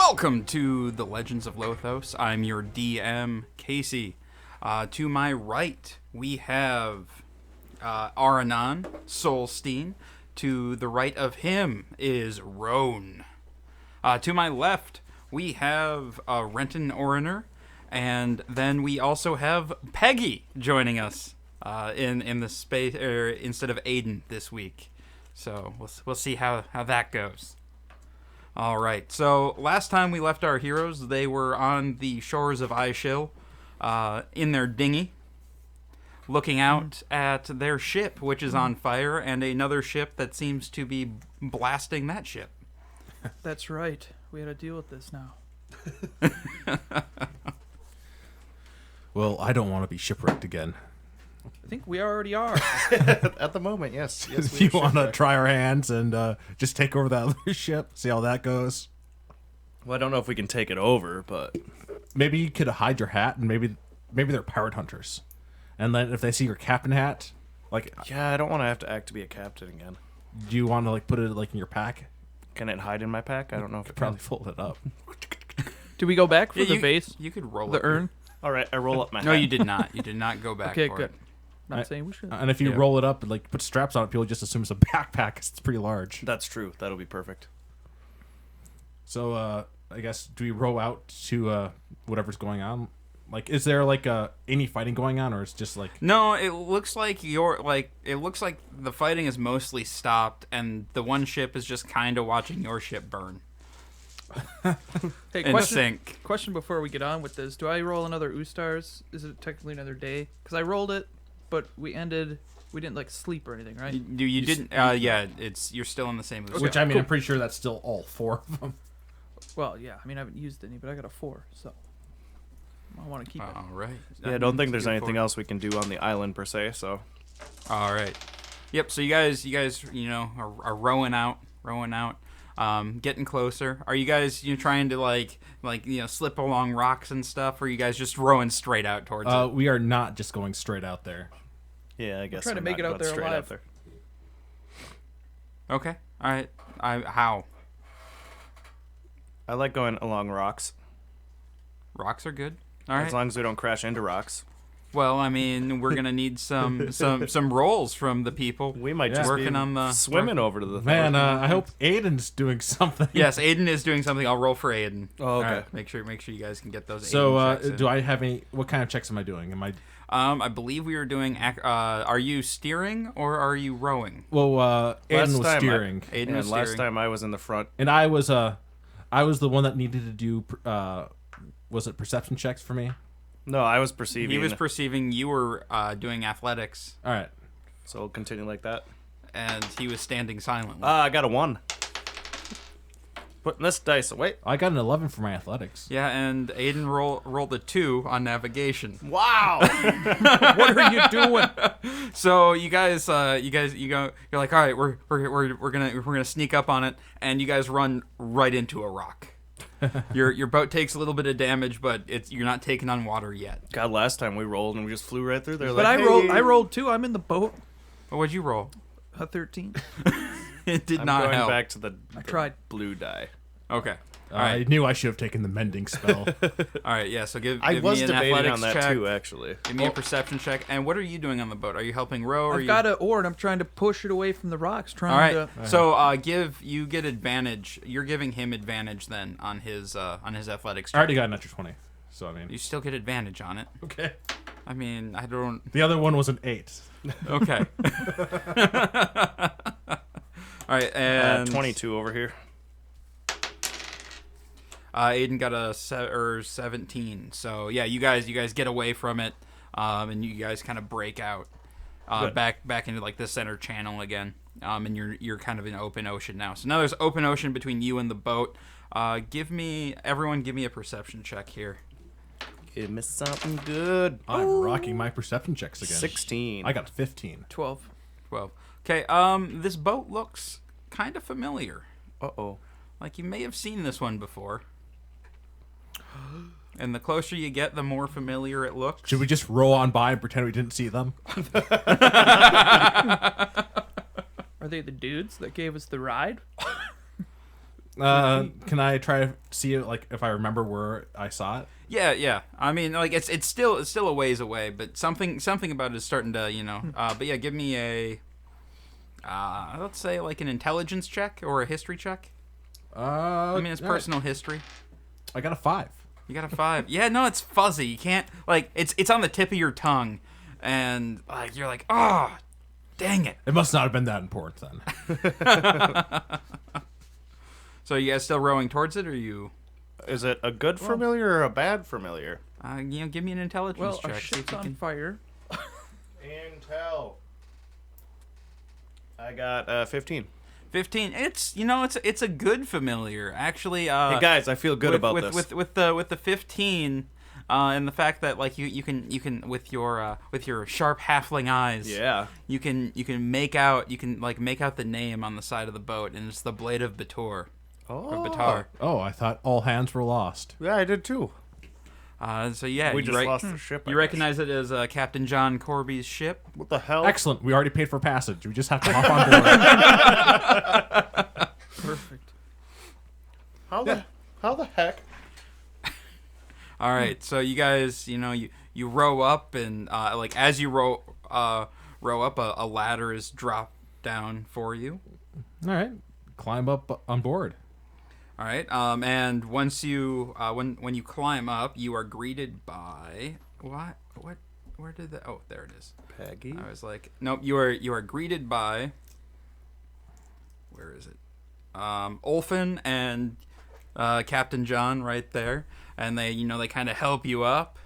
Welcome to the Legends of Lothos. I'm your DM, Casey. To my right, we have Aranon Solstein. To the right of him is Roan. To my left, we have Renton Oriner. And then we also have Peggy joining us in the space, instead of Aiden this week. So we'll see how that goes. All right. So last time we left our heroes, they were on the shores of Aishil, in their dinghy, looking out at their ship, which is on fire, and another ship that seems to be blasting that ship. That's right. We had to deal with this now. Well, I don't want to be shipwrecked again. I think we already are. At the moment, yes. If you want to try our hands and just take over that other ship, see how that goes. Well, I don't know if we can take it over, but Maybe you could hide your hat, and maybe they're pirate hunters. And then if they see your captain hat, like, yeah, I don't want to have to act to be a captain again. do you want to put it in your pack? Can it hide in my pack? I don't know if it Probably can. fold it up. Do we go back for the vase? You could roll The it. urn? All right, I roll up my No, hat. you did not. You did not go back Okay, for good. it. Not saying we should. And if you Yeah. roll it up and put straps on it, people just assume it's a backpack 'cause it's pretty large. That's true. That'll be perfect. So I guess do we row out to whatever's going on? Is there any fighting going on, or it's just No, it looks like the fighting is mostly stopped, and the one ship is just kind of watching your ship burn Hey, in sync. question before we get on with this. Do I roll another Oostars? Is it technically another day? Because I rolled it, but we didn't sleep or anything, right? You didn't. Yeah, you're still in the same. Okay. which I mean, cool. I'm pretty sure that's still all four of them. Well, yeah. I mean, I haven't used any, but I got a 4, so I want to keep it. All right. Yeah, I don't think there's anything else we can do on the island per se. So All right. Yep. So you guys, are rowing out, getting closer. Are you guys, trying to slip along rocks and stuff, or are you guys just rowing straight out towards it? We are not just going straight out there. yeah, I guess trying to we're make not it out going there straight alive. there. Okay. All right. How? I like going along rocks Rocks are good. All right. as long as we don't crash into rocks. Well, I mean, we're gonna need some rolls from the people. We might Yeah. just Working be on the- swimming over to the Man, I hope Aiden's doing something. Yes, Aiden is doing something. I'll roll for Aiden. Oh, okay. All right, make sure you guys can get those. So, Aiden checks in. do I have any? What kind of checks am I doing? Am I? I believe we were doing. Are you steering or are you rowing? Well, Aiden was time I- steering, Aiden And was last steering. time I was in the front. and I was the one that needed to do. Was it perception checks for me? No, I was perceiving. He was perceiving you were doing athletics, All right. so we'll continue like that. and he was standing silently. I got a 1. Putting this dice away. I got an 11 for my athletics. Yeah, and Aiden rolled a 2 on navigation. Wow. What are you doing? So you guys, you're like, all right, we're gonna sneak up on it, and you guys run right into a rock. Your boat takes a little bit of damage, but you're not taking on water yet. God, last time we rolled and we just flew right through there. But like, I rolled 2. I'm in the boat. What'd you roll? A 13. It did I'm not going help. back to the tried. blue die. Okay. All I right. knew I should have taken the mending spell. All right. Yeah. So give I was me an debating athletics on that check. too, actually. Give me a perception check. And what are you doing on the boat? Are you helping row? Or I've got an oar, and I'm trying to push it away from the rocks. All right. To. So you get advantage. You're giving him advantage then on his athletics I check. already got an extra 20, so I mean. You still get advantage on it. Okay. I mean, I don't. The other one was an 8. Okay. All right, and 22 over here. Aiden got a 17. So yeah, you guys get away from it, and you guys kind of break out back into the center channel again. And you're kind of in open ocean now. So now there's open ocean between you and the boat. Everyone give me a perception check here. Give me something good. I'm rocking my perception checks again. 16. I got 15. 12. 12. Okay. This boat looks kind of familiar. Uh-oh. Like you may have seen this one before. And the closer you get, the more familiar it looks. Should we just roll on by and pretend we didn't see them? Are they the dudes that gave us the ride? Can I try to see it, like, if I remember where I saw it? Yeah. I mean, like it's still a ways away, but something about it is starting to, but yeah, give me a let's say like an intelligence check or a history check. I mean, it's personal history. I got a 5. You got a 5. Yeah, no, it's fuzzy. You can't like it's on the tip of your tongue, and like you're like, oh, dang it. It must not have been that important then. So you guys still rowing towards it, or you? Is it a good familiar or a bad familiar? Give me an intelligence Well, check. our see if ship's you on can- fire. Intel. I got 15. 15. It's a good familiar actually. Hey guys, I feel good about with, this. With the 15, and the fact that like you can with your sharp halfling eyes. Yeah. You can make out the name on the side of the boat, and it's the Blade of Bator. Or Batar. Oh, I thought all hands were lost. Yeah, I did too. So yeah, We you just right- lost the ship. I You guess. recognize it as Captain John Corby's ship. What the hell? Excellent. We already paid for passage. We just have to hop on board. Perfect. How the heck? All right, so you guys, you row up, and like as you row up, a ladder is dropped down for you. All right. Climb up on board. All right, and once you when you climb up, you are greeted by what? Where did that? Oh, there it is. Peggy. I was like, nope. You are greeted by. Where is it? Ulfin and Captain John right there, and they kind of help you up.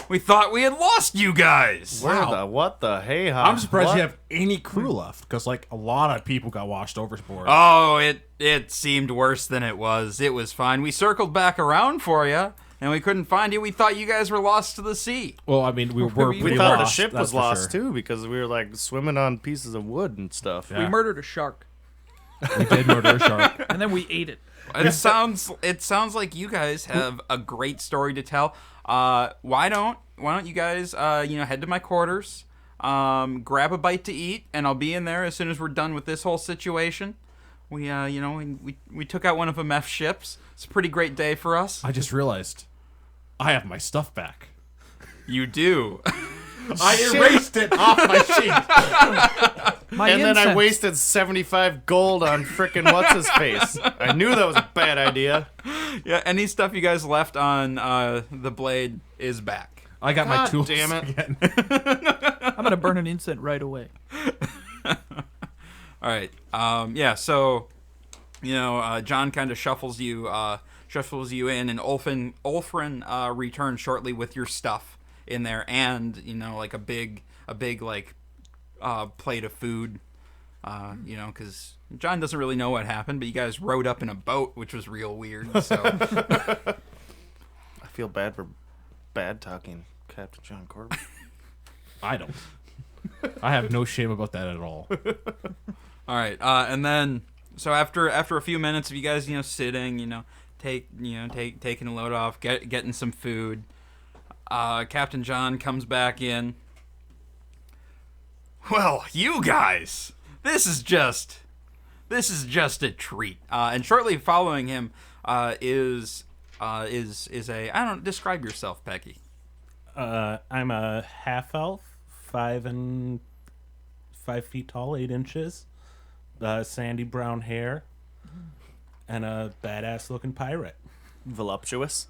We thought we had lost you guys. Wow. What the hey? I'm surprised what? you have any crew left, because like a lot of people got washed overboard. Oh, it seemed worse than it was. It was fine. We circled back around for you, and we couldn't find you. We thought you guys were lost to the sea. Well, I mean, we were We pretty thought the lost, ship that's was for lost sure. too because we were like swimming on pieces of wood and stuff. Yeah. We murdered a shark, We did murder a shark. and then we ate it. It sounds like you guys have a great story to tell. Why don't you guys head to my quarters, grab a bite to eat, and I'll be in there as soon as we're done with this whole situation. We we took out one of the MEF ships. It's a pretty great day for us. I just realized I have my stuff back. You do. I erased it off my sheet. My And then I incense. wasted 75 gold on frickin' what's his face. I knew that was a bad idea. Yeah, any stuff you guys left on the blade is back. I got my God tools damn it. again. I'm gonna burn an incense right away. All right. Yeah. So, John kind of shuffles you in, and Ulfrin returns shortly with your stuff in there, and like a big like plate of food. Because John doesn't really know what happened, but you guys rode up in a boat, which was real weird. So, I feel bad for bad talking Captain John Corbin. I don't. I have no shame about that at all. all right. And then, so after a few minutes of you guys, sitting, taking a load off, getting some food. Captain John comes back in. Well, you guys, this is just a treat. And shortly following him is a describe yourself, Peggy. I'm a half elf, 5 feet tall, 8 inches, sandy brown hair, and a badass looking pirate. Voluptuous.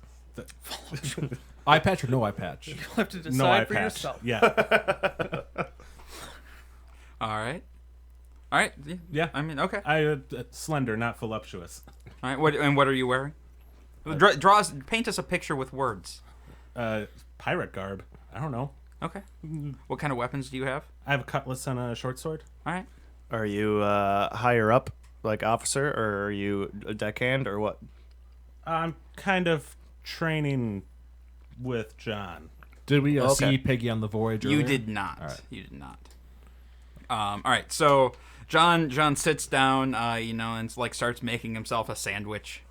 Eye patch or no eye patch? You'll have to decide No eye for patch. yourself. Yeah, All right. yeah. I mean, okay. I slender, not voluptuous. All right. What are you wearing? Paint us a picture with words. Pirate garb. I don't know. Okay. What kind of weapons do you have? I have a cutlass and a short sword. All right. Are you higher up, like officer, or are you a deckhand, or what? I'm kind of training with John. Did we Okay. see Peggy on the voyage You earlier? did not. All right. You did not. All right. So John sits down, and like starts making himself a sandwich.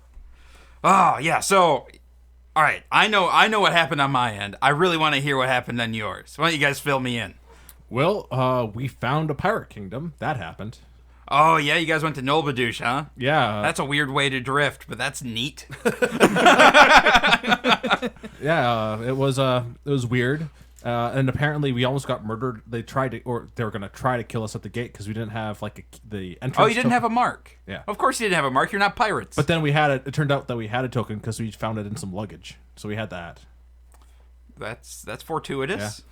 Oh yeah. So, all right. I know what happened on my end. I really want to hear what happened on yours. Why don't you guys fill me in? Well, we found a pirate kingdom. That happened. Oh, yeah, you guys went to Nolbadouche, huh? Yeah, That's a weird way to drift, but that's neat. yeah. It was weird. And apparently we almost got murdered. They were gonna try to kill us at the gate because we didn't have the entrance. Oh, you didn't have a mark. Yeah. Of course you didn't have a mark. You're not pirates. But then we had it. It turned out that we had a token because we found it in some luggage. So we had that. That's fortuitous.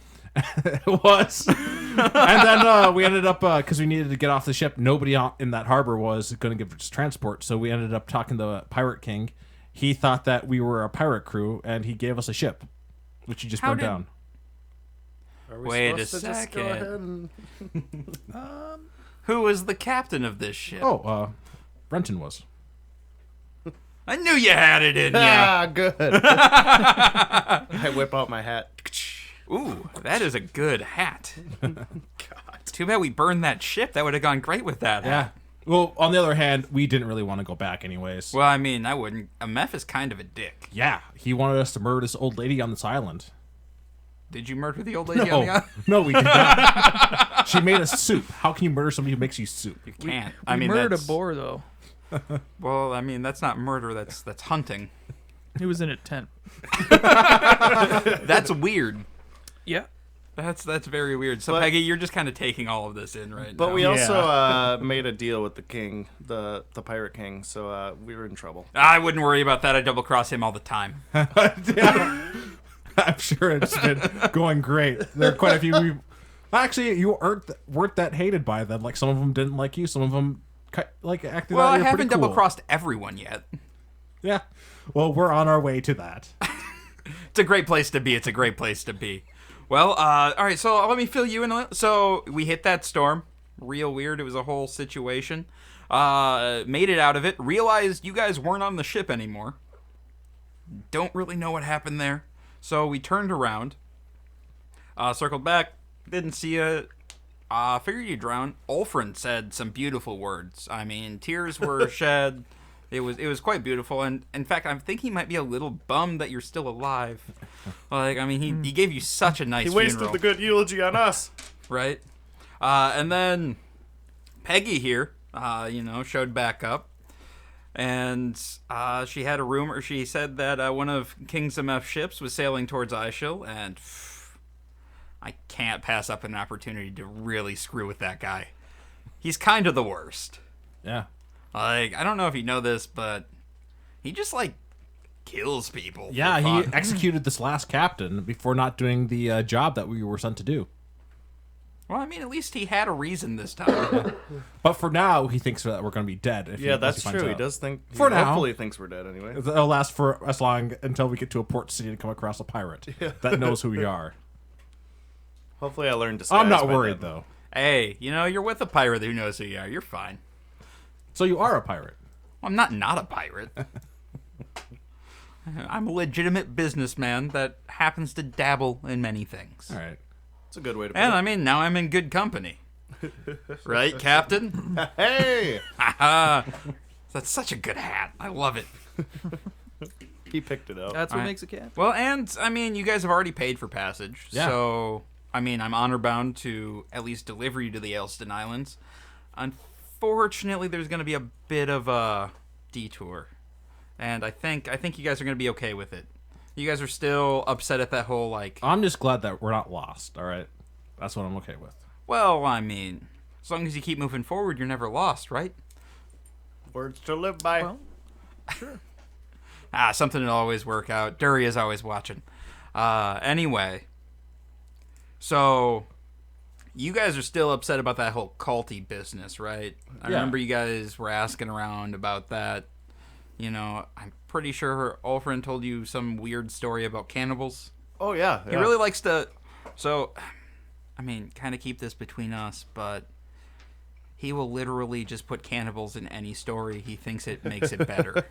It was. And then we ended up because we needed to get off the ship. Nobody in that harbor was going to give us transport. So we ended up talking to the Pirate King. He thought that we were a pirate crew, and he gave us a ship, which he just How burned did- down. Are we Wait a supposed to just go second. ahead and... Who was the captain of this ship? Oh, Brenton was. I knew you had it in you. Ah, good. I whip out my hat. Ooh, that is a good hat. God. Too bad we burned that ship. That would have gone great with that Yeah. hat. Well, on the other hand, we didn't really want to go back anyways. Well, I mean, I wouldn't. Meph is kind of a dick. Yeah, he wanted us to murder this old lady on this island. Did you murder the old lady on the No, island? no, we did not. She made us soup. How can you murder somebody who makes you soup? You can't. We I mean, murdered a that's, boar though. well, I mean, that's not murder. That's hunting. He was in a tent. That's weird. Yeah. That's very weird. So But- Peggy, you're just kind of taking all of this in right But now. we also made a deal with the king, the Pirate King, so we were in trouble. I wouldn't worry about that. I double cross him all the time. Yeah. I'm sure it's been going great. There are quite a few. Actually, you weren't that hated by them. Like some of them didn't like you. Some of them acted. Well, out I you're haven't pretty cool. double crossed everyone yet. Yeah. Well, we're on our way to that. It's a great place to be. It's a great place to be. Well, all right. So let me fill you in a little. So we hit that storm. Real weird. It was a whole situation. Made it out of it. Realized you guys weren't on the ship anymore. Don't really know what happened there. So we turned around. Circled back. Didn't see you. Figured you drowned. Ulfrin said some beautiful words. I mean, tears were shed. It was quite beautiful, and in fact, I think he might be a little bummed that you're still alive. Like, I mean, he gave you such a nice He wasted funeral, the good eulogy on us. right? And then Peggy here, showed back up, and she had a rumor. She said that one of King Zemeth's ships was sailing towards Aishil, and I can't pass up an opportunity to really screw with that guy. He's kind of the worst. Yeah. Like, I don't know if you know this, but he just, kills people. for Yeah, he fun. executed this last captain before not doing the job that we were sent to do. Well, I mean, at least he had a reason this time. But for now, he thinks that we're going to be dead. Yeah, that's once finds true. He out. does think. For he now. hopefully thinks we're dead anyway. It'll last for as long until we get to a port city and come across a pirate that knows who we are. Hopefully, I learned disguise. I'm not by worried, then. though. Hey, you're with a pirate who knows who you are. You're fine. So you are a pirate. I'm not a pirate. I'm a legitimate businessman that happens to dabble in many things. All right. It's a good way to put And it. I mean, now I'm in good company. Right, Captain? Hey, That's such a good hat. I love it. he picked it up. That's what Alright. makes a cat. Well, and, I mean, you guys have already paid for passage. Yeah. So, I mean, I'm honor bound to at least deliver you to the Aelston Islands. Unfortunately, there's going to be a bit of a detour. And I think you guys are going to be okay with it. You guys are still upset at that whole, I'm just glad that we're not lost. All right. That's what I'm okay with. well, I mean, as long as you keep moving forward, you're never lost, right? Words to live by. Well, sure. Something will always work out. Dury is always watching. Anyway, so you guys are still upset about that whole culty business, right? I Yeah. remember you guys were asking around about that. I'm pretty sure Ulfrin told you some weird story about cannibals. Oh yeah, He really likes to. So, I mean, kind of keep this between us, but he will literally just put cannibals in any story. He thinks it makes it better.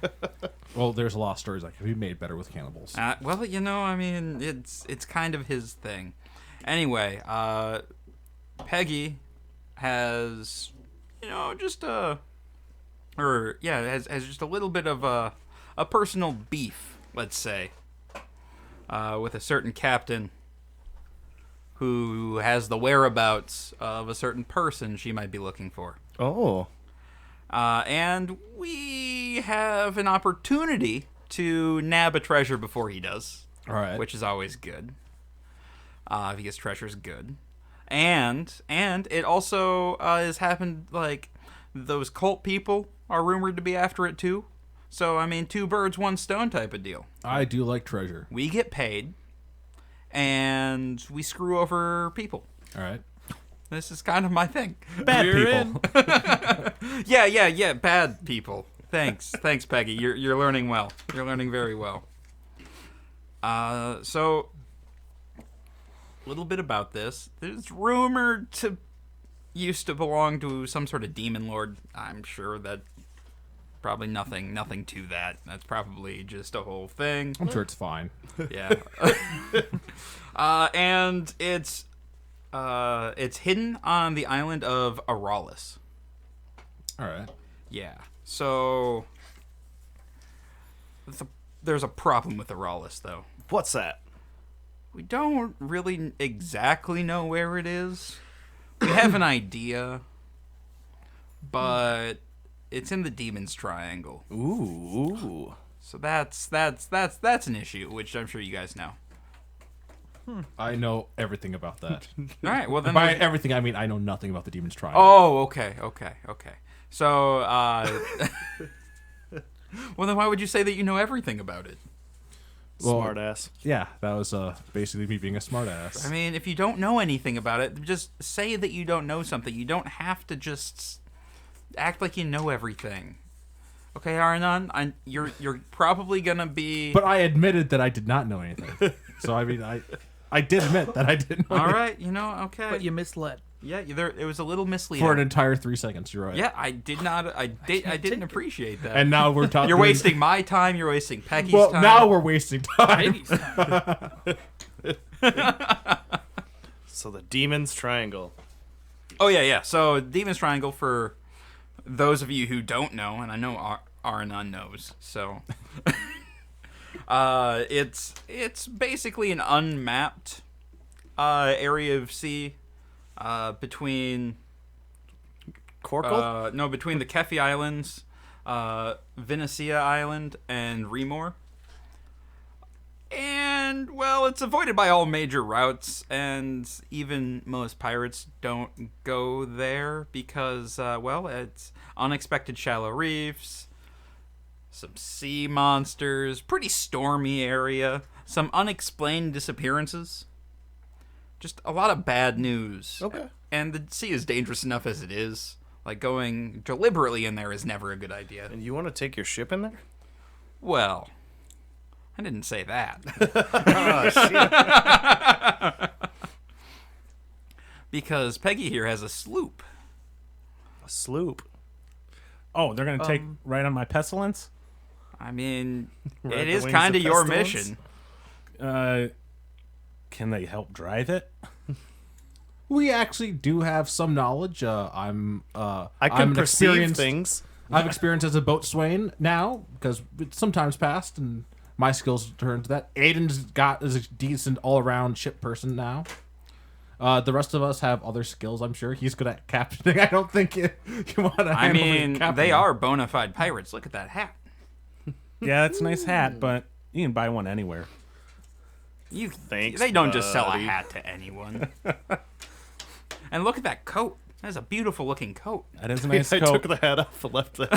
Well, there's a lot of stories that can be made better with cannibals. Well, I mean, it's kind of his thing. Anyway, Peggy has, just has just a little bit of a personal beef, let's say, with a certain captain who has the whereabouts of a certain person she might be looking for. Oh. And we have an opportunity to nab a treasure before he does, All right. which is always good. Because treasure's good. And it also has happened, like, those cult people are rumored to be after it too. So, I mean, 2 birds, 1 stone type of deal. I do like treasure. We get paid, and we screw over people. All right. This is kind of my thing. Bad We're people. Yeah, bad people. Thanks, Peggy. You're learning well. You're learning very well. So, a little bit about this. There's rumored to used to belong to some sort of demon lord. I'm sure that probably nothing to that. That's probably just a whole thing. I'm sure it's fine. Yeah. And it's hidden on the island of Aralis. All right. Yeah. So there's a problem with Aralis, though. What's that? We don't really exactly know where it is. We have an idea, but it's in the Demon's Triangle. Ooh. So that's an issue, which I'm sure you guys know. I know everything about that. All right. Well, then. By everything, I mean I know nothing about the Demon's Triangle. Oh, okay. So, well, then why would you say that you know everything about it? Well, Smart ass. Yeah, that was basically me being a smartass. I mean, if you don't know anything about it, just say that you don't know something. You don't have to just act like you know everything. Okay, Arnon, you're probably gonna be. But I admitted that I did not know anything. So I mean, I did admit that I didn't know All anything. right, okay. But you misled. Yeah, it was a little misleading. For an entire 3 seconds. You're right. Yeah, I didn't appreciate that. And now we're talking. You're wasting my time. You're wasting Peggy's Well, time. now we're wasting time. Peggy's time. So the Demon's Triangle. Oh yeah. So Demon's Triangle, for those of you who don't know, and I know Arnon knows, so it's basically an unmapped area of sea between between the Kefi Islands, Venecia Island, and Remor. And, well, it's avoided by all major routes, and even most pirates don't go there because, well, it's unexpected shallow reefs, some sea monsters, pretty stormy area, some unexplained disappearances. Just a lot of bad news. Okay. And the sea is dangerous enough as it is. Like, going deliberately in there is never a good idea. And you want to take your ship in there? Well, I didn't say that. Oh, shit. Because Peggy here has a sloop. A sloop. Oh, they're gonna take right on my pestilence. I mean, Ride it the is wings kind of of your pestilence? mission. Can they help drive it? We actually do have some knowledge. I I'm can an perceive experienced- things. I've experienced as a boatswain now because it's sometimes passed, and my skills turn to that. Aiden's is a decent all-around ship person now. The rest of us have other skills. I'm sure he's good at captaining. I don't think you want to. I mean, they are bona fide pirates. Look at that hat. Yeah, that's a nice hat, but you can buy one anywhere. Thanks, They don't just sell a buddy. hat to anyone. And look at that coat. That's a beautiful looking coat. That is a nice I coat. took the hat off and left it.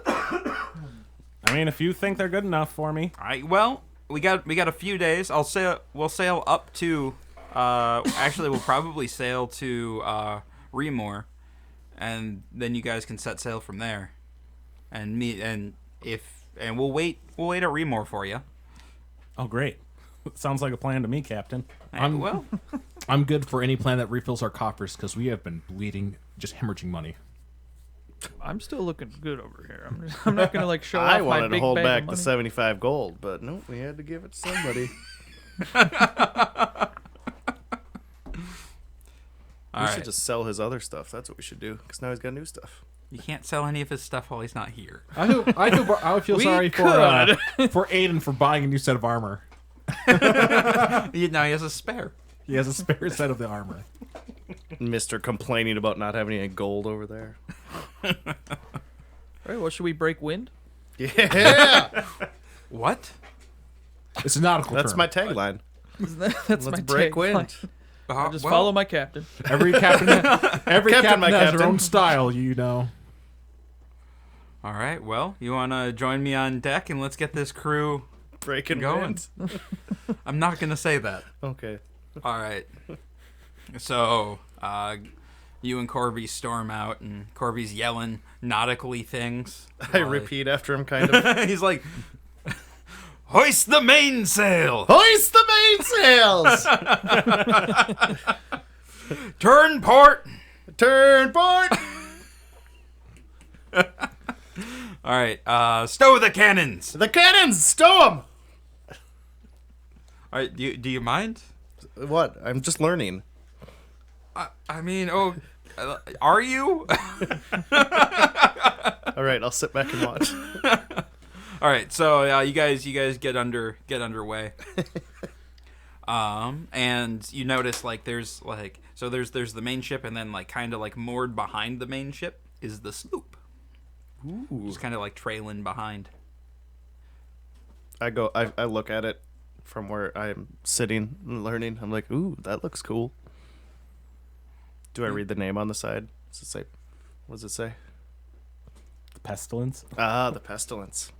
I mean, if you think they're good enough for me, All right. Well, we got a few days. We'll sail up to. Actually, we'll probably sail to Remor, and then you guys can set sail from there. And we'll wait at Remor for you. oh great. Sounds like a plan to me, Captain. Well, I'm good for any plan that refills our coffers because we have been bleeding, just hemorrhaging money. I'm still looking good over here. I'm not gonna like show I off my wanted to big hold bag back of the money. 75 gold, but no, we had to give it to somebody. all We right. should just sell his other stuff. That's what we should do, because now he's got new stuff. You can't sell any of his stuff while he's not here. I would feel We sorry could. for Aiden for buying a new set of armor. Now he has a spare. He has a spare set of the armor. Mister complaining about not having any gold over there. All right, well, should we break wind? Yeah, What? It's a nautical that's term. my tagline. That's Let's my break tagline. wind. I'll just Well, follow my captain. Every captain, Captain, my has their captain. own style, you know. All right. Well, you want to join me on deck and let's get this crew Breaking going? wind. I'm not gonna say that. Okay. All right. So, you and Corby storm out, and Corby's yelling nautically things. I while repeat after him, kind of. He's like, "Hoist the mainsail! Hoist the mainsails! Turn port!" Turn port! All right. Stow the cannons. The cannons! Stow them! All right. Do you mind? What? I'm just learning. I mean, are you? All right, I'll sit back and watch. All right, so you guys get underway. And you notice like there's the main ship, and then like kind of like moored behind the main ship is the sloop. Ooh. Just kind of like trailing behind. I look at it from where I'm sitting and learning. I'm like, ooh, that looks cool. Do I read the name on the side? Does it say? What does it say? The pestilence. Ah, the pestilence.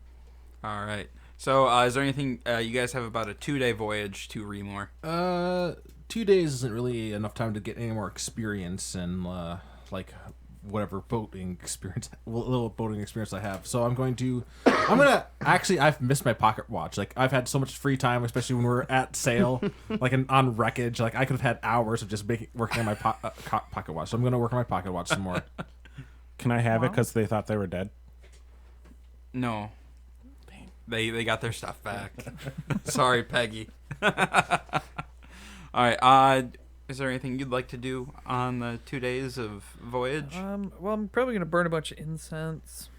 All right. So is there anything you guys have about a 2-day voyage to Remor? 2 days isn't really enough time to get any more experience and like whatever boating experience, little boating experience I have. So I'm gonna actually, I've missed my pocket watch. Like I've had so much free time, especially when we're at sail, like on wreckage. Like I could have had hours of just working on my pocket watch. So I'm gonna work on my pocket watch some more. Can I have it because they thought they were dead? No. They got their stuff back. Sorry, Peggy. All right. Is there anything you'd like to do on the 2 days of voyage? Well, I'm probably gonna burn a bunch of incense.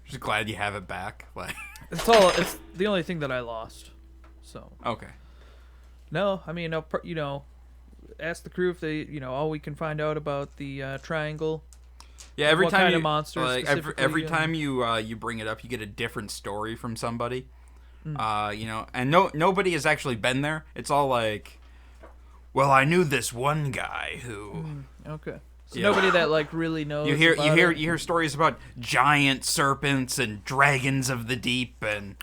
Just glad you have it back. Like, It's the only thing that I lost. So okay. no, I mean, I'll ask the crew if they, all we can find out about the triangle. Yeah, every What time kind you of monster like specifically, every time you bring it up, you get a different story from somebody. And nobody has actually been there. It's all like, well, I knew this one guy who. Okay. So Yeah. nobody that like really knows. You about it? hear stories about giant serpents and dragons of the deep and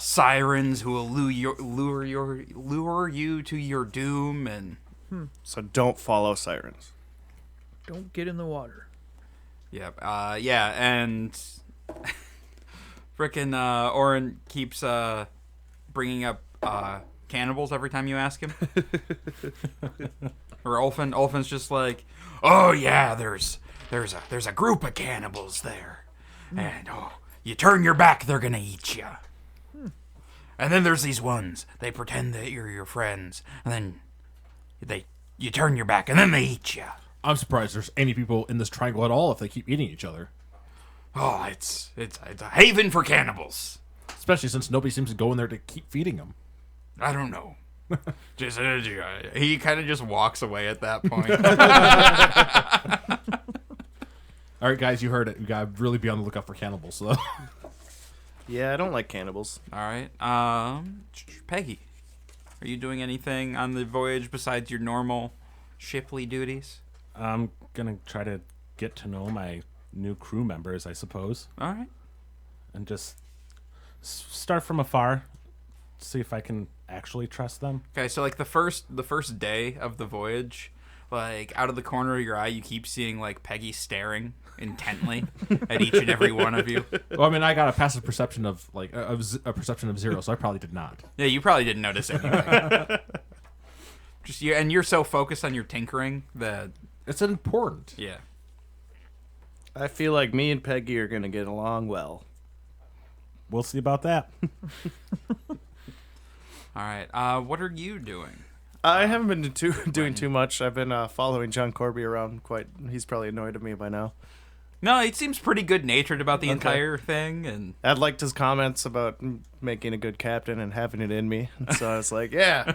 sirens who will lure you to your doom and So don't follow sirens. Don't get in the water. and frickin' Oren keeps bringing up cannibals every time you ask him. Or Ulfin's just like, oh yeah, there's a group of cannibals there, and you turn your back, they're gonna eat you. And then there's these ones, they pretend that you're your friends, and then you turn your back, and then they eat you. I'm surprised there's any people in this triangle at all if they keep eating each other. Oh, it's a haven for cannibals. Especially since nobody seems to go in there to keep feeding them. I don't know. Just he kind of just walks away at that point. All right, guys, you heard it. You gotta really be on the lookout for cannibals, though. Yeah, I don't like cannibals. All right. Peggy, are you doing anything on the voyage besides your normal shiply duties? I'm gonna try to get to know my new crew members, I suppose, All right. and just start from afar, see if I can actually trust them. Okay, so like the first day of the voyage, like out of the corner of your eye, you keep seeing like Peggy staring intently at each and every one of you. Well, I mean, I got a passive perception of like a perception of 0, so I probably did not. Yeah, you probably didn't notice anything. You're so focused on your tinkering that It's important. yeah. I feel like me and Peggy are gonna get along well. We'll see about that. All right. What are you doing? I haven't been doing too much. I've been following John Corby around quite. He's probably annoyed at me by now. No, he seems pretty good natured about the entire thing, and I liked his comments about making a good captain and having it in me. So I was like, yeah,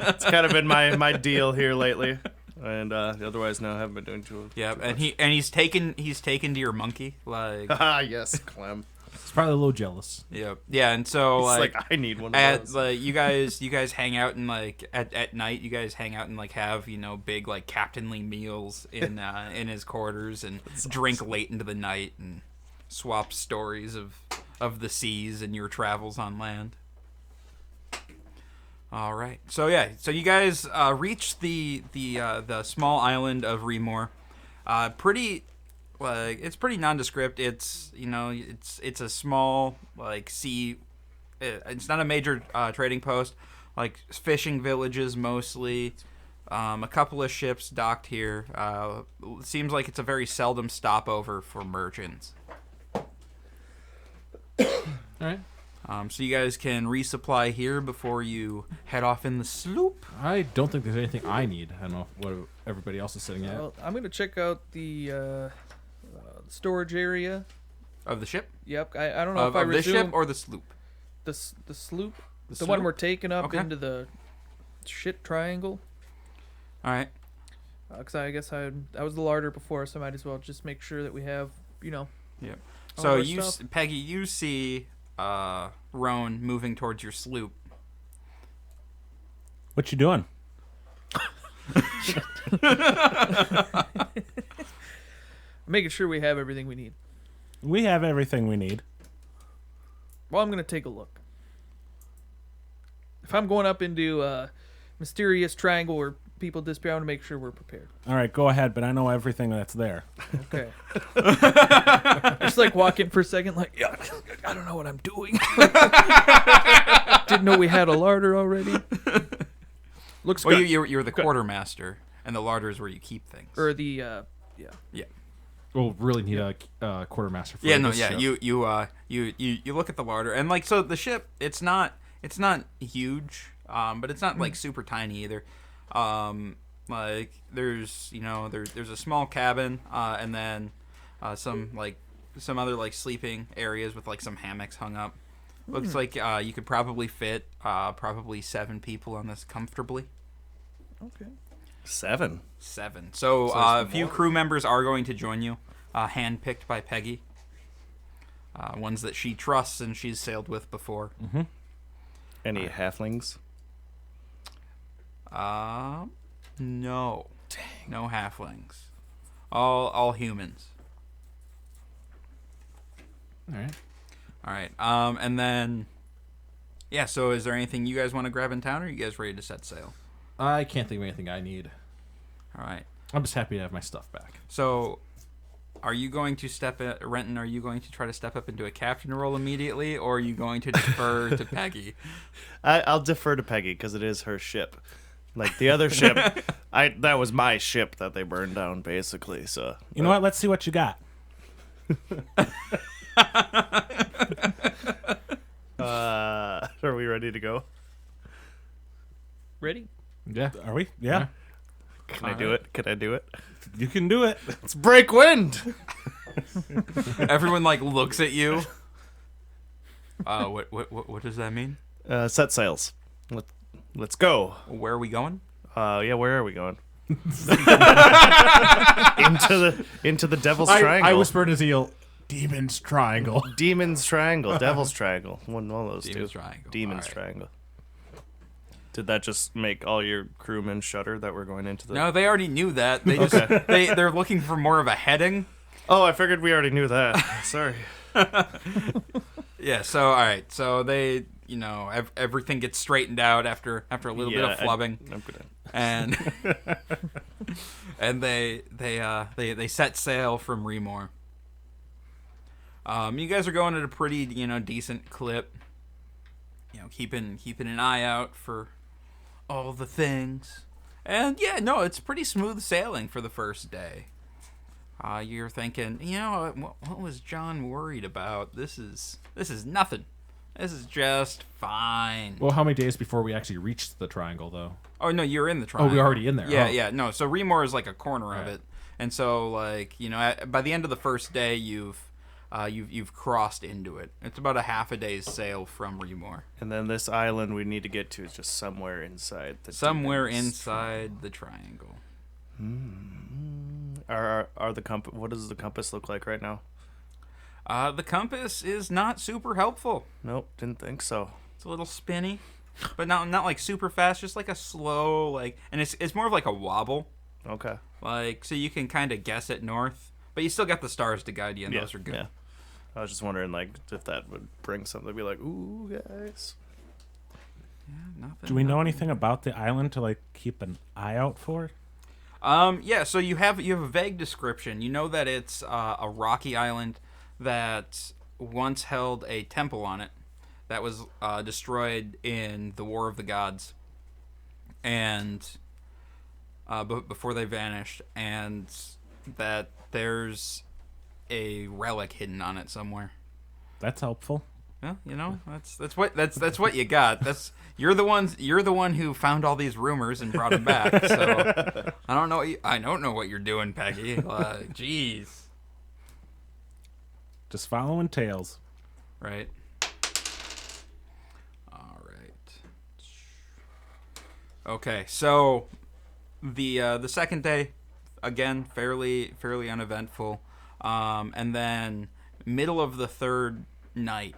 it's kind of been my deal here lately. And otherwise, no, I haven't been doing too. yeah, too and much. he's taken to your monkey, like Ah, yes, Clem. It's probably a little jealous. yeah, and so It's like. like I need one of At those. like you guys hang out and like at night you guys hang out and like have big like captainly meals in his quarters and drink late into the night and swap stories of the seas and your travels on land. All right, so you guys reach the small island of Remor. Pretty. Like it's pretty nondescript. It's it's a small like sea. It's not a major trading post. Like fishing villages mostly. A couple of ships docked here. Seems like it's a very seldom stopover for merchants. All right. So you guys can resupply here before you head off in the sloop. I don't think there's anything I need. I don't know what everybody else is sitting at. Well, I'm gonna check out the storage area. Of the ship? Yep. I don't know Of if I this ship resume or the sloop? the sloop, the sloop? one we're taking up Okay. into the shit triangle. All right. Because I guess I was the larder before, so I might as well just make sure that we have Yep. all So our you, stuff. Peggy, you see Roan moving towards your sloop. What you doing? making sure we have everything we need. We have everything we need. Well, I'm gonna take a look. If I'm going up into a mysterious triangle where people disappear, I want to make sure we're prepared. All right, go ahead, but I know everything that's there. Okay. Just like walk in for a second, like, yeah, I don't know what I'm doing. Didn't know we had a larder already. Looks Well, good. you're the quartermaster, and the larder is where you keep things. Or the Yeah. We'll really need a quartermaster for Yeah, no, this yeah. ship. You look at the larder, and like so the ship, it's not huge, but it's not like super tiny either. Like there's there's a small cabin, and then some other like sleeping areas with like some hammocks hung up. Looks like you could probably fit probably 7 people on this comfortably. Okay. 7. 7. So a few crew members are going to join you, handpicked by Peggy. Ones that she trusts and she's sailed with before. Mm-hmm. Any halflings? No. No halflings. All humans. All right. All right. And then, yeah. So, is there anything you guys want to grab in town, or are you guys ready to set sail? I can't think of anything I need. All right. I'm just happy to have my stuff back. So, are you going to Renton? Are you going to try to step up into a captain role immediately, or are you going to defer to Peggy? I'll defer to Peggy because it is her ship. Like the other ship, that was my ship that they burned down, basically. So You know what? Let's see what you got. Are we ready to go? Ready? Yeah. Are we? Yeah. Can I do it? Can I do it? You can do it. Let's break wind. Everyone like looks at you. What does that mean? Set sails. Let's go. Where are we going? Yeah, where are we going? into the Devil's Triangle. I whispered in his ear, Demon's Triangle. Demon's Triangle, Devil's Triangle. One of those Demon's two. Triangle. Demon's All right. Triangle. Did that just make all your crewmen shudder that we're going into the? No, they already knew that. They just they're looking for more of a heading. Oh, I figured we already knew that. Sorry. Yeah. So all right. So they, everything gets straightened out after a little bit of flubbing, I'm gonna. and and they set sail from Remor. You guys are going at a pretty decent clip. Keeping an eye out for all the things, and it's pretty smooth sailing for the first day. You're thinking, what was John worried about? This is nothing. This is just fine. Well, how many days before we actually reached the triangle, though? Oh no, you're in the triangle. Oh, we're already in there. Yeah, Oh. yeah. No, so Remor is like a corner of Right. it. And so, like, you know, by the end of the first day, you've crossed into it. It's about a half a day's sail from Remor. And then this island we need to get to is just somewhere inside the Somewhere Demon's inside the triangle. Are the compass? What does the compass look like right now? The compass is not super helpful. Nope, didn't think so. It's a little spinny, but not like super fast. Just like a slow and it's more of like a wobble. Okay. Like, so you can kind of guess it north, but you still got the stars to guide you, and those are good. Yeah. I was just wondering, like, if that would bring something. Be like, ooh, guys. Yeah, nothing. Do we know anything about the island to like keep an eye out for? Yeah. So you have a vague description. You know that it's a rocky island that once held a temple on it that was destroyed in the War of the Gods, and before they vanished, and that there's a relic hidden on it somewhere. That's helpful. Yeah, you know, that's what you got. You're the one who found all these rumors and brought them back. So I don't know what you're doing, Peggy. Jeez. Just following tails. Right. All right. Okay, so the second day, again, fairly uneventful, and then middle of the third night,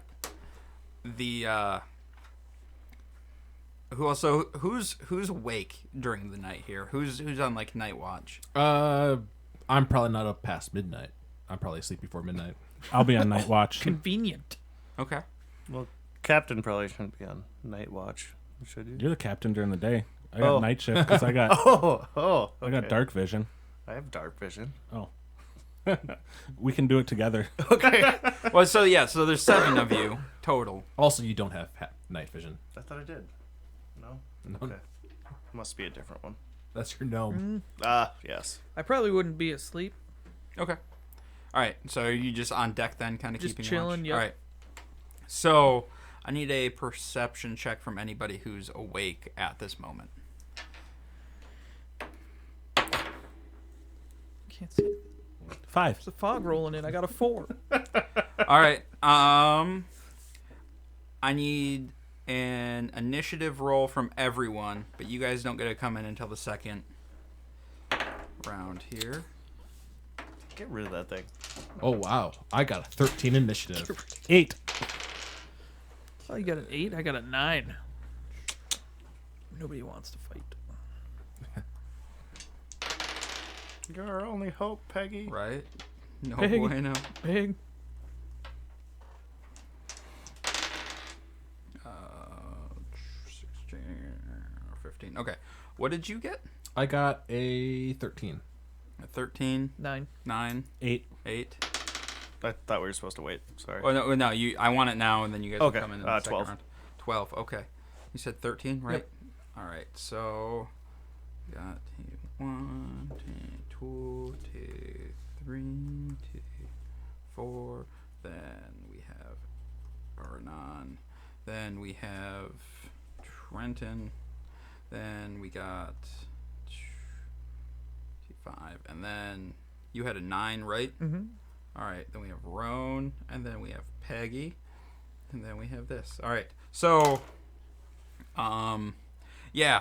who's awake during the night here? Who's on like night watch? I'm probably not up past midnight. I'm probably asleep before midnight. I'll be on night watch. Convenient. Okay. Well, Captain probably shouldn't be on night watch, should you? You're the captain during the day. I got Oh. night shift because I got Okay. I got dark vision. I have dark vision. Oh, we can do it together. Okay. Well, so there's 7 of you total. Also, you don't have night vision. I thought I did. No. No, Okay. Must be a different one. that's your gnome. Yes. I probably wouldn't be asleep. Okay. All right. So are you just on deck then, kind of Just keeping chilling, watch? yep. All right. So I need a perception check from anybody who's awake at this moment. Can't see. 5. There's a fog rolling in. I got a 4. All right. I need an initiative roll from everyone, but you guys don't get to come in until the second round here. Get rid of that thing. Oh wow, I got a 13 initiative. 8. Oh, you got an 8? I got a 9. Nobody wants to fight. You're our only hope, Peggy. Right? No Big. bueno. Big. 16 or 15. Okay. What did you get? I got a 13. A 13, 9. 9, 8. 8. I thought we were supposed to wait. Sorry. Oh no, I want it now, and then you guys Okay, will come in the second 12. round. 12. Okay. You said 13, right? Yep. All right. So got 1, 2, 3, 4. Then we have Arnon. Then we have Trenton. Then we got 5, and then you had a 9, right? Mm-hmm. All right, then we have Roan, and then we have Peggy, and then we have this. All right, so, yeah,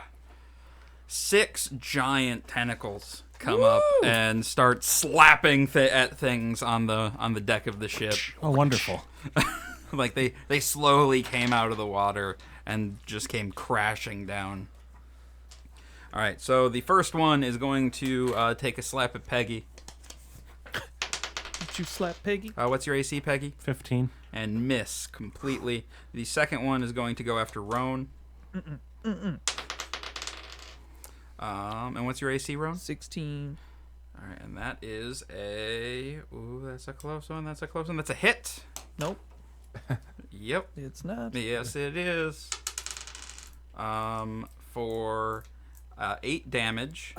6 giant tentacles come up and start slapping at things on the deck of the ship. Oh, wonderful. Like they slowly came out of the water and just came crashing down. All right, so the first one is going to take a slap at Peggy. Did you slap Peggy? What's your AC, Peggy? 15. And miss completely. The second one is going to go after Roan. And what's your AC, Roan? 16. All right, and that is that's a close one. That's a close one. That's a hit. Nope, Yep. it's not. Yes, it is. For 8 damage,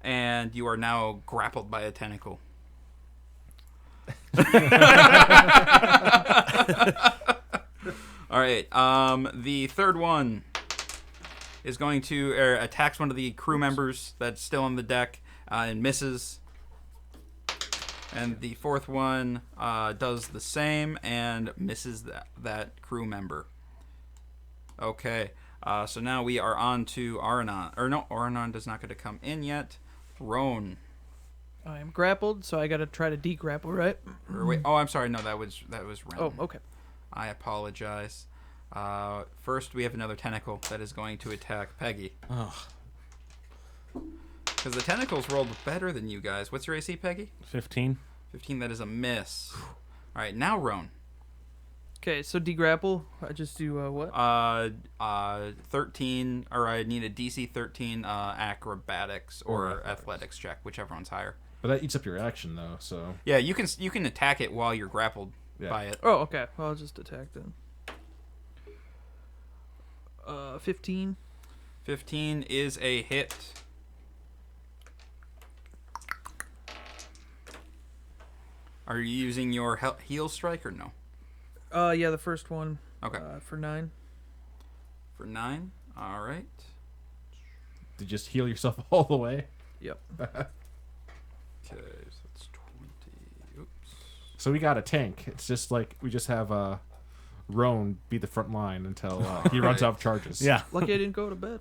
and you are now grappled by a tentacle. All right. The third one is going to attacks one of the crew members that's still on the deck and misses. And the fourth one does the same and misses that crew member. Okay, so now we are on to Aranon. Or no, Aranon does not get to come in yet. Roan. I am grappled, so I gotta try to de-grapple, right? Or wait, oh, I'm sorry. No, that was Ren. Oh, okay. I apologize. First, we have another tentacle that is going to attack Peggy. Oh, Because the tentacles rolled better than you guys. What's your AC, Peggy? 15. 15, that is a miss. All right, now Roan. Okay, so de-grapple. I just do what? 13, or I need a DC 13 acrobatics or Or athletics check, whichever one's higher. But that eats up your action though, so Yeah, you can attack it while you're grappled Yeah. by it. Oh, okay. Well, I'll just attack then. 15. 15 is a hit. Are you using your heal strike or no? Yeah, the first one. Okay. For 9. For 9. All right. to just heal yourself all the way. Yep. Okay, so that's 20. Oops. So we got a tank. It's just like we just have Roan be the front line until he runs out of charges. Yeah. Lucky I didn't go to bed.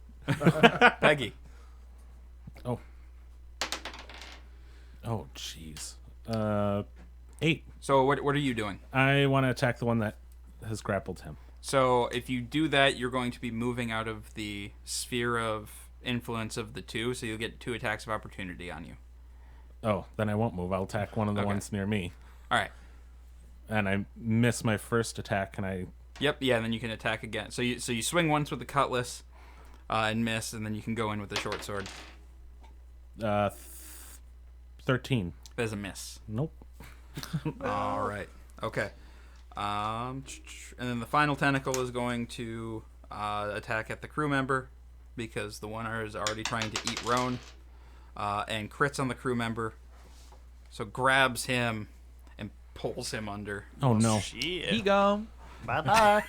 Peggy. Oh, jeez. 8. So what are you doing? I want to attack the one that has grappled him. So if you do that, you're going to be moving out of the sphere of influence of the two, so you'll get 2 attacks of opportunity on you. Oh, then I won't move. I'll attack one of the Okay. ones near me. All right. And I miss my first attack, and I... Yep. Yeah. Then you can attack again. So you swing once with the cutlass, and miss, and then you can go in with the short sword. 13. There's a miss. Nope. All right. Okay. And then the final tentacle is going to attack at the crew member because the one is already trying to eat Roan, and crits on the crew member. So grabs him and pulls him under. Oh, no. He gone. Bye-bye.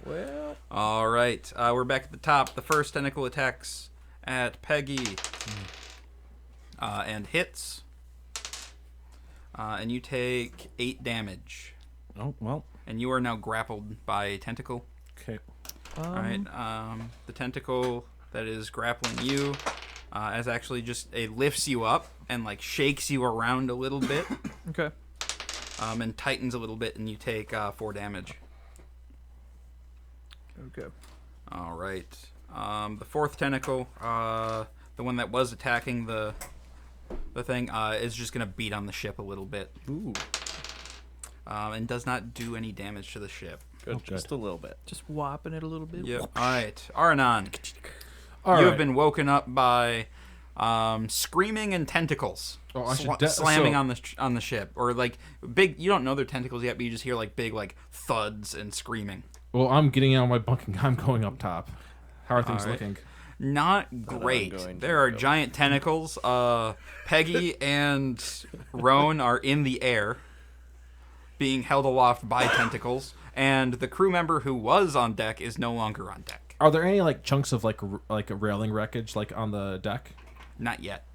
Well, All right. We're back at the top. The first tentacle attacks at Peggy and hits. And you take 8 damage. Oh, well. And you are now grappled by a tentacle. Okay. All right. The tentacle that is grappling you as actually just it lifts you up and like shakes you around a little bit, okay. and tightens a little bit, and you take 4 damage. Okay. All right. The fourth tentacle, the one that was attacking the thing, is just gonna beat on the ship a little bit. Ooh. And does not do any damage to the ship. Good, Oh, good. just a little bit. Just whopping it a little bit. Yep. All right, Aranon, All you right. have been woken up by screaming and tentacles Oh, I should slamming so- on the ship, or like big. You don't know they're tentacles yet, but you just hear like big like thuds and screaming. Well, I'm getting out of my bunking. I'm going up top. How are things All right. looking? Not great. going to There are go. giant tentacles. Peggy and Roan are in the air, being held aloft by tentacles, and the crew member who was on deck is no longer on deck. Are there any like chunks of like a railing wreckage like on the deck? Not yet.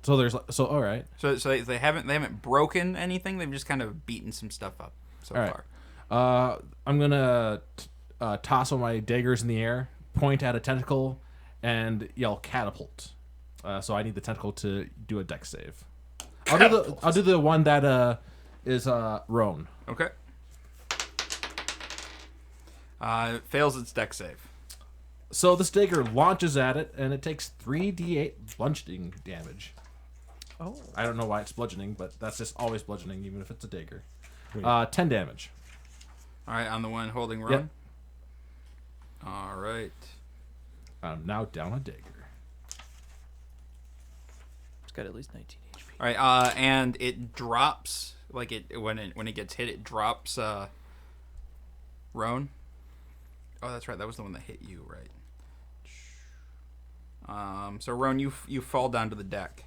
So there's so all right. So they haven't broken anything. They've just kind of beaten some stuff up so All right. far. I'm gonna toss one of my daggers in the air, point at a tentacle, and yell catapult. So I need the tentacle to do a dex save. I'll do the one that is Roan. Okay. Fails its deck save. So this dagger launches at it, and it takes 3d8 bludgeoning damage. Oh. I don't know why it's bludgeoning, but that's just always bludgeoning, even if it's a dagger. Sweet. 10 damage. All right, on the one holding Roan. Yep. All right. I'm now down a dagger. It's got at least 19 HP. All right, and it drops like when it gets hit, it drops Roan. Oh, that's right. That was the one that hit you, right? So Roan, you fall down to the deck,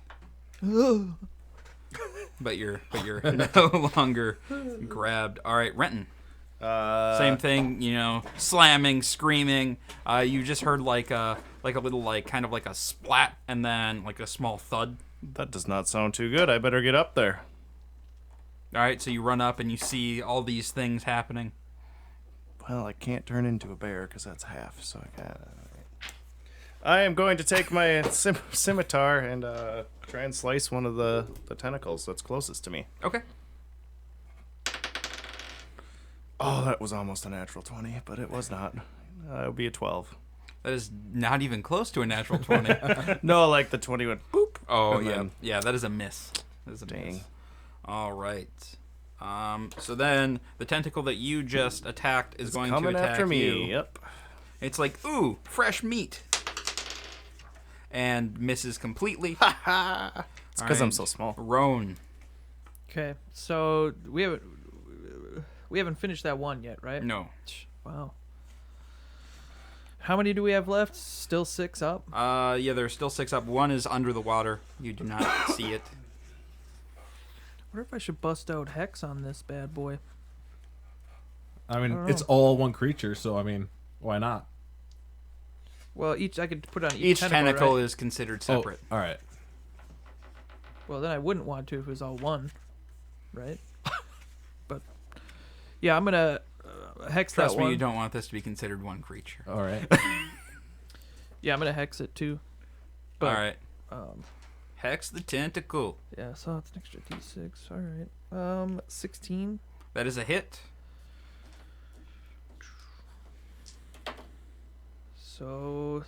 but you're no longer grabbed. All right, Renton. Same thing, slamming, screaming. You just heard like a little like kind of like a splat, and then like a small thud That does not sound too good. I better get up there. All right, so you run up and you see all these things happening. Well, I can't turn into a bear because that's half. So I am going to take my scimitar and try and slice one of the tentacles that's closest to me. Okay. Oh, that was almost a natural 20, but it was not. It would be a 12. That is not even close to a natural 20. No, like the 20 went boop. Oh, And yeah. then- Yeah, that is a miss. That is a miss. Dang. All right. So then the tentacle that you just attacked is going to Coming attack after me. you. Yep. It's like, ooh, fresh meat. And misses completely. It's because I'm Alright. so small. Roan. Okay, so we haven't finished that one yet, right? No. Wow. How many do we have left? Still 6 up? Yeah, there's still 6 up. 1 is under the water. You do not see it. I wonder if I should bust out Hex on this bad boy. I mean, don't it's know. all one creature, so I mean, why not? Well, I could put on Each tentacle right? is considered separate. Oh, all right. Well, then I wouldn't want to if it was all one, right? But yeah, I'm gonna Hex Trust that me, one. you don't want this to be considered one creature. All right. Yeah, I'm gonna Hex it too. But, All right. Um, Hex the tentacle. yeah, so it's an extra D6. All right. 16. That is a hit. So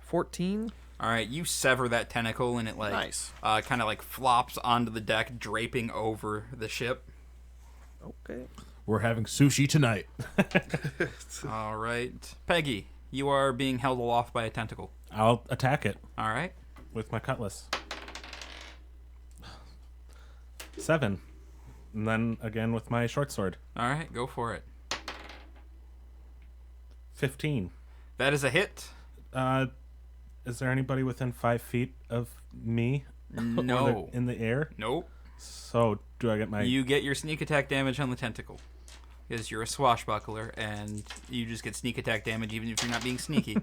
14. All right, you sever that tentacle and it like Nice. kind of like flops onto the deck, draping over the ship. Okay. We're having sushi tonight. All right, Peggy, you are being held aloft by a tentacle. I'll attack it All right, with my cutlass. 7. And then again with my short sword. all right, go for it. 15. That is a hit. Is there anybody within 5 feet of me? No, In the air? nope. So do I get my... You get your sneak attack damage on the tentacle because you're a swashbuckler and you just get sneak attack damage even if you're not being sneaky.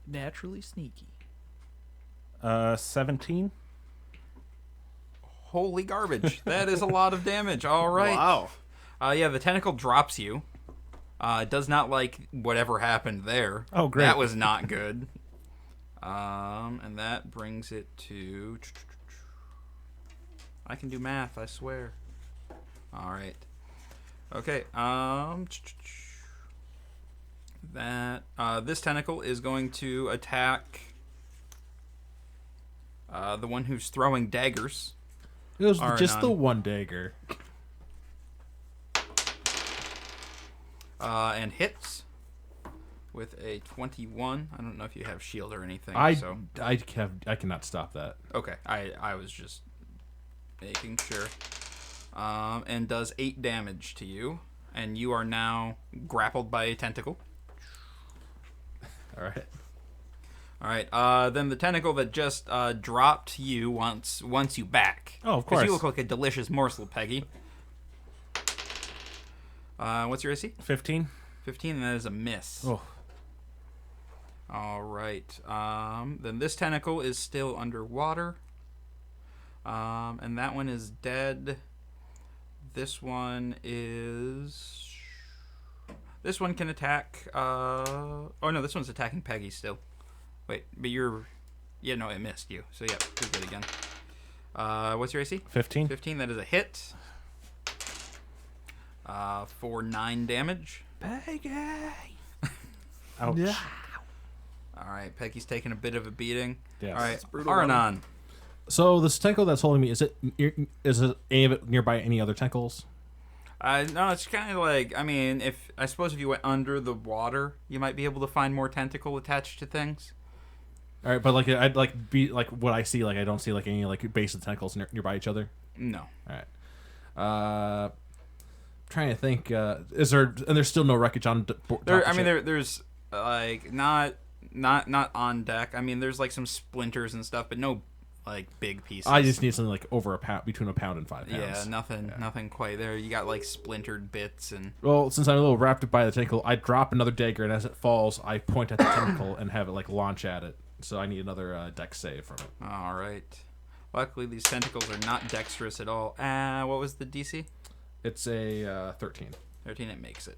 Naturally sneaky. 17? Holy garbage! That is a lot of damage. All right. Wow. Yeah, the tentacle drops you. It does not like whatever happened there. Oh, great. That was not good. And that brings it to... I can do math, I swear. All right. Okay. That this tentacle is going to attack the one who's throwing daggers. It was Are just the none. one dagger. And hits with a 21. I don't know if you have shield or anything. I cannot stop that. Okay, I was just making sure. And does 8 damage to you, and you are now grappled by a tentacle. All right. All right. Then the tentacle that just dropped you wants you back. Oh, of 'Cause course. you look like a delicious morsel, Peggy. What's your AC? 15? 15, and that is a miss. Oh. All right. Then this tentacle is still underwater. And that one is dead. This one can attack. Oh no, this one's attacking Peggy still. Wait, but you're. Yeah, no, it missed you. So yeah, you're good again. What's your AC? 15? 15. That is a hit. For 9 damage. Peggy. Ouch. Yeah. All right, Peggy's taking a bit of a beating. Yes. All right, It's brutal. Aranon. So this tentacle that's holding me, is it any of it nearby any other tentacles? No, it's kind of like, I mean, I suppose if you went under the water, you might be able to find more tentacle attached to things. All right, but like I'd like be like what I see, like I don't see like any like base of tentacles nearby each other. No. All right. Trying to think. Is there? And there's still no wreckage on. There's like not on deck. I mean, there's like some splinters and stuff, but no like big pieces. I just need something like over a pound, between a pound and 5 pounds. Yeah, nothing quite there. You got like splintered bits and. Well, since I'm a little wrapped by the tentacle, I drop another dagger, and as it falls, I point at the tentacle and have it like launch at it. So I need another dex save from it. All right. Luckily, these tentacles are not dexterous at all. What was the DC? It's a 13. 13. It makes it.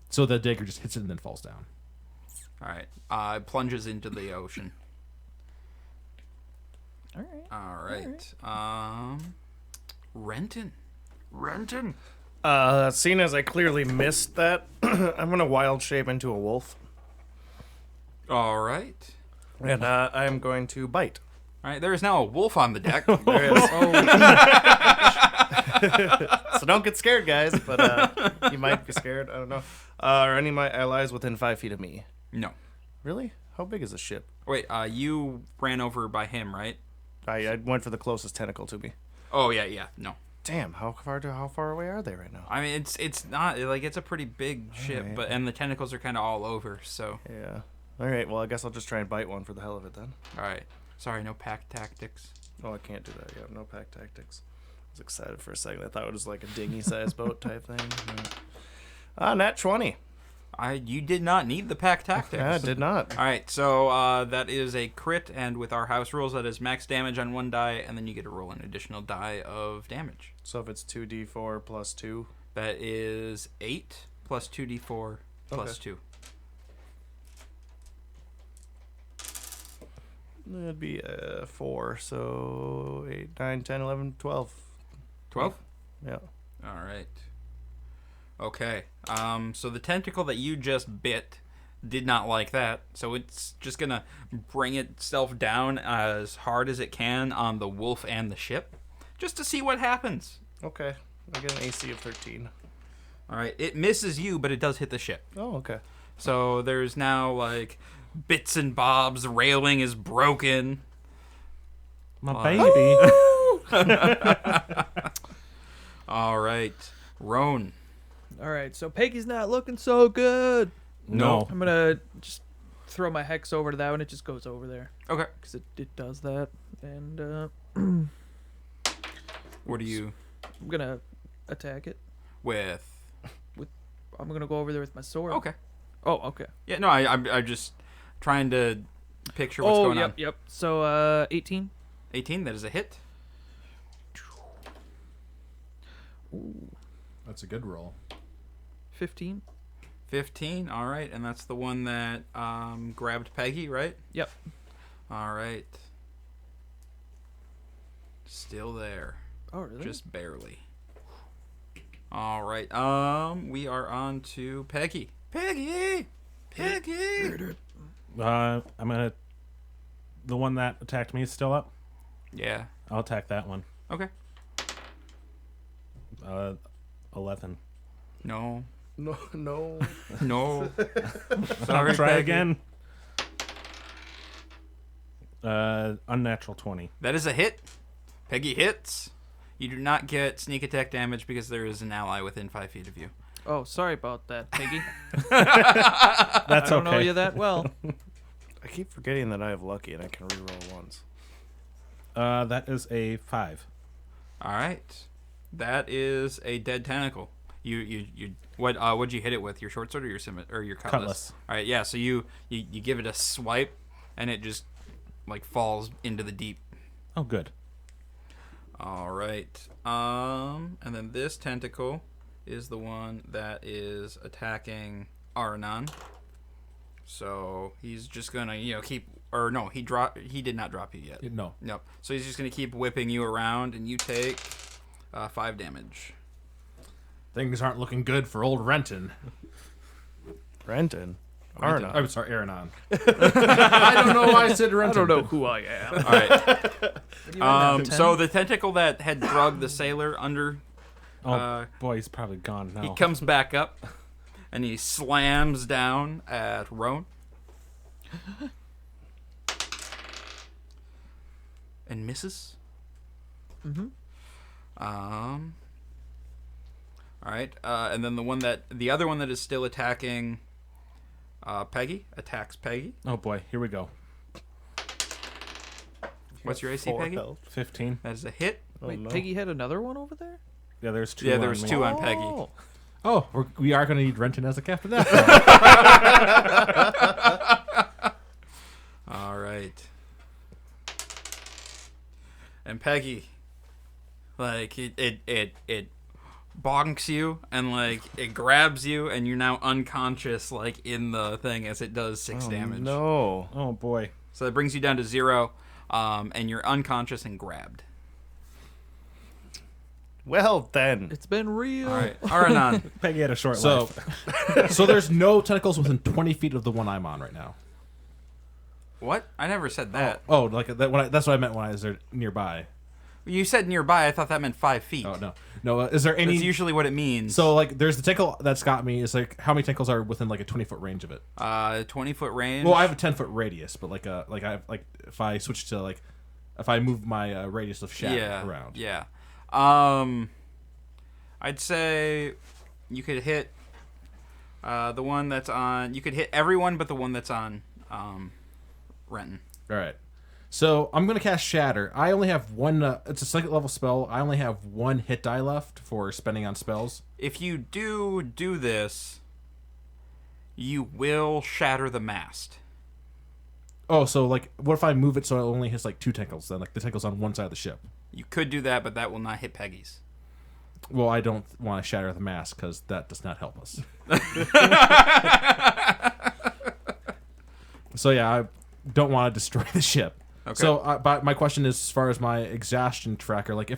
So the dagger just hits it and then falls down. All right. It plunges into the ocean. All right. All right. Renton. Seeing as I clearly missed that, I'm gonna wild shape into a wolf, All right. and I'm going to bite. All right. There is now a wolf on the deck. There is. So don't get scared, guys. But you might be scared. I don't know. Are any of my allies within 5 feet of me? No. Really? How big is this ship? Wait. You ran over by him, right? I went for the closest tentacle to me. Oh yeah. Yeah. No. Damn, how far away are they right now? I mean, it's not like it's a pretty big ship, right. and the tentacles are kind of all over. So. Yeah. All right. Well, I guess I'll just try and bite one for the hell of it then. All right. Sorry. No pack tactics. Oh, I can't do that. Yeah, no pack tactics. I was excited for a second. I thought it was like a dinghy-sized boat type thing. Nat 20. You did not need the pack tactics. Yeah, I did not. All right, so that is a crit, and with our house rules, that is max damage on one die, and then you get to roll an additional die of damage. So if it's 2d4 plus 2. That is 8 plus 2d4 plus 2. That'd be 4. So 8, 9, 10, 11, 12. 12? Yeah. All right. Okay. So the tentacle that you just bit did not like that, so it's just gonna bring itself down as hard as it can on the wolf and the ship, just to see what happens. Okay. I get an AC of 13. All right. It misses you, but it does hit the ship. Oh, okay. So there's now like bits and bobs. The railing is broken. My baby. All right, Roan. All right. So Peggy's not looking so good. No. I'm gonna just throw my hex over to that one. It just goes over there Okay. because it does that. And What do you I'm gonna attack it. with? I'm gonna go over there with my sword. Okay. Oh, okay. Yeah. No, I'm just trying to picture what's going on. Yep. So 18. 18. That is a hit. That's a good roll. 15. 15. All right, and that's the one that grabbed Peggy, right? Yep. All right. Still there. Oh, really? Just barely. All right. We are on to Peggy. Peggy. I'm gonna. The one that attacked me is still up. Yeah. I'll attack that one. Okay. 11. No. No. No. I'll Sorry. try Peggy. again. Unnatural 20. That is a hit. Peggy hits. You do not get sneak attack damage because there is an ally within 5 feet of you. Oh, sorry about that, Peggy. That's I don't know okay. you that well. I keep forgetting that I have lucky and I can reroll once. That is a 5. All right. That is a dead tentacle. You what'd you hit it with? Your short sword or your cutlass? Cutlass. All right, yeah. So you give it a swipe, and it just like falls into the deep. Oh, good. All right. And then this tentacle is the one that is attacking Aranon. So he's just gonna keep, or no, he did not drop you yet. No. Nope. So he's just gonna keep whipping you around, and you take 5 damage. Things aren't looking good for old Renton. Renton. Renton. Arna. I'm sorry, Aranon. I don't know why I said Renton. I don't know who I am. All right. So the tentacle that had drugged the sailor under, Oh, boy, he's probably gone now. he comes back up, and he slams down at Roan. And misses. Mm-hmm. All right. And then the other one that is still attacking Peggy attacks Peggy. Oh, boy. Here we go. What's your AC, 4 Peggy? health. 15. That is a hit. Oh, Wait, no. Peggy had another one over there? Yeah, there's 2 Yeah, on there was me. 2 on Peggy. Oh. Oh, we are going to need Renton as a captain now. All right. Peggy, like it bonks you and like it grabs you and you're now unconscious like in the thing as it does 6 damage. No. Oh boy. So that brings you down to 0, and you're unconscious and grabbed. Well then. It's been real. All right, Aranon. Peggy had a short So, life. so there's no tentacles within 20 feet of the one I'm on right now. What? I never said that. Oh, like that. That's what I meant when I was there nearby. You said nearby. I thought that meant 5 feet. Oh no. Is there any? That's usually what it means. So like, there's the tentacle that's got me. It's like how many tentacles are within like a 20-foot range of it? 20-foot range. Well, I have a 10-foot radius, but like I have, like if I switch to like if I move my radius of shadow around. Yeah. I'd say you could hit the one that's on. You could hit everyone but the one that's on Renton. All right. So I'm gonna cast Shatter. I only have one. It's a 2nd level spell. I only have 1 hit die left for spending on spells. If you do this, you will shatter the mast. Oh, so like, what if I move it so it only hits like 2 tentacles? Then like the tentacles on one side of the ship. You could do that, but that will not hit Peggy's. Well, I don't want to shatter the mast because that does not help us. So yeah, I don't want to destroy the ship. Okay. So, but my question is, as far as my exhaustion tracker, like,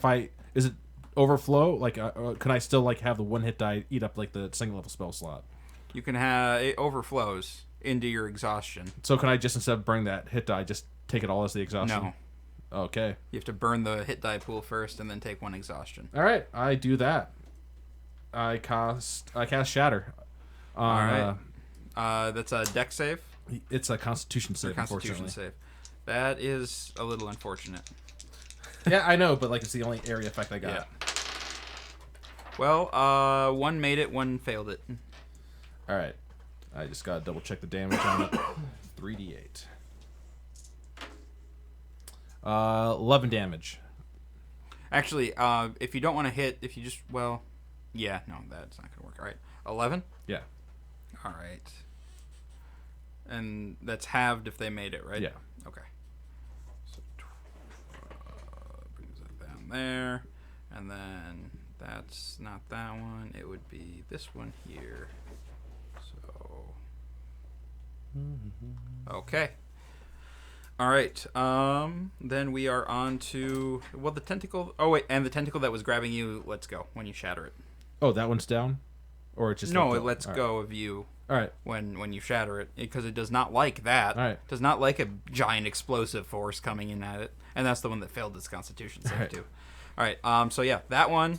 is it overflow? Like, can I still like have the 1 hit die eat up like the 2nd level spell slot? You can have it overflows into your exhaustion. So can I just, instead of burning that hit die, just take it all as the exhaustion? No. Okay. You have to burn the hit die pool first and then take 1 exhaustion. All right, I do that. I cast Shatter. All right. That's a deck save. It's a Constitution save, Constitution unfortunately. save. That is a little unfortunate. Yeah, I know, but like it's the only area effect I got. Yeah. Well, 1 made it, 1 failed it. All right, I just gotta double check the damage on it. 3d8. 11 damage. Actually, if you don't want to hit, if you just, well, yeah, no, that's not gonna work. All right, 11. Yeah. All right. And that's halved if they made it, right? Yeah. Okay. So brings it down there, and then that's not that one. It would be this one here. So. Okay. All right. Then we are on to the tentacle. Oh wait, and the tentacle that was grabbing you. Let's go when you shatter it. Oh, that one's down, or it just No, let it go? lets All go of you. All right. When you shatter it, because it does not like that. All right. Does not like a giant explosive force coming in at it, and that's the one that failed its Constitution save Right. too. All right. So yeah, that one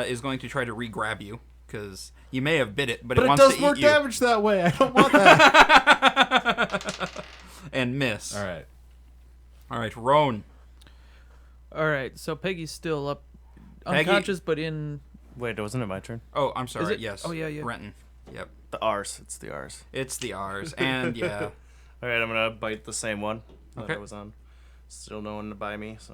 is going to try to re-grab you because you may have bit it, but it But it wants does to more eat you damage that way. I don't want that. and miss. All right. All right, Roan. All right, so Peggy's still up, Peggy- unconscious, but in. Wait, wasn't it my turn? Oh, I'm sorry. it? Yes. Oh, yeah. Renton. Yep. The R's. It's the R's. It's the R's, and yeah. All right, I'm gonna bite the same one that Okay. I was on. Still no one to buy me, so.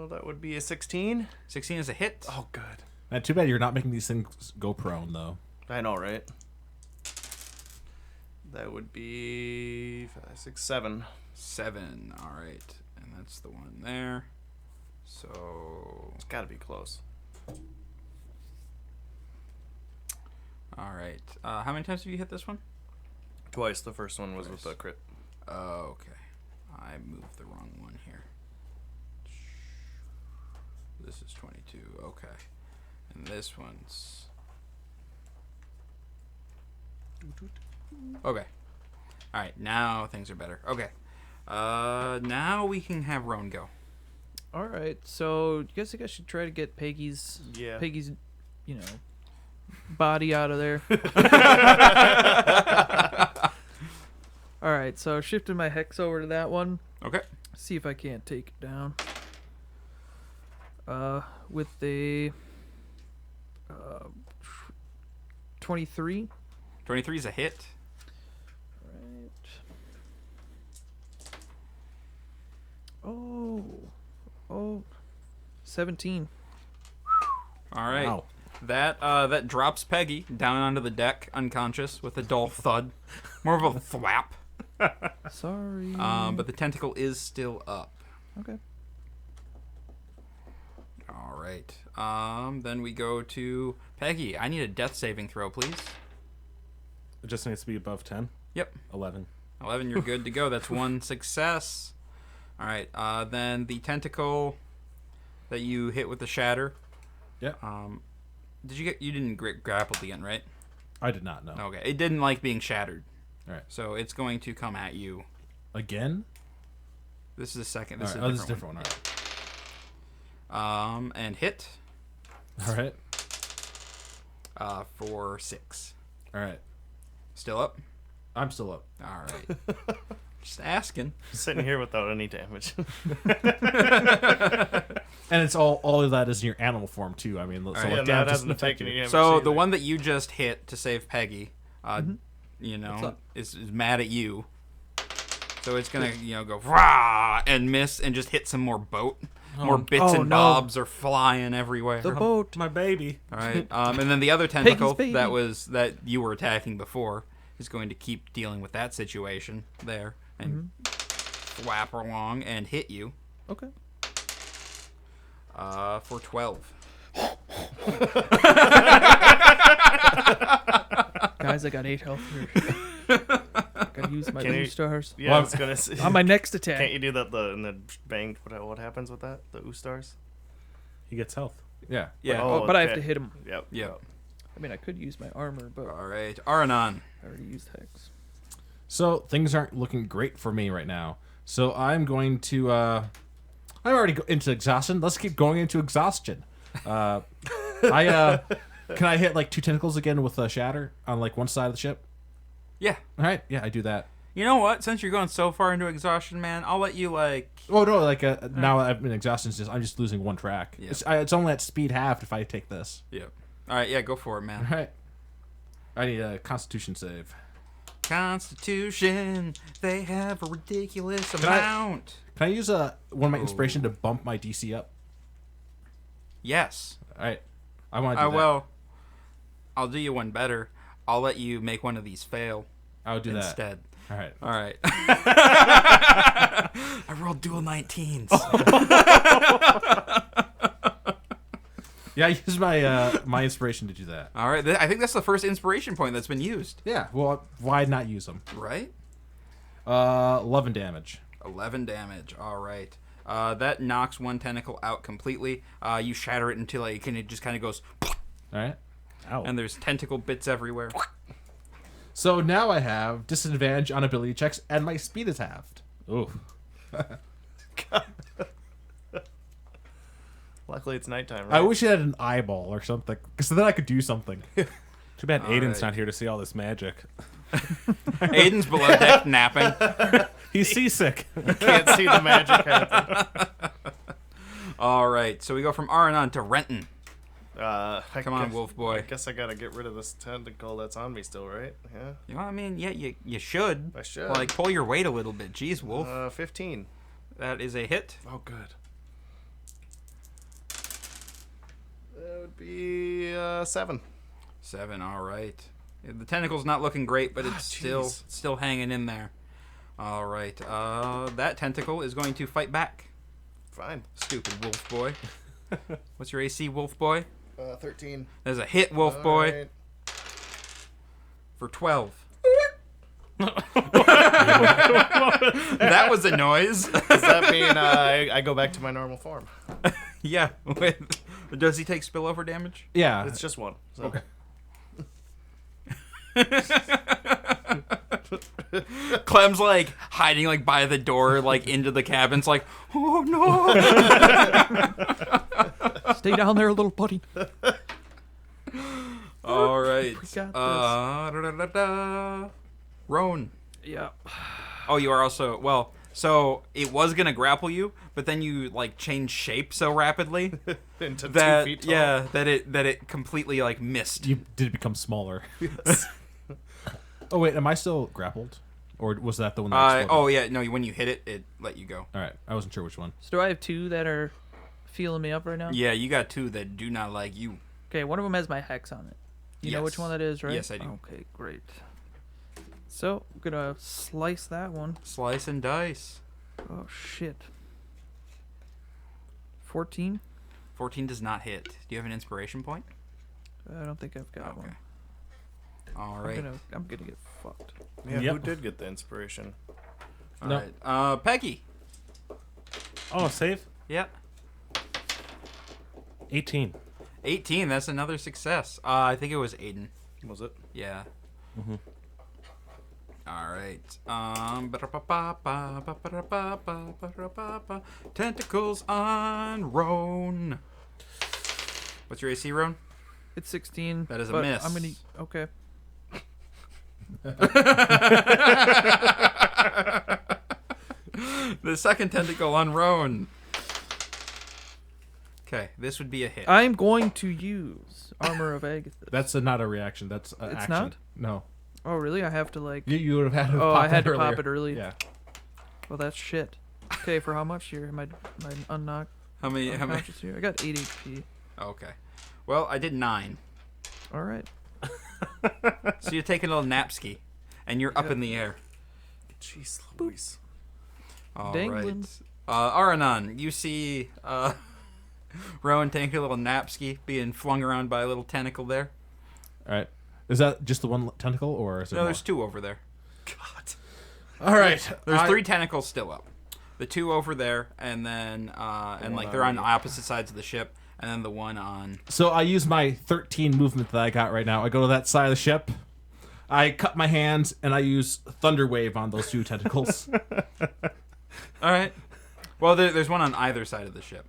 That would be a 16. 16 is a hit. Oh, good. Man, too bad you're not making these things go prone though. I know, right? That would be 5, 6, 7. 7. All right, and that's the one there. So. It's got to be close. All right. How many times have you hit this one? Twice. The first one was with Twice. a crit. Oh, okay. I moved the wrong one here. This is 22. Okay. And this one's... Okay. Alright, now things are better. Okay. Now we can have Roan go. All right, so you guys think I should try to get Peggy's, Yeah. body out of there? All right, so shifting my hex over to that one. Okay. See if I can't take it down. With the 23. 23 is a hit. Right. Oh, 17. All right. Wow. That drops Peggy down onto the deck, unconscious, with a dull thud. More of a thwap. Sorry. But the tentacle is still up. Okay. All right. Then we go to Peggy. I need a death saving throw, please. It just needs to be above 10. Yep. 11. 11, you're good to go. That's one success. All right. Then the tentacle that you hit with the shatter. Yep. You didn't grapple again, right? I did not know. Okay. It didn't like being shattered. All right. So it's going to come at you. Again? This is the second. All This right. is This is a different one. All right. And hit All right. for 6. All right. Still up? I'm still up. All right. Just asking. Sitting here without any damage. And it's all of that is in your animal form too. I mean, so right. like Yeah, damage that doesn't hasn't affect taken you. any damage. So the either. one that you just hit to save Peggy, you What's know, up? is mad at you. So it's gonna, go rah and miss and just hit some more boat. More bits Oh, and no. bobs are flying everywhere. The boat. My baby. All right. And then the other tentacle baby. that you were attacking before is going to keep dealing with that situation there and whap along and hit you Okay. for 12. Guys, I got 8 health here. Gotta use my Can blue you- stars. Yeah, Well, I was gonna say. On my next attack. Can't you do that in the bang? What happens with that? The Oostars? He gets health. Yeah. Yeah. Oh, But I have okay. to hit him. Yep. Yeah. I mean, I could use my armor, but All right. Aranon. I already used Hex. So things aren't looking great for me right now. So I'm going to. I'm already into exhaustion. Let's keep going into exhaustion. Can I hit like 2 tentacles again with a shatter on like one side of the ship? Yeah. All right. Yeah, I do that. You know what? Since you're going so far into exhaustion, man, I'll let you Oh no! Like now I'm in exhaustion. I'm just losing 1 track. Yeah. It's only at speed halved if I take this. Yeah. All right. Yeah. Go for it, All man. right. I need a Constitution save. Constitution. They have a ridiculous I- amount. Can I use one of my inspiration to bump my DC up? Yes. All right. I want to do that. Well, I'll do you one better. I'll let you make one of these fail I'll do that. instead. All right. All right. I rolled dual 19s. Yeah, I use my my inspiration to do that. All right. I think that's the first inspiration point that's been used, Yeah. Well, why not use them? right? 11 damage. 11 damage. All right. That knocks one tentacle out completely. You shatter it until it just kind of goes, All right. Ow. and there's tentacle bits everywhere. So now I have disadvantage on ability checks, and my speed is halved. Ooh. Luckily, it's nighttime. Right? I wish it had an eyeball or something, because then I could do something. Too bad Aiden's right. not here to see all this magic. Aiden's below deck napping. He's seasick. can't see the magic happen. All right. So we go from Aranon to Renton. Come on, Wolf I Boy. guess I gotta get rid of this tentacle that's on me still, right? Yeah. You know what I mean? Yeah, you should. I should. Like, pull your weight a little bit. Jeez, Wolf. 15. That is a hit. Oh, good. That would be 7. 7, all right. Yeah, the tentacle's not looking great, but it's jeez. still hanging in there. All right. That tentacle is going to fight back. Fine. Stupid Wolf Boy. What's your AC, Wolf Boy? 13. There's a hit, Wolf All Boy, right. for 12. That was a noise. Does that mean I go back to my normal form? Yeah. Does he take spillover damage? Yeah. It's just 1. So. Okay. Clem's like hiding like by the door, like into the cabin's like, oh no. Stay down there, little buddy. All right. We got this. Da-da-da-da. Roan. Yeah. Oh, you are also well. So it was gonna grapple you, but then you like changed shape so rapidly Into 2 that feet tall. that it completely like missed. You did become smaller. Oh wait, am I still grappled, or was that the one that exploded? Oh yeah, no. When you hit it, it let you go. All right, I wasn't sure which one. So do I have 2 that are feeling me up right now? Yeah, you got 2 that do not like you. Okay, one of them has my hex on it. You know which Yes. one that is, right? Yes, I do. Okay, great. So, I'm gonna slice that one. Slice and dice. Oh, shit. 14? 14 does not hit. Do you have an inspiration point? I don't think I've got Okay. one. All right. I'm gonna get fucked. Yeah, Yep. who did get the inspiration? All No. right. Peggy. Oh, save. Yeah. 18. 18. That's another success. I think it was Aiden. Was it? Yeah. Mhm. All right. Tentacles on Roan. What's your AC, Roan? It's 16. That is a but miss. I'm gonna. Okay. The second tentacle on Roan. Okay, this would be a hit. I'm going to use Armor of Agathis. That's not a reaction. That's an It's action. not? No. Oh, really? I have to like. You would have had to Oh, pop I had that to pop earlier. it early. Yeah. Well, that's shit. Okay, for how much here? My unknock. How many? How many? Unconscious here. I got 8 HP. Okay. Well, I did 9. All right. So you're taking a little napski, and you're up in the air. Jeez Louise. All Dangling. right. Aranon, you see Rowan taking a little napski being flung around by a little tentacle there. All right. Is that just the one tentacle, or is there No, more? there's 2 over there. God. All right. There's 3 tentacles still up. The 2 over there, and then and like they're on opposite sides of the ship, and then the one on. So I use my 13 movement that I got right now. I go to that side of the ship. I cut my hands and I use Thunder Wave on those 2 tentacles. All right. Well, there's one on either side of the ship.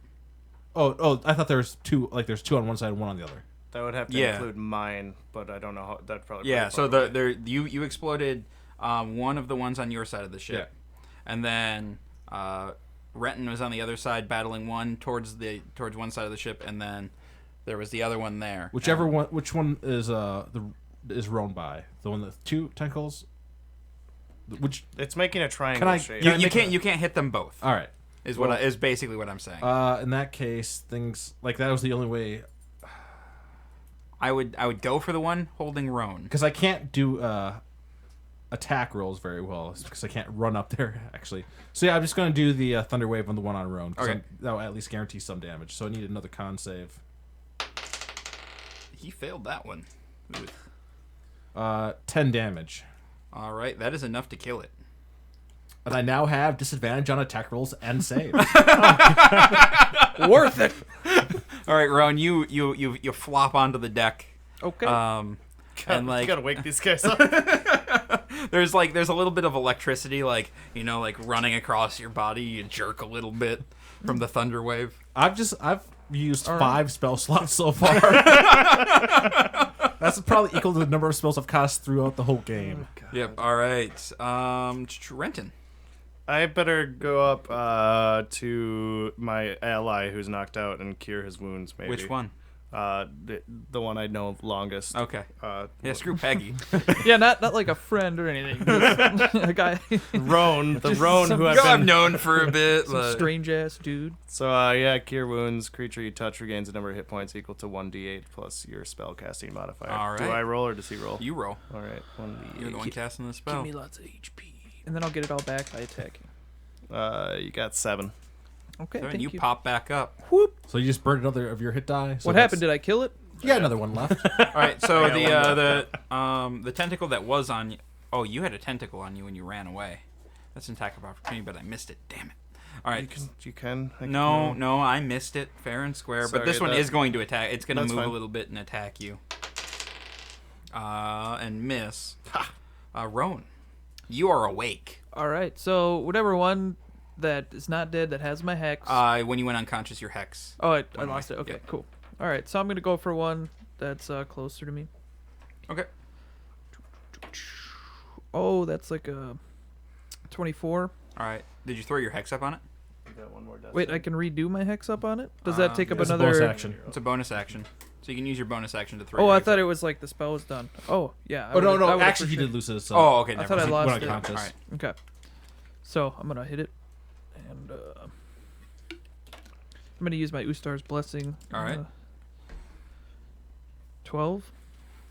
Oh! I thought there was 2. Like there's 2 on one side and 1 on the other. That would have to Yeah. include mine, but I don't know how. That probably. Yeah. pretty So far the away. there you exploded one of the ones on your side of the ship, and then Renton was on the other side battling one towards one side of the ship, and then there was the other one there. Whichever one. Which one is rown by? The one with 2 tentacles. Which? It's making a triangle Can I- shape. You can't hit them both. All right. Is basically what I'm saying. In that case, things like that was the only way, I would go for the one holding Roan. because I can't do attack rolls very well because I can't run up there actually. So yeah, I'm just gonna do the Thunder Wave on the one on Roan. Okay. That will at least guarantee some damage. So I need another con save. He failed that one. Ooh. 10 damage, All right, that is enough to kill it. and I now have disadvantage on attack rolls and saves. Worth it. All right, Roan, you flop onto the deck. Okay. And like you gotta wake these guys up. there's a little bit of electricity, like running across your body. You jerk a little bit from the thunder wave. I've used All right. 5 spell slots so far. That's probably equal to the number of spells I've cast throughout the whole game. Yep. All right. Renton. I better go up to my ally who's knocked out and cure his wounds. Maybe. Which one? The one I know longest. Okay. Uh, Yeah, screw Peggy. Yeah, not like a friend or anything. Just a guy, Roan, the Roan who I've I've been. known for a bit. some strange ass dude. So yeah, cure wounds. Creature you touch regains a number of hit points equal to 1d8 plus your spell casting modifier. All Do right. I roll or does he roll? You roll. All right, 1d8. You're the one casting the spell. lots of HP. And then I'll get it all back by attacking. You got 7. Okay, So thank you you. pop back up. Whoop. So you just burned another of your hit die. So What happened? Did I kill it? You got another one left. All right. So I got the tentacle that was on you. Oh, you had a tentacle on you when you ran away. That's an attack of opportunity, but I missed it. Damn it. All right. You can. I can No, I missed it fair and square. But Sorry, this one that- is going to attack. It's going to That's move fine. a little bit and attack you. And miss. Roan, you are awake. All right. So whatever one that is not dead that has my hex. When you went unconscious, your hex. oh, I went lost it. away. Okay, Yep. cool. All right. So I'm gonna go for one that's closer to me. Okay. Oh, that's like a 24. All right. Did you throw your hex up on it? You got one more death Wait, I save. can redo my hex up on it. Does that take up It's a another? bonus action. It's a bonus action. So you can use your bonus action to throw. Oh, your I hex thought up. it was like the spell was done. Oh, yeah. Oh no, I no. would've Actually, for he sure- did lose his. Oh, okay. I Never thought I mind. lost went it. unconscious. All right. Okay. So I'm gonna hit it, and I'm gonna use my Ustar's blessing. All right. 12.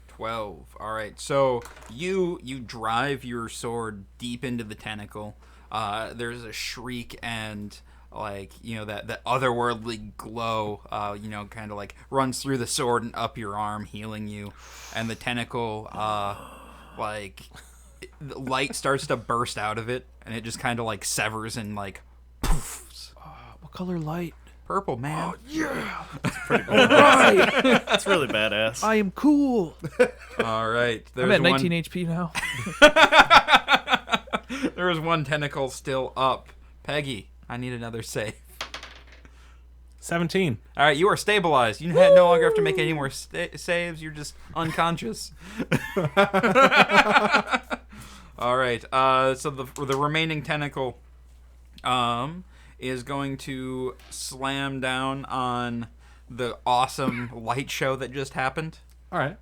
12. All right. So you drive your sword deep into the tentacle. There's a shriek, and like that otherworldly glow, kind of like runs through the sword and up your arm, healing you, and the tentacle, the light starts to burst out of it, and it just kind of like severs and like poofs. What color light? Purple, man. It's really badass. I am cool. All right, I'm at 19 HP now. There's one tentacle still up. Peggy, I need another save. 17. All right, you are stabilized. You no longer have to make any more saves. You're just unconscious. All right. So the remaining tentacle, is going to slam down on the awesome light show that just happened. All right.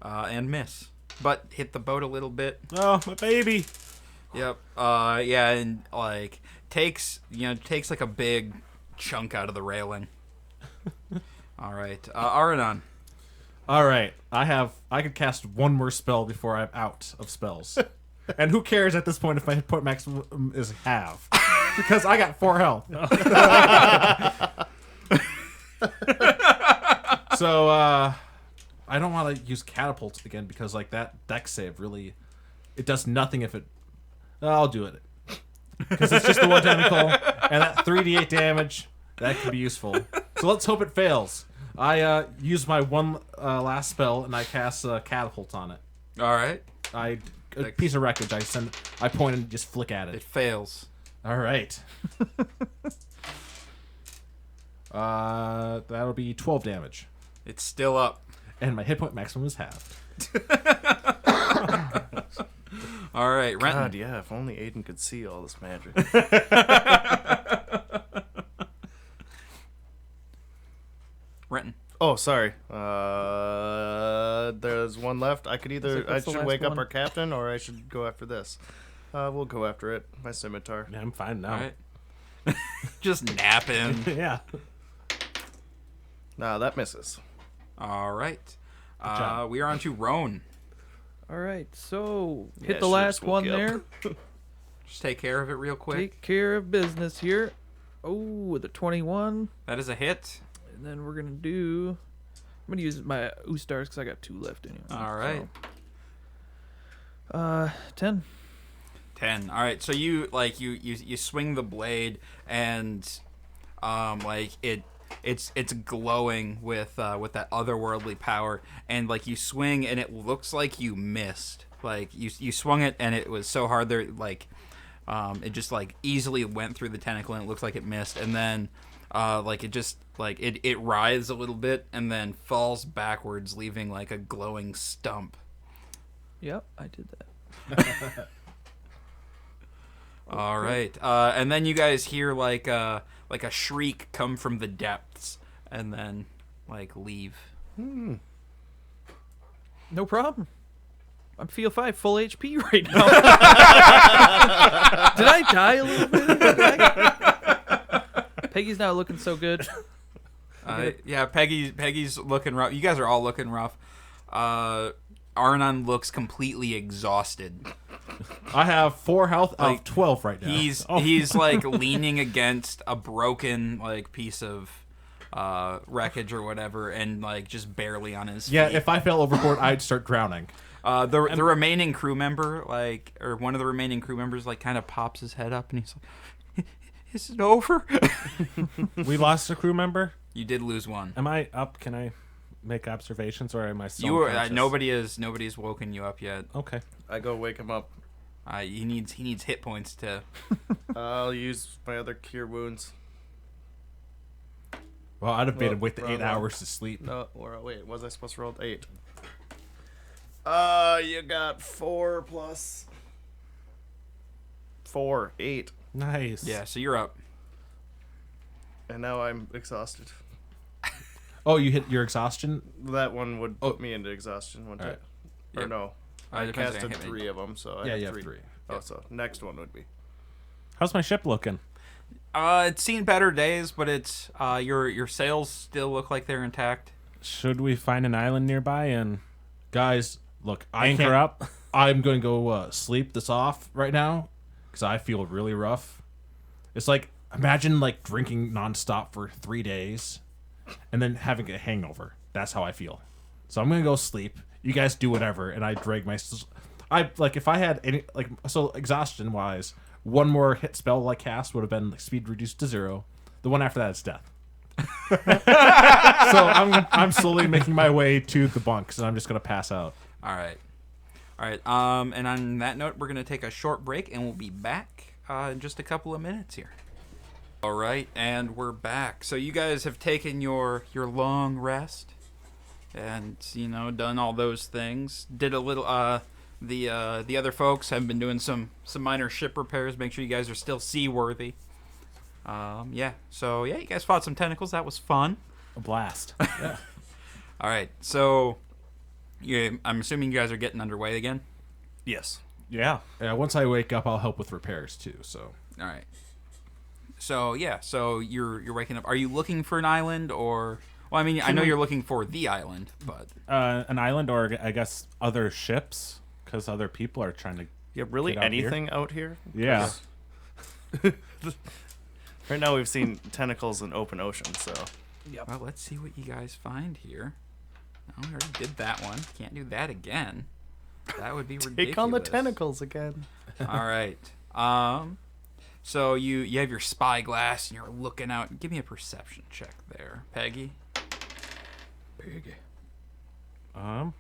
And miss, but hit the boat a little bit. Oh, my baby. Yep. Yeah, and like takes like a big chunk out of the railing. All right, Aranon. All right. I could cast one more spell before I'm out of spells. And who cares at this point if my hit point maximum is half? Because I got 4 health. So I don't want to use catapults again because like that dex save really, it does nothing if it. I'll do it because it's just the one tentacle and that 3d8 damage that could be useful. So let's hope it fails. I use my one last spell and I cast a catapult on it. All right. A piece of wreckage. I point and just flick at It it. fails. All right. That'll be 12 damage, It's still up. and my hit point maximum is halved. All right, Renton. God, yeah. If only Aiden could see all this magic. Renton. Oh, sorry. There's one left. I could either. Looks like I that's the should last wake up one. our captain, or I should go after this. We'll go after it. My scimitar. Yeah, I'm fine now. All right. Just napping. Yeah. Nah, that misses. All right. job. We are on to Roan. All right, so Yeah, hit the should've last just woke one you there. up. Just take care of it real quick. Take care of business here. Oh, with a 21. That is a hit. And then we're going to do... I'm going to use my Oostars because I got 2 left anyway. All right. So. 10. 10. All right. So you you swing the blade and like it's glowing with that otherworldly power, and like you swing and it looks like you missed. Like you swung it and it was so hard there like it just like easily went through the tentacle and it looks like it missed, and then like it just like it writhes a little bit and then falls backwards, leaving like a glowing stump. Yep, I did that. All right, and then you guys hear like a shriek come from the depths, and then like leave. No problem. I'm feel 5 full HP right now. Did I die a little bit? Peggy's not looking so good. Yeah, Peggy's looking rough. You guys are all looking rough. Arnon looks completely exhausted. I have 4 health out Like, of 12 right now. He's like leaning against a broken like piece of wreckage or whatever, and like just barely on his feet. Yeah, if I fell overboard, I'd start drowning. The remaining crew member, like, or one of the remaining crew members, like, kind of pops his head up and he's like, "Is it over?" We lost a crew member. You did lose one. Am I up? Can I make observations, or am I still You were unconscious? nobody's woken you up yet. Okay. I go wake him up. He needs hit points to. I'll use my other cure wounds. Well, I'd have made him wait the wrong 8 one. hours to sleep. No, or wait, was I supposed to roll 8? You got 4 plus 4, 8, Nice. Yeah, so you're up. and now I'm exhausted. Oh, you hit your exhaustion? That one would put me into exhaustion, wouldn't Alright. it? Or Yep. no? It I depends on casted hit me. 3 of them, so I Yeah, have you have 3. 3. Oh, so next one would be. How's my ship looking? It's seen better days, but it's your sails still look like they're intact. Should we find an island nearby and Guys, look, I anchor can't, up? I'm going to go sleep this off right now. because I feel really rough. It's like, imagine like drinking nonstop for 3 days and then having a hangover. That's how I feel. So I'm going to go sleep. You guys do whatever. And I drag my... if I had any... So exhaustion wise, one more hit spell like cast would have been like speed reduced to 0. The one after that is death. So I'm slowly making my way to the bunks, and I'm just gonna pass out. All right. And on that note, we're gonna take a short break, and we'll be back in just a couple of minutes here. All right, and we're back. So you guys have taken your long rest, and done all those things. Did a little. The other folks have been doing some minor ship repairs. Make sure you guys are still seaworthy. So you guys fought some tentacles. That was fun. A blast. Yeah. All right, so I'm assuming you guys are getting underway again. Yes. Yeah. Yeah. Once I wake up, I'll help with repairs too. So. All right. So you're waking up. Are you looking for an island or? Well, I mean, I know you're looking for the island, but An island, or I guess other ships, because other people are trying to. Yeah, really Get out anything out here? Yeah. Right now we've seen tentacles in open ocean, so well, let's see what you guys find here. Oh, we already did that one. Can't do that again. That would be ridiculous. take on the tentacles again. All right. So you have your spyglass and you're looking out. Give me a perception check there, Peggy. How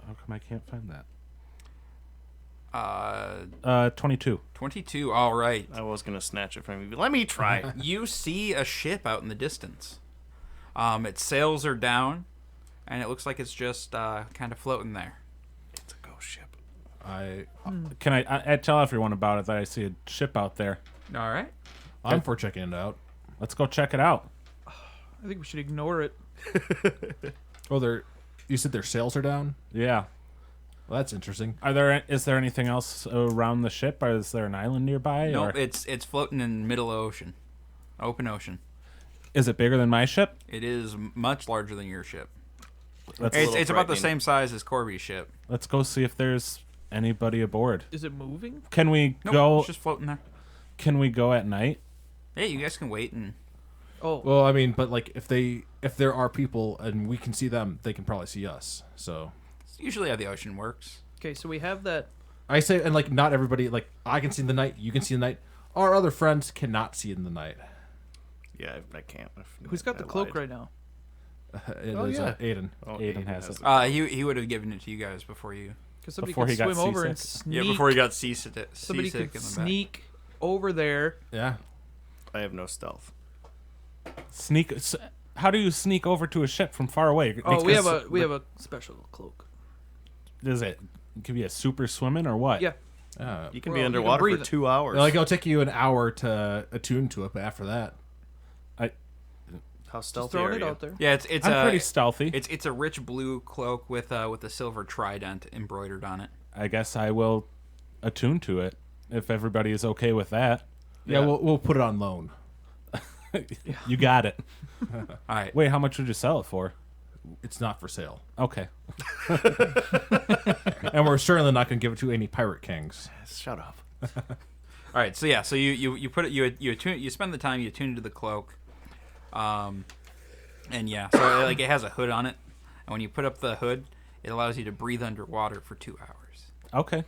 come I can't find that? 22. 22. All right. I was gonna snatch it from you. But let me try. You see a ship out in the distance. Its sails are down, and it looks like it's just kind of floating there. It's a ghost ship. Can I tell everyone about it that I see a ship out there? All right. I'm for checking it out. Let's go check it out. I think we should ignore it. Oh, you said their sails are down? Yeah. Well, that's interesting. Is there anything else around the ship? Or is there an island nearby? No, or it's floating in the middle ocean, open ocean. is it bigger than my ship? It is much larger than your ship. Let's It's about the frightening. same size as Corby's ship. let's go see if there's anybody aboard. Is it moving? Can we Nope, go? it's just floating there. Can we go at night? Hey, you guys can wait and. Oh, Well, I mean, but like if there are people and we can see them, they can probably see us. So It's usually how the ocean works. okay. So we have that. I say, and like not everybody, like I can see in the night, you can see in the night. Our other friends cannot see in the night. Yeah, I can't. Who's got the cloak right now? It Oh, is yeah. Aiden. Oh, Aiden has it. He would have given it to you guys before you. Because somebody Before could he got swim over and seasick? sneak. Yeah, before he got seasick. somebody seasick could in the back. sneak over there. Yeah. I have no stealth. How do you sneak over to a ship from far away? Oh, we Because have a special cloak. Does it give you a super swimming or what? Yeah. You can Well, be you can underwater breathe for it. 2 hours. Like it'll take you an hour to attune to it, but after that, How Just stealthy throwing are it you? out there. Yeah, it's I'm pretty stealthy. It's a rich blue cloak with a silver trident embroidered on it. I guess I will attune to it if everybody is okay with that. yeah, we'll put it on loan. You got it. All right. Wait, how much would you sell it for? It's not for sale, Okay. and we're certainly not going to give it to any pirate kings. Shut up. All right. So yeah. So you put it you attune you spend the time you attune to the cloak, and yeah. So like it has a hood on it, and when you put up the hood, it allows you to breathe underwater for 2 hours. Okay.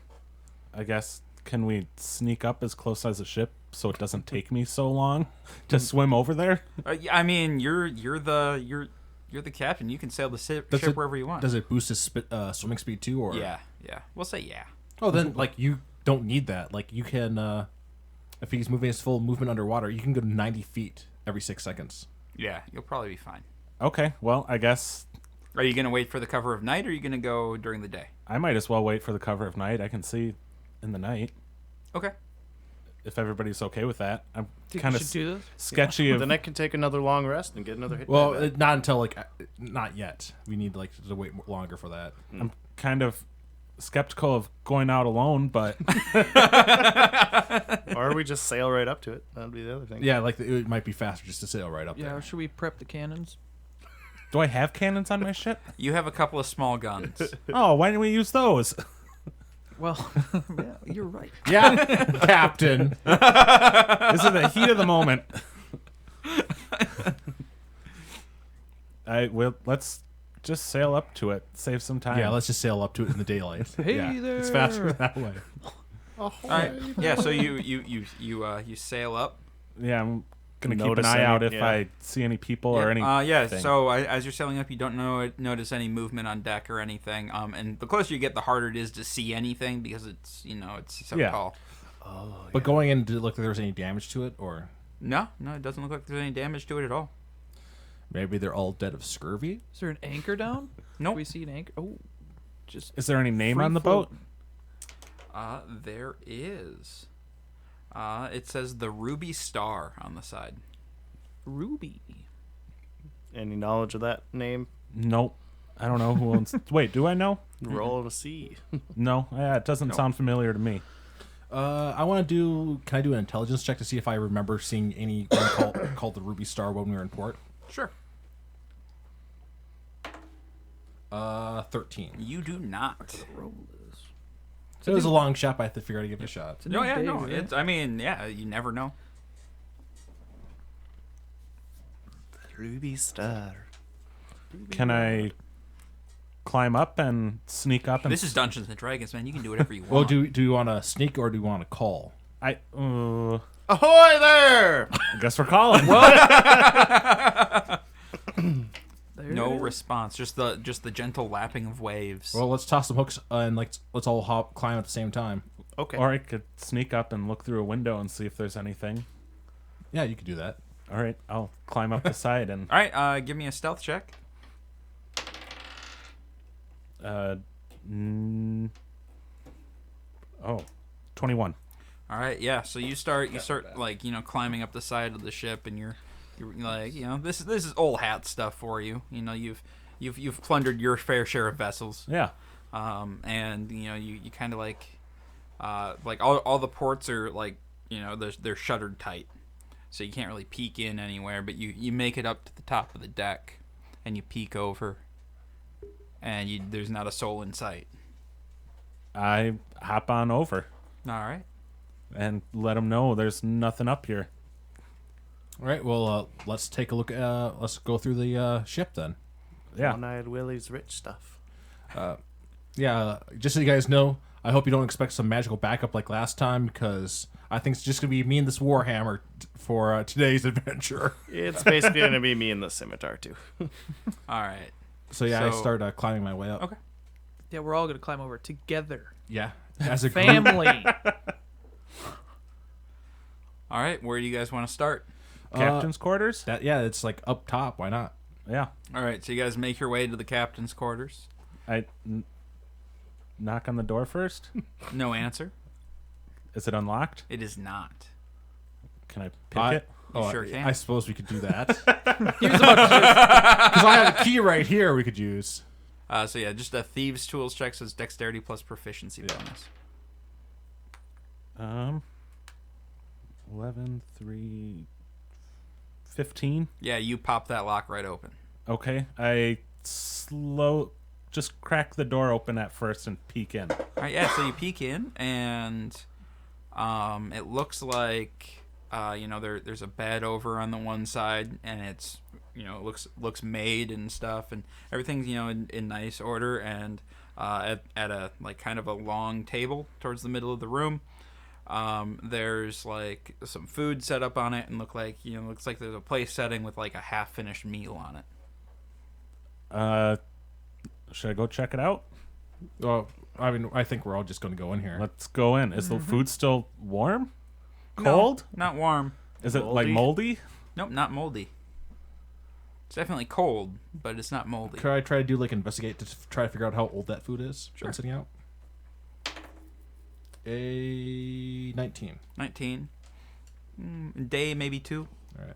I guess, can we sneak up as close as a ship so it doesn't take me so long to swim over there? Yeah, I mean, you're the captain. You can sail the ship wherever you want. Does it boost his swimming speed too? Or Yeah. We'll say yeah. Oh, then like you don't need that. Like you can, if he's moving his full movement underwater, you can go 90 feet every 6 seconds. Yeah, you'll probably be fine. Okay, well, I guess Are you gonna wait for the cover of night, or are you gonna go during the day? I might as well wait for the cover of night. I can see in the night Okay. if everybody's okay with that. I'm Think kind we of should do this? sketchy of Then I can take another long rest and get another hit. Well, die back. not until like not yet. We need like to wait longer for that. I'm kind of skeptical of going out alone, but Or we just sail right up to it. That'd be the other thing. Yeah, like it might be faster just to sail right up Yeah. there. Should we prep the cannons? do I have cannons on my ship? You have a couple of small guns. Oh, why didn't we use those? Well, yeah, you're right. Yeah, Captain. This is the heat of the moment. Let's just sail up to it. Save some time. Yeah, let's just sail up to it in the daylight. Hey yeah, there. It's faster that way. All right. Yeah. So you sail up. Yeah, I'm gonna keep an Notice eye any- out if yeah. I see any people or any. Yeah. So as you're sailing up, you don't notice any movement on deck or anything. And the closer you get, the harder it is to see anything because it's so Yeah. tall. But going in, did it look like there was any damage to it, or No, it doesn't look like there's any damage to it at all. maybe they're all dead of scurvy? Is there an anchor down? Nope. We see an anchor. Oh, just Is there any name free on the boat? floating. There is. It says the Ruby Star on the side. Ruby. Any knowledge of that name? Nope. I don't know who owns. Wait, do I know? Roll to see. No. Yeah, it doesn't sound familiar to me. I want to do. Can I do an intelligence check to see if I remember seeing any one called the Ruby Star when we were in port? Sure. 13. You do not. So it was a long shot, but I figured I'd give it a shot. It's a No, new yeah, day, no. right? It's. I mean, yeah. You never know. Ruby Star. Can I climb up and sneak up and? This is Dungeons and Dragons, man. You can do whatever you want. Well, do you want to sneak or do you want to call? I Ahoy there! guess we're calling. There No it is. response. Just the gentle lapping of waves. Well, let's toss some hooks and let's all climb at the same time. Okay. Or I could sneak up and look through a window and see if there's anything. Yeah, you could do that. All right, I'll climb up the side and All right. Give me a stealth check. mm, 21. All right. Yeah. So you start like climbing up the side of the ship, and you're like this is old hat stuff for you. You've plundered your fair share of vessels. Yeah. And you kind of like all the ports are like they're shuttered tight, so you can't really peek in anywhere. But you make it up to the top of the deck, and you peek over, and there's not a soul in sight. I hop on over All right. and let them know there's nothing up here. All right. Well, let's take a look. Let's go through the ship then. Yeah. One-eyed Willie's rich stuff. Yeah. Just so you guys know, I hope you don't expect some magical backup like last time because I think it's just gonna be me and this Warhammer for today's adventure. It's basically going to be me and the scimitar, too. All right. So yeah, I So- start climbing my way up. Okay. Yeah, we're all gonna climb over together. Yeah. As a group. Family. All right. Where do you guys want to start? Captain's quarters? It's like up top. Why not? Yeah. All right. So you guys make your way to the captain's quarters. Knock on the door first. No answer. Is it unlocked? It is not. Can I pick it? You sure can. I suppose we could do that. He was about to just Because I have a key right here we could use. So yeah, just a thieves' tools check says dexterity plus proficiency bonus. 11, 3, 15. Yeah, you pop that lock right open. Okay. I just crack the door open at first and peek in. All right, yeah. So you peek in, and it looks like there's a bed over on the one side, and it's looks made and stuff, and everything's in nice order, and at a like kind of a long table towards the middle of the room. There's like some food set up on it, and looks like there's a place setting with like a half finished meal on it. Should I go check it out? Well, I mean, I think we're all just going to go in here. Let's go in. Is the food still warm? No, Cold? not warm. Is it like moldy? Nope, not moldy. It's definitely cold, but it's not moldy. Could I try to do like investigate to try to figure out how old that food is? Sure. I'm sitting out. A 19. 19. Day, maybe 2. All right.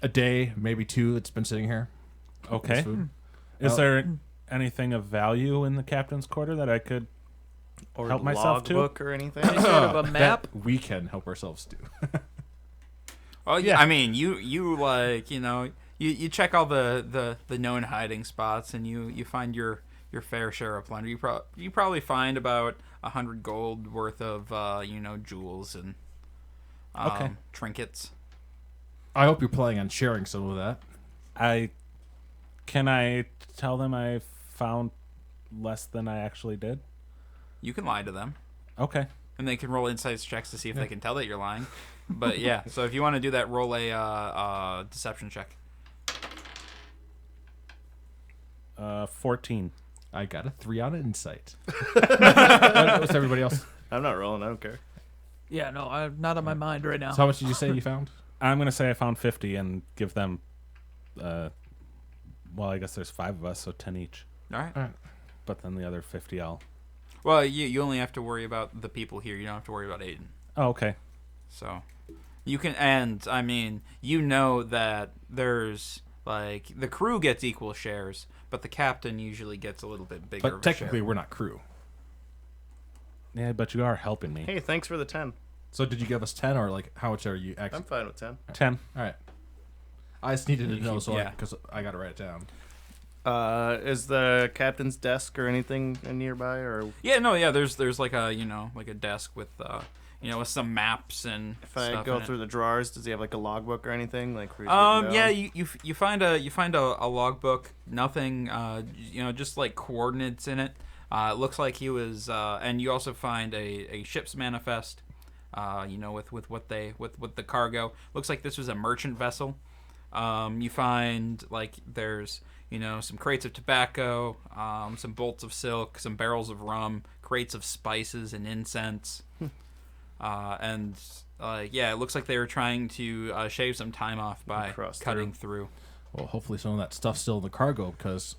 A day, maybe 2. It's been sitting here. Okay. This food. Is Oh. there anything of value in the captain's quarter that I could Or help myself to? logbook or anything. Any sort of a map. That we can help ourselves do. Well, yeah. I mean, you like, you check all the known hiding spots, and you find your your fair share of plunder. You probably find about 100 gold worth of jewels and Okay. trinkets. I hope you're planning on sharing some of that. Can I tell them I found less than I actually did? You can lie to them, Okay. and they can roll insights checks to see if they can tell that you're lying. But yeah, so if you want to do that, roll a deception check. 14. I got a 3 on insight. What's everybody else? I'm not rolling. I don't care. Yeah, no, I'm not on my mind right now. So how much did you say you found? I'm gonna say I found 50 and give them. Well, I guess there's 5 of us, so 10 each. All right. All right. But then the other 50, I'll. Well, you only have to worry about the people here. You don't have to worry about Aiden. Oh, okay. So you can, and I mean, you know that there's like the crew gets equal shares, but the captain usually gets a little bit bigger. But of a technically, share. we're not crew. Yeah, but you are helping me. Hey, thanks for the 10. So did you give us 10 or like how much are you actually? I'm fine with 10. 10. All right. I just needed to know Yeah. because I got to write it down. Is the captain's desk or anything nearby, or Yeah, no, yeah. There's like a like a desk with with some maps and if I stuff go in it. through the drawers, does he have like a logbook or anything? Like where he's written Yeah, down? you find a logbook. Nothing, just like coordinates in it. It looks like he was, and you also find a ship's manifest. With what the cargo looks like. This was a merchant vessel. You find like there's some crates of tobacco, some bolts of silk, some barrels of rum, crates of spices and incense. And it looks like they were trying to shave some time off by Cross cutting through. Well, hopefully some of that stuff's still in the cargo because.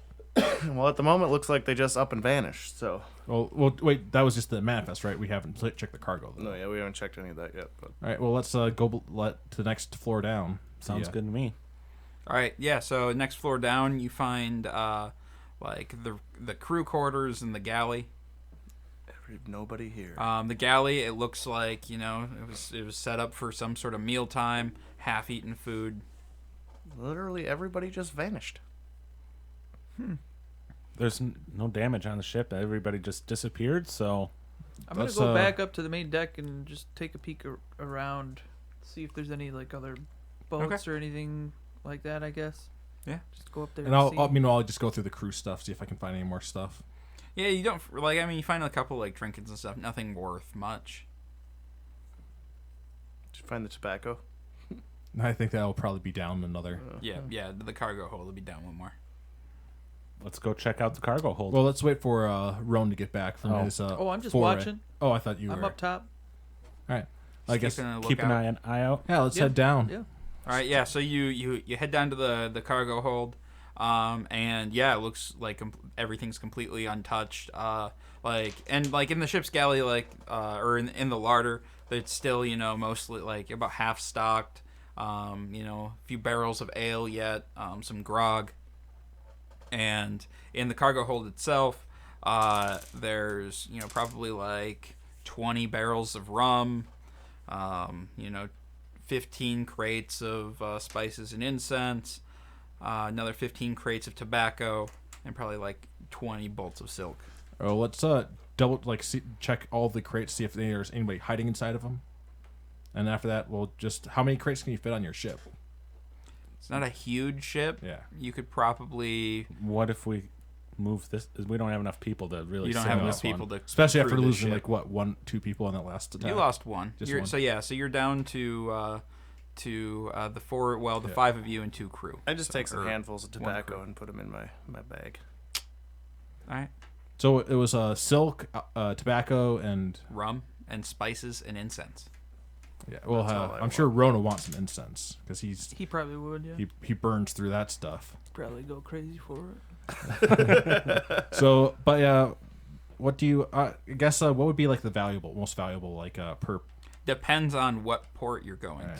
Well, at the moment, it looks like they just up and vanished. So Well, wait. That was just the manifest, right? We haven't checked the cargo. Though. no, yeah, we haven't checked any of that yet. But All right. Well, let's go to the next floor down. Sounds Yeah. good to me. All right, yeah. So next floor down, you find like the crew quarters and the galley. nobody here. The galley, it looks like it was set up for some sort of mealtime, half-eaten food. Literally, everybody just vanished. There's no damage on the ship. Everybody just disappeared, so. I'm gonna Let's, go back up to the main deck and just take a peek around, see if there's any like other boats or anything like that. I guess. Yeah. Just go up there. And see. I'll just go through the crew stuff, see if I can find any more stuff. Yeah, you don't like. I mean, you find a couple like trinkets and stuff. Nothing worth much. Did you find the tobacco? I think that'll probably be down another. Yeah. The cargo hold will be down one more. Let's go check out the cargo hold. Well, let's wait for Roan to get back from Oh. his. I'm just foray. watching. Oh, I thought you I'm were. up top. All right. I guess. Keeping a Keep an lookout. eye out. Yeah, let's Yeah. head down. Yeah. All right, yeah. So you head down to the cargo hold, and yeah, it looks like everything's completely untouched. In the ship's galley, or in the larder, it's still mostly like about half stocked. A few barrels of ale yet, some grog, and in the cargo hold itself, there's probably like 20 barrels of rum, 15 crates of spices and incense, another 15 crates of tobacco, and probably like 20 bolts of silk. Oh, let's check all the crates, see if there's anybody hiding inside of them. And after that, we'll just how many crates can you fit on your ship? It's not a huge ship. Yeah. You could probably. What if we move this? We don't have enough people to really. You don't sail have this enough people one. to. Especially after crew this losing ship. like what 2 people on that last attack. You lost one. Just You're, one. So you're down to the 4. Well, the Yeah. 5 of you and 2 crew. I just take some or handfuls of one tobacco crew. and put them in my bag. All right. So it was silk, tobacco, and Rum and spices and incense. yeah. Well, That's all I I'm sure Rona wants some incense because He probably would. Yeah. he burns through that stuff. Probably go crazy for it. So, but what do you? I guess what would be like the most valuable like per? Depends on what port you're going Right.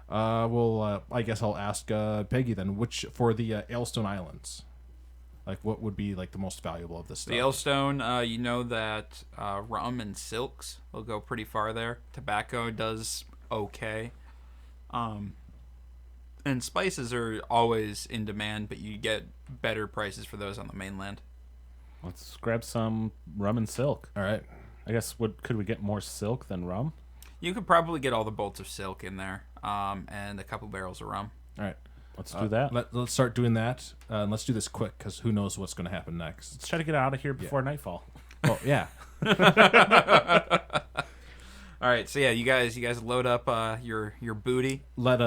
to. I guess I'll ask Peggy then. Which for the Ailstone Islands, like what would be like the most valuable of this stuff? The Yellowstone, you know that rum and silks will go pretty far there. Tobacco does okay. And spices are always in demand, but you get better prices for those on the mainland. Let's grab some rum and silk. All right. I guess could we get more silk than rum? You could probably get all the bolts of silk in there, and a couple barrels of rum. All right. Let's do that. Let's start doing that. And let's do this quick because who knows what's going to happen next. Let's try to get out of here before nightfall. Oh yeah. All right, so yeah, you guys load up your booty. Let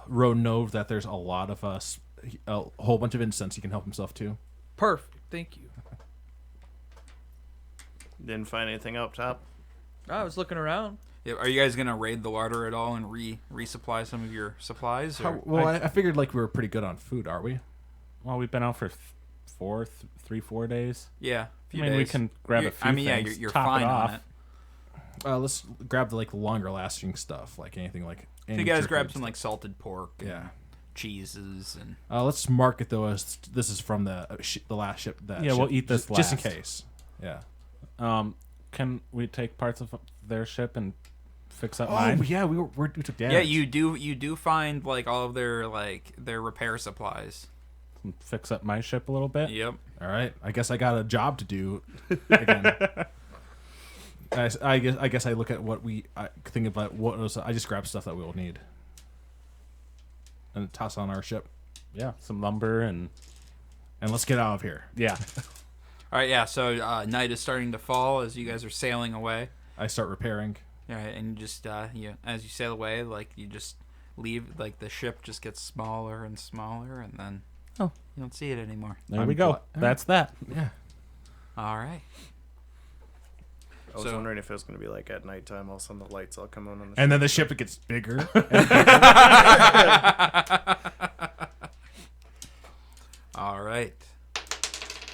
Ro know that there's a lot of us, a whole bunch of incense he can help himself to. Perfect. Thank you. Didn't find anything up top. I was looking around. Yeah, are you guys gonna raid the larder at all and resupply some of your supplies? Or? I figured like we were pretty good on food, aren't we? Well, we've been out for 4 days. Yeah, I mean, we can grab a few things. You're top fine it off. on it. Let's grab the longer lasting stuff, like anything like. So you guys grab some like salted pork, and Yeah. cheeses, and Let's mark it though as this is from the last ship. We'll eat this just in last. case. Yeah. Can we take parts of their ship and fix up Oh mine? yeah, we took damage. yeah, you do find like all of their repair supplies. Fix up my ship a little bit. Yep. All right. I guess I got a job to do again. I guess I look at what I think about what was. I just grab stuff that we will need and toss on our ship, Yeah, some lumber and let's get out of here. yeah. All right, yeah. So night is starting to fall as you guys are sailing away. I start repairing. All right, and you just as you sail away, like you just leave, like the ship just gets smaller and smaller, and then you don't see it anymore. There we go. That's that. Yeah. All right. I was So- wondering if it was going to be like at nighttime, all of a sudden the lights all come on the And then the ship gets bigger. All right.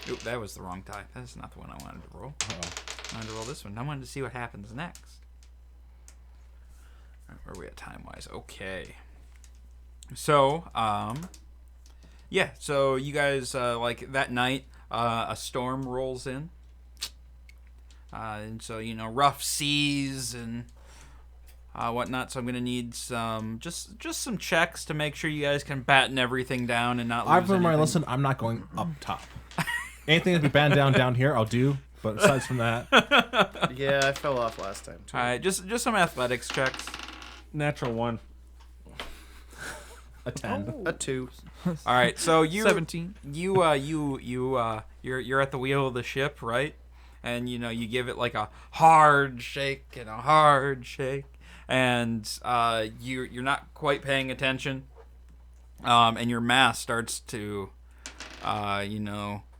Oop, that was the wrong die. That's not the one I wanted to roll. I wanted to roll this one. I wanted to see what happens next. All right, where are we at time-wise? Okay. So, yeah. So you guys like that night, a storm rolls in, and so rough seas and whatnot. So I'm gonna need some just some checks to make sure you guys can batten everything down and not lose I've learned my anything. lesson. I'm not going up top. Anything that be battened down here, I'll do. But aside from that, Yeah, I fell off last time too. All right, just some athletics checks. Natural one. a 10. A 2. All right, so 17. you're at the wheel of the ship, right? And you give it like a hard shake and a hard shake, and you're not quite paying attention, and your mast starts to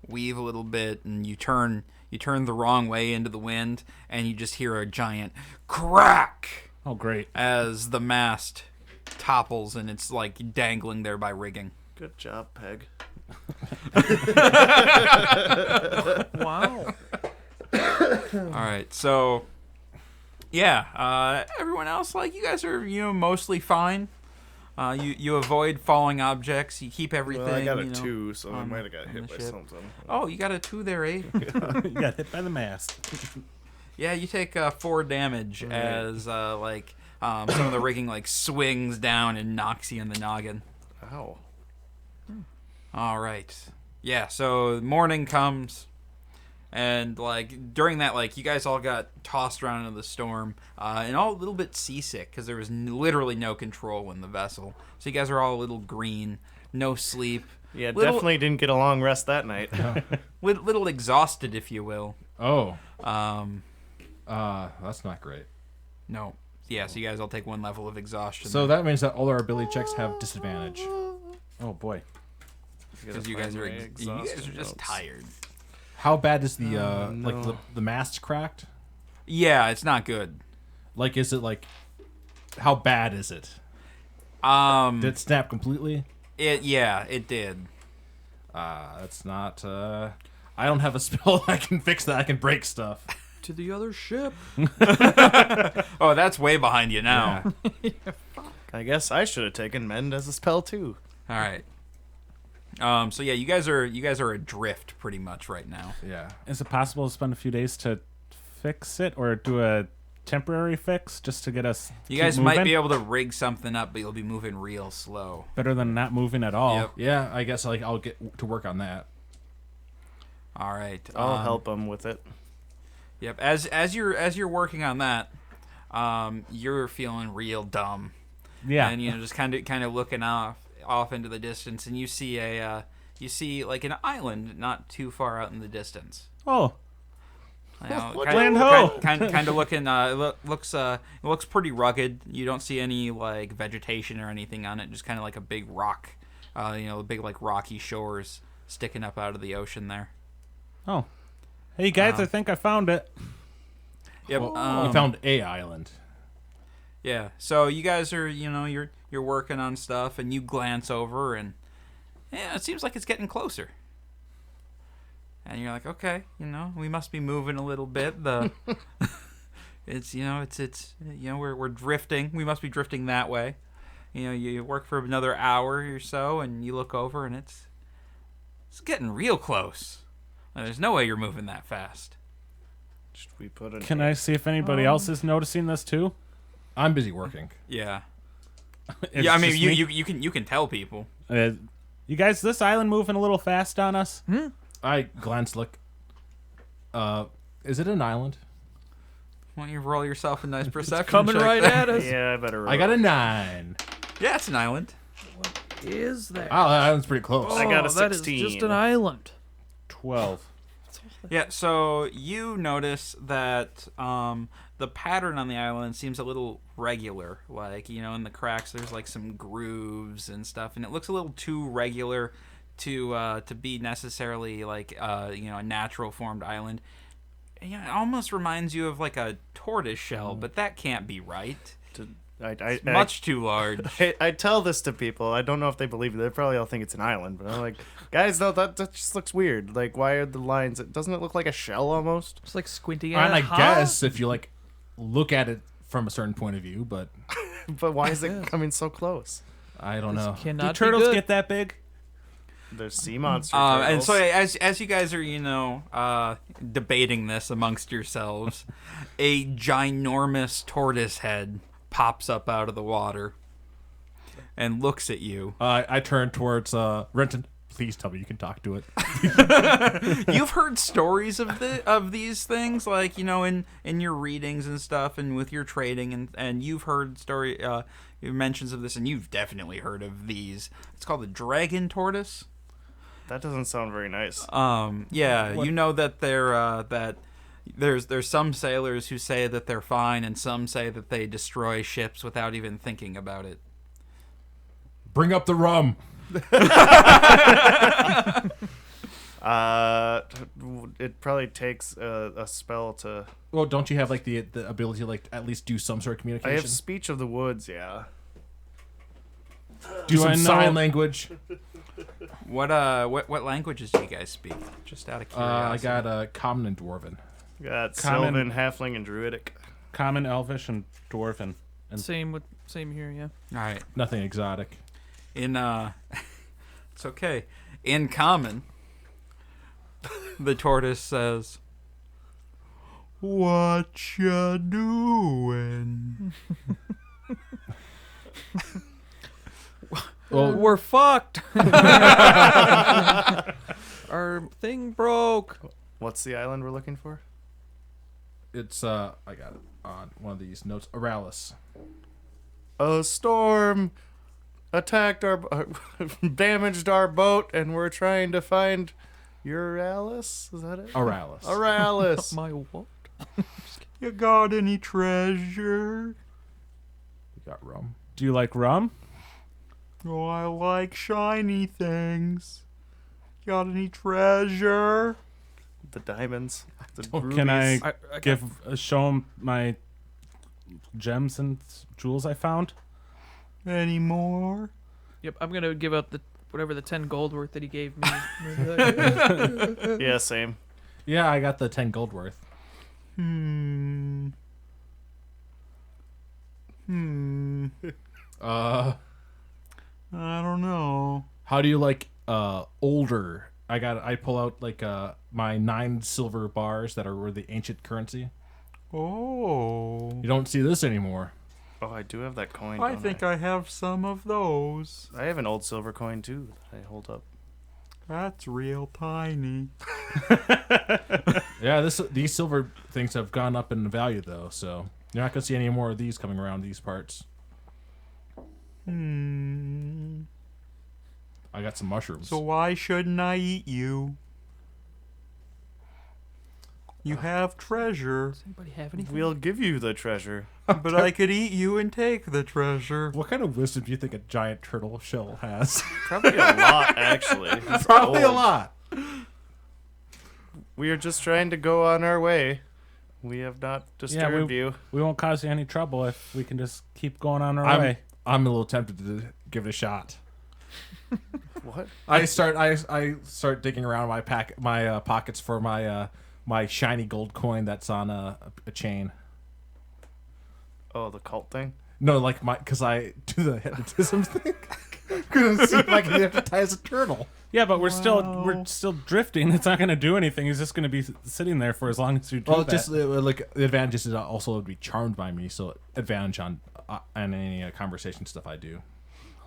weave a little bit, and you turn the wrong way into the wind, and you just hear a giant crack Oh, great. as the mast topples, and it's like dangling there by rigging. Good job, Peg. Wow. All right, so yeah, everyone else, like, you guys are mostly fine. You avoid falling objects. You keep everything. Well, I got a 2, so I on- might have got on hit the by ship. something. Oh, you got a 2 there, eh? You got hit by the mast. Yeah, you take 4 damage as some of the rigging like swings down and knocks you in the noggin. Ow. All right. Yeah, so morning comes, and like during that, like you guys all got tossed around into the storm, and all a little bit seasick because there was literally no control in the vessel. So you guys are all a little green, no sleep, Yeah, Little- definitely didn't get a long rest that night. little exhausted, if you will. Oh, Um, that's not great. no. Yeah, so you guys all take 1 level of exhaustion. So that means that all our ability checks have disadvantage. Oh, boy. because you guys are just tired. How bad is the no. like the mast cracked? Yeah, it's not good. Like, is it like how bad is it? Did it snap completely? It did. That's not. I don't have a spell that I can fix that. I can break stuff. To the other ship. Oh, that's way behind you now. I guess I should have taken Mend as a spell too. All right. So yeah, you guys are adrift pretty much right now. Yeah. Is it possible to spend a few days to fix it or do a temporary fix just to get us You keep guys might moving? be able to rig something up, but you'll be moving real slow. Better than not moving at all. Yep. Yeah. I guess I'll get to work on that. All right. I'll help him with it. Yep. As you're working on that, you're feeling real dumb. Yeah. And just kind of looking off into the distance, and you see like an island not too far out in the distance. Oh. Kind of looking. It looks pretty rugged. You don't see any like vegetation or anything on it. Just kind of like a big rock. Big like rocky shores sticking up out of the ocean there. Oh. Hey guys, I think I found it. Yep. We found a island. Yeah. So you guys are you're working on stuff, and you glance over, and it seems like it's getting closer. And you're like, okay, we must be moving a little bit. We're drifting. We must be drifting that way. You work for another hour or so, and you look over, and it's getting real close. There's no way you're moving that fast. Should we put an Can I see if anybody else is noticing this too? I'm busy working. Yeah. It's I mean, just me? you can tell people. You guys, this island moving a little fast on us? I glance, look. Is it an island? Why don't you roll yourself a nice perception Coming check right there? at us. Yeah, I better roll. I got a 9. Yeah, it's an island. Is that? Oh, that island's pretty close. I got a That is 16. just an island. 12. Yeah, so you notice that the pattern on the island seems a little regular. Like, in the cracks there's like some grooves and stuff, and it looks a little too regular to be necessarily like a natural formed island. It almost reminds you of like a tortoise shell, but that can't be right. It's much too large. I tell this to people. I don't know if they believe it. They probably all think it's an island, but I'm like, guys, no, that just looks weird. Like, why are the lines? Doesn't it look like a shell almost? It's like squinting at And I it. guess if you like look at it from a certain point of view, but But why is it coming so close? I don't know. Do Cannot turtles be good. get that big? There's sea monster And turtles. so as you guys are debating this amongst yourselves, a ginormous tortoise head pops up out of the water and looks at you. I turn towards Renton. Please tell me you can talk to it. You've heard stories of these things, like in your readings and stuff, and with your trading, and you've heard mentions of this, and you've definitely heard of these. It's called the dragon tortoise. That doesn't sound very nice. Yeah, you know that there's some sailors who say that they're fine, and some say that they destroy ships without even thinking about it. Bring up the rum. It probably takes a spell to. Well, don't you have like the ability to like at least do some sort of I communication? have speech of the woods. Yeah. do Do I some know- sign language. What languages do you guys speak? Just out of I curiosity. got common and dwarven. Got Common- Sylvan, Halfling, and Druidic. Common, Elvish, and Dwarven. Same here, yeah. All right. Nothing exotic. In it's okay. In common, the tortoise says, "What ya doing?" Well, We're fucked. Our thing broke. What's the island we're looking for? it's I got it on one of these notes. Aralis. A storm attacked damaged our boat, and we're trying to find Uralis. Is that it? Aralis. Aralis. My what? You got any treasure? We got rum. Do you like rum? Oh, I like shiny things. Got any treasure? The diamonds. The Can I, rubies. I show him my gems and jewels I found? Any more? Yep, I'm gonna give up whatever the 10 gold worth that he gave me. Yeah, same. Yeah, I got the 10 gold worth. I don't know. How do you like older? I pull out like my 9 silver bars that were the ancient currency. Oh. You don't see this anymore. Oh, I do have that coin. I don't think I have some of those. I have an old silver coin too that I hold up. That's real tiny. Yeah, these silver things have gone up in value though, so you're not gonna see any more of these coming around these parts. I got some mushrooms. So why shouldn't I eat you? You have treasure, Does anybody have anything? We'll give you the treasure. but I could eat you and take the treasure. What kind of wisdom do you think a giant turtle shell has? Probably a lot, actually. It's Probably a old. lot. We are just trying to go on our way. We have not disturbed you. We won't cause you any trouble if we can just keep going on our way. I'm a little tempted to give it a shot. What? I start digging around my pockets for my shiny gold coin that's on a chain. Oh, the cult thing? No, like because I do the hypnotism thing. Gonna see if I can hypnotize a turtle. Yeah, but we're still drifting. It's not going to do anything. He's just going to be sitting there for as long as you do Well, that. just like the advantage is also would be charmed by me, so advantage on any conversation stuff I do.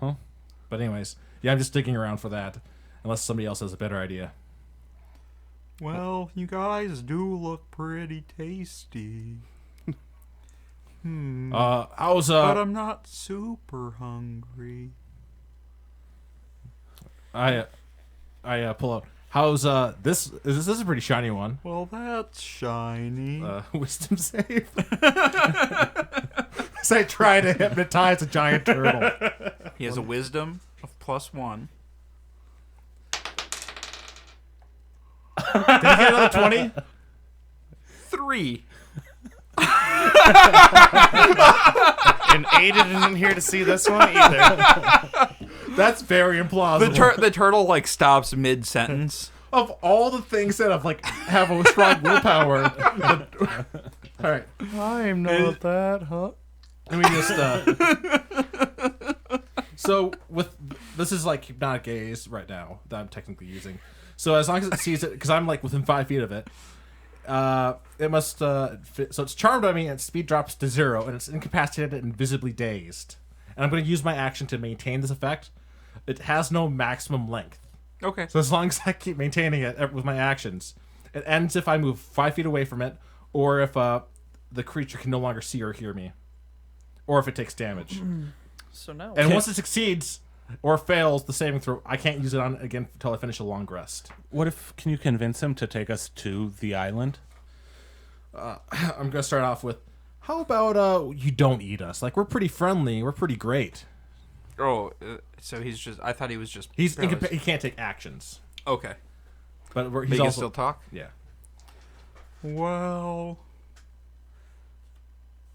Huh? But anyways, yeah, I'm just digging around for that, unless somebody else has a better idea. Well, you guys do look pretty tasty. How's But I'm not super hungry. I pull out. How's this? This is a pretty shiny one. Well, that's shiny. Wisdom save. As I try to hypnotize a giant turtle. He has a wisdom of +1. Did he get another 20? 3. And Aiden isn't here to see this one either. That's very implausible. The turtle like stops mid sentence. Of all the things that have a strong willpower. All right. I'm not that, huh? Let me just. So this is like hypnotic gaze right now that I'm technically using. So as long as it sees it, because I'm like within 5 feet of it, it must. Fit, so it's charmed on me, and its speed drops to 0, and it's incapacitated and visibly dazed. And I'm going to use my action to maintain this effect. It has no maximum length. Okay. So as long as I keep maintaining it with my actions, it ends if I move 5 feet away from it, or if the creature can no longer see or hear me, or if it takes damage. So now, And once it succeeds or fails the saving throw, I can't use it on again until I finish a long rest. Can you convince him to take us to the island? I'm gonna start off with, how about you don't eat us? Like, we're pretty friendly, we're pretty great. Oh, so he's just. I thought he was just. He paralyzed. can't take actions, Okay. but But he's he can also still talk. yeah. Well.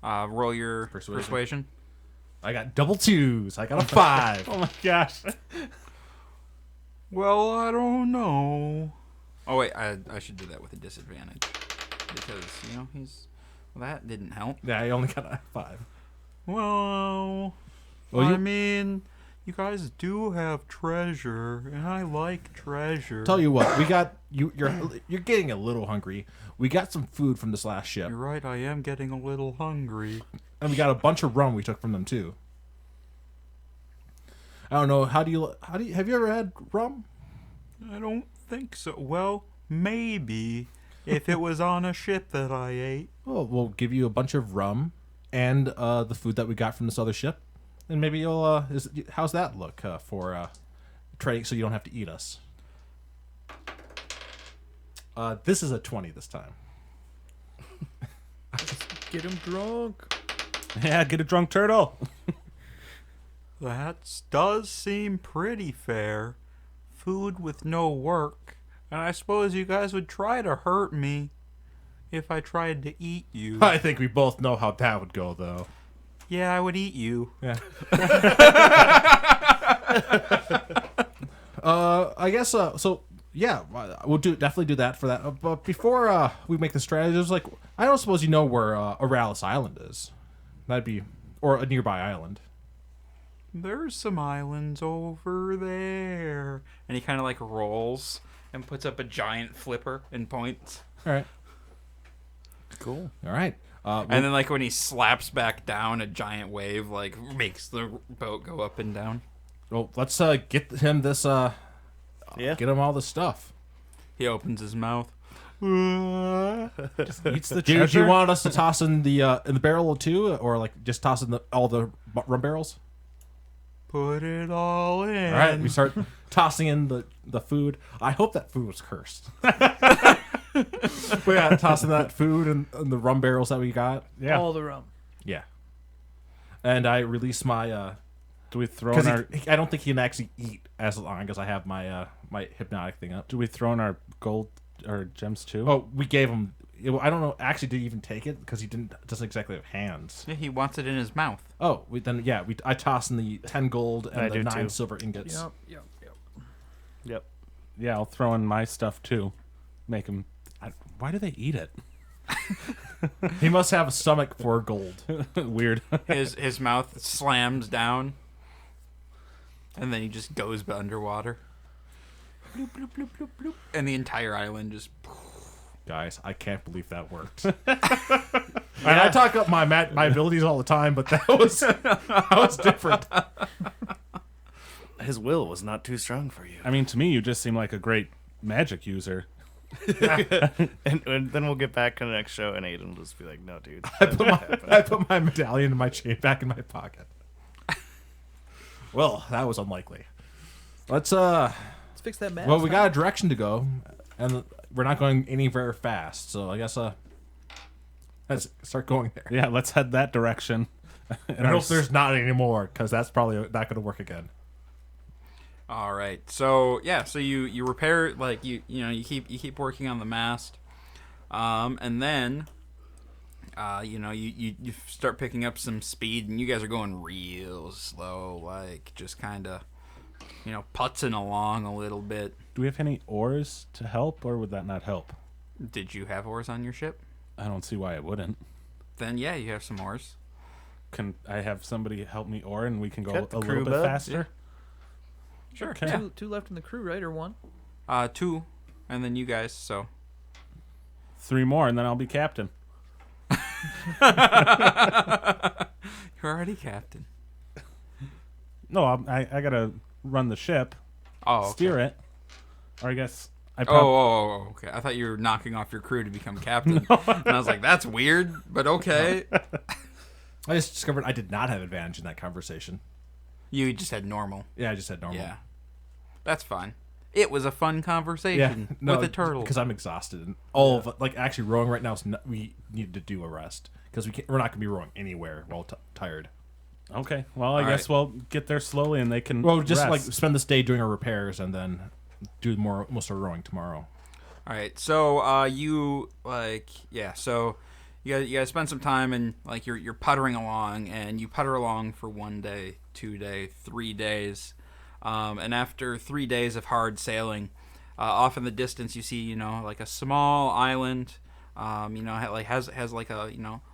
Roll your Persuasion. persuasion. I got double 2s. I got a 5. Oh my gosh. Well, I don't know. Oh wait, I should do that with a disadvantage because he's. Well, that didn't help. Yeah, I only got a 5. Well, I mean, you guys do have treasure, and I like treasure. Tell you what, we got you're getting a little hungry. We got some food from this last ship, You're right. I am getting a little hungry. and we got a bunch of rum we took from them too. I don't know. Have you ever had rum? I don't think so. Well, maybe if it was on a ship that I ate. Well, we'll give you a bunch of rum and the food that we got from this other ship, and maybe you'll. How's that look for trading so you don't have to eat us? This is a 20 this time. get him drunk. Yeah, get a drunk turtle. That does seem pretty fair. Food with no work. And I suppose you guys would try to hurt me if I tried to eat you. I think we both know how that would go, though. Yeah, I would eat you. Yeah. I guess so. Yeah, we'll definitely do that for that. But before we make the strategy, it was like, I don't suppose you know where Aralis Island is. That'd be, or a nearby island. There's some islands over there. And he kind of like rolls and puts up a giant flipper and points. All right. Cool. All right. And then like when he slaps back down, a giant wave like makes the boat go up and down. Well, let's get him this Yeah. Get him all the stuff. He opens his mouth. Just eats the Do you treasure. want us to toss in the barrel too, or like just toss in all the rum barrels? Put it all in. All right, we start tossing in the food. I hope that food was cursed. We got tossing that food and the rum barrels that we got. Yeah. All the rum. Yeah. And I release my Do we throw in our I don't think he can actually eat as long as I have my my hypnotic thing up. Do we throw in our gold or gems too? Oh, we gave him. I don't know. Actually, did he even take it? Because he doesn't exactly have hands. Yeah, he wants it in his mouth. Oh, I toss in the 10 gold I and the do 9 too. silver ingots. Yep. Yep. Yeah, I'll throw in my stuff too. Make him. Why do they eat it? He must have a stomach for gold. Weird. His mouth slams down, and then he just goes underwater. Bloop, bloop, bloop, bloop, bloop. And the entire island just. Guys, I can't believe that worked. And I talk up my abilities all the time, but that was different. His will was not too strong for you. I mean, to me, you just seem like a great magic user. And then we'll get back on the next show, and Aiden will just be like, "No, dude." I put my medallion and my chain back in my pocket. Well, that was unlikely. Let's Let's fix that math. Well, we got a direction to go, and we're not going any very fast. So I guess let's start going there. Yeah, let's head that direction. And I hope there's not any more, because that's probably not going to work again. All right. So yeah. So you repair, like you keep working on the mast, and then you start picking up some speed, and you guys are going real slow, like just kind of putzing along a little bit. Do we have any oars to help, or would that not help? Did you have oars on your ship? I don't see why it wouldn't. Then yeah, you have some oars. Can I have somebody help me oar, and we can go Cut the a crew, little bit bud. faster? Sure. Okay. Yeah. Two left in the crew, right, or one? 2, and then you guys. So 3 more, and then I'll be captain. you're already captain. No, I gotta run the ship, Oh, okay. steer it, or I guess I. Okay. I thought you were knocking off your crew to become captain, and I was like, "That's weird," but okay. I just discovered I did not have advantage in that conversation. You just had normal. Yeah, I just said normal. Yeah, that's fine. It was a fun conversation with a turtle. Because I'm exhausted, and all of like actually rowing right now is we need to do a rest because we're not gonna be rowing anywhere while tired. Okay, well, I All guess right. we'll get there slowly, and they can. Well, just rest. like spend this day doing our repairs and then do most of our rowing tomorrow. All right, so so you guys spend some time, and like you're puttering along, and you putter along for 1 day, 2 day, 3 days, and after 3 days of hard sailing, off in the distance you see like a small island, has like a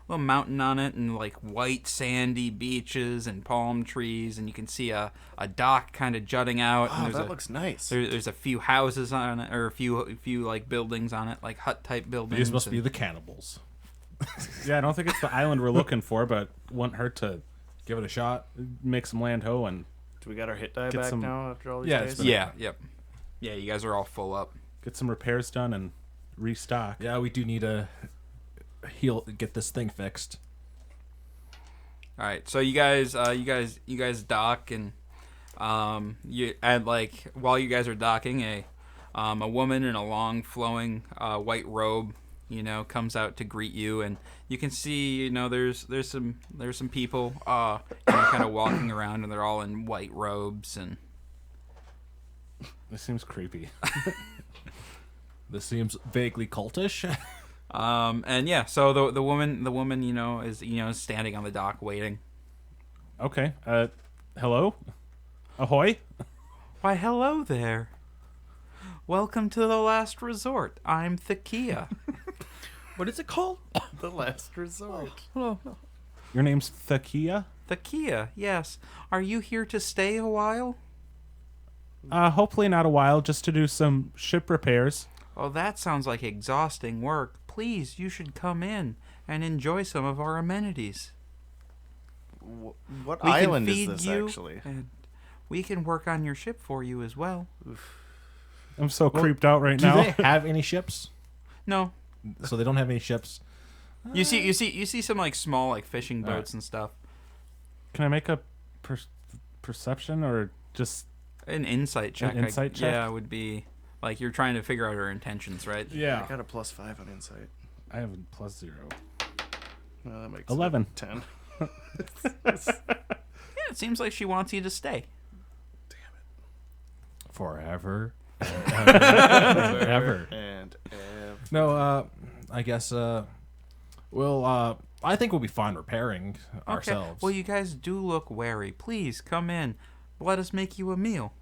little mountain on it, and like white sandy beaches and palm trees, and you can see a dock kind of jutting out. Oh, and there's that looks nice. there's a few houses on it, or a few like buildings on it, like hut type buildings. These must and- be the cannibals. Yeah, I don't think it's the island we're looking for, but wouldn't hurt to Give it a shot. make some land ho and Do we got our hit die Get back some- now after all these Yeah, it's days? been- Yeah, yep. Yeah, you guys are all full up. get some repairs done and restock. Yeah, we do need to get this thing fixed. All right, so you guys dock, and while you guys are docking, a woman in a long flowing white robe, comes out to greet you, and you can see, there's some people, kind of walking around, and they're all in white robes, and This seems creepy. This seems vaguely cultish. and yeah, so the woman, is standing on the dock waiting. Okay. Hello? Ahoy? Why, hello there. Welcome to the last resort. I'm Thakia. What is it called? The last resort. No. Your name's Thakia? Thakia, yes. Are you here to stay a while? Hopefully not a while, just to do some ship repairs. Oh, that sounds like exhausting work. Please, you should come in and enjoy some of our amenities. What We island can is feed this you, actually? and we can work on your ship for you as well. I'm so creeped out right Do now. they have any ships? No. So they don't have any ships. You see some like small like fishing All right. boats and stuff. Can I make a perception or just An insight check. insight check? Yeah, would be like you're trying to figure out her intentions, right? yeah? I got a +5 on insight. I have a +0. Well, that makes 11. it 10. Yeah, it seems like she wants you to stay. Forever. Ever. And No, I guess, I think we'll be fine repairing ourselves. Well, you guys do look wary. Please come in. Let us make you a meal.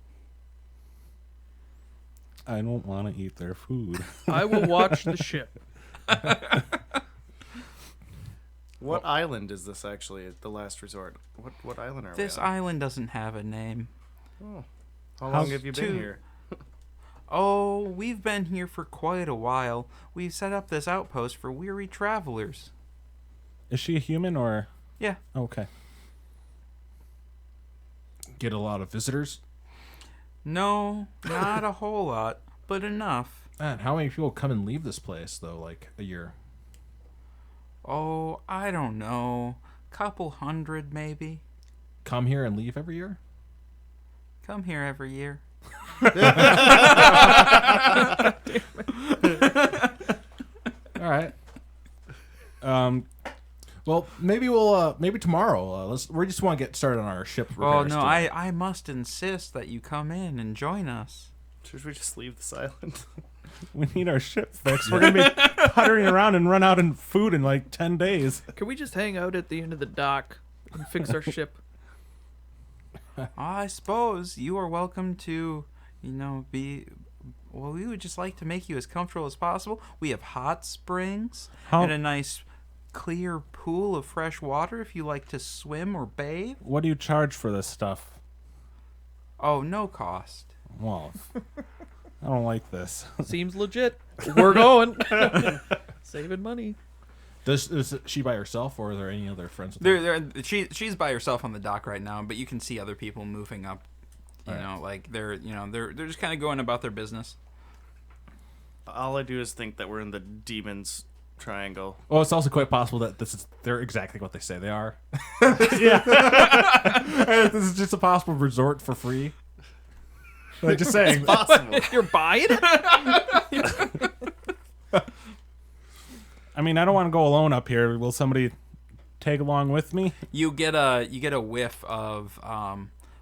I don't want to eat their food. I will watch the ship. what island is this actually? The last resort. What island are This we on? island doesn't have a name. Oh. How How's long have you been two- here? Oh, we've been here for quite a while. We've set up this outpost for weary travelers. Is she a human or? Yeah. Okay. Get a lot of visitors. No, not a whole lot, but enough. Man, how many people come and leave this place, though, like a year? Oh, I don't know. Couple hundred, maybe. Come here and leave every year? Come here every year. All right. Well, maybe maybe tomorrow. We just want to get started on our ship repairs. Oh, no, today. I must insist that you come in and join us. Should we just leave this island? We need our ship fixed. We're gonna be puttering around and run out of food in like 10 days. Can we just hang out at the end of the dock and fix our ship? I suppose you are welcome to, be... Well, we would just like to make you as comfortable as possible. We have hot springs How? and a nice clear pool of fresh water if you like to swim or bathe. What do you charge for this stuff? Oh, no cost. Well, I don't like this. Seems legit. We're going. Saving money. Is she by herself, or are there any other friends with her? She's by herself on the dock right now, but you can see other people moving up. You Right. know, like they're just kind of going about their business. All I do is think that we're in the demons triangle. Well, it's also quite possible that they're exactly what they say they are. Yeah. This is just a possible resort for free. Like, just saying. Possible. You're buying it? I mean, I don't want to go alone up here. Will somebody tag along with me? You get a whiff of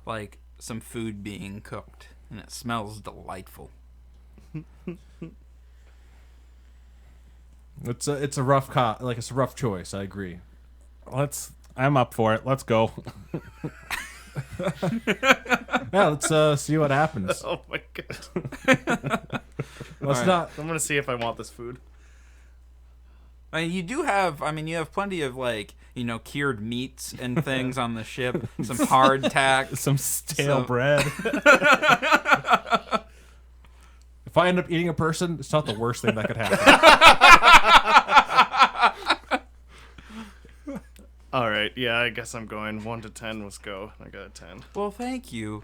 like some food being cooked, and it smells delightful. It's a rough it's a rough choice. I agree. I'm up for it. Let's go. Yeah, let's see what happens. Oh my god. Let's Alright. not. I'm gonna see if I want this food. I mean, you have plenty of cured meats and things on the ship. Some hardtack. Some stale So- bread. If I end up eating a person, it's not the worst thing that could happen. All right. Yeah, I guess I'm going. 1 to 10. Let's go. I got a 10. Well, thank you.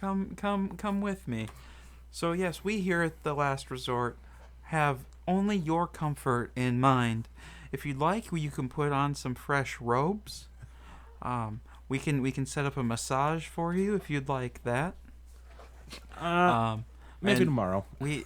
Come with me. So yes, we here at the Last Resort have only your comfort in mind. If you'd like, you can put on some fresh robes. We can set up a massage for you if you'd like that. Maybe and tomorrow. she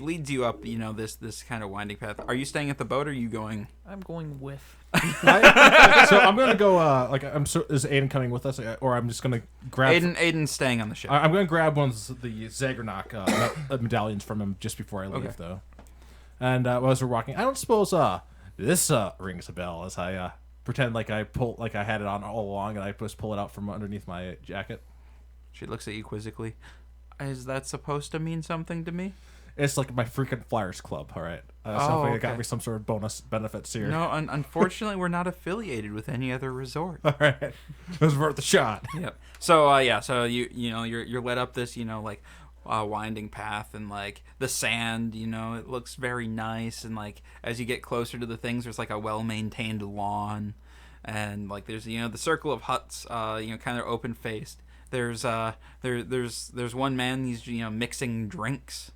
leads you up, this kind of winding path. Are you staying at the boat or are you going? I'm going with. So I'm gonna go. Is Aiden coming with us, or I'm just gonna grab? Aiden's staying on the ship. I'm gonna grab one of the Zagranok medallions from him just before I leave, Okay. though. And as we're walking, I don't suppose this rings a bell as I pretend like I had it on all along, and I just pull it out from underneath my jacket. She looks at you quizzically. Is that supposed to mean something to me? It's like my freaking Flyers Club. All right, Oh, something that okay. got me some sort of bonus benefits here. No, unfortunately, we're not affiliated with any other resort. All right, it was worth the shot. Yep. So so you're led up this winding path, and like the sand, it looks very nice, and like as you get closer to the things, there's like a well-maintained lawn, and like there's the circle of huts, kind of open-faced, there's one man. He's mixing drinks,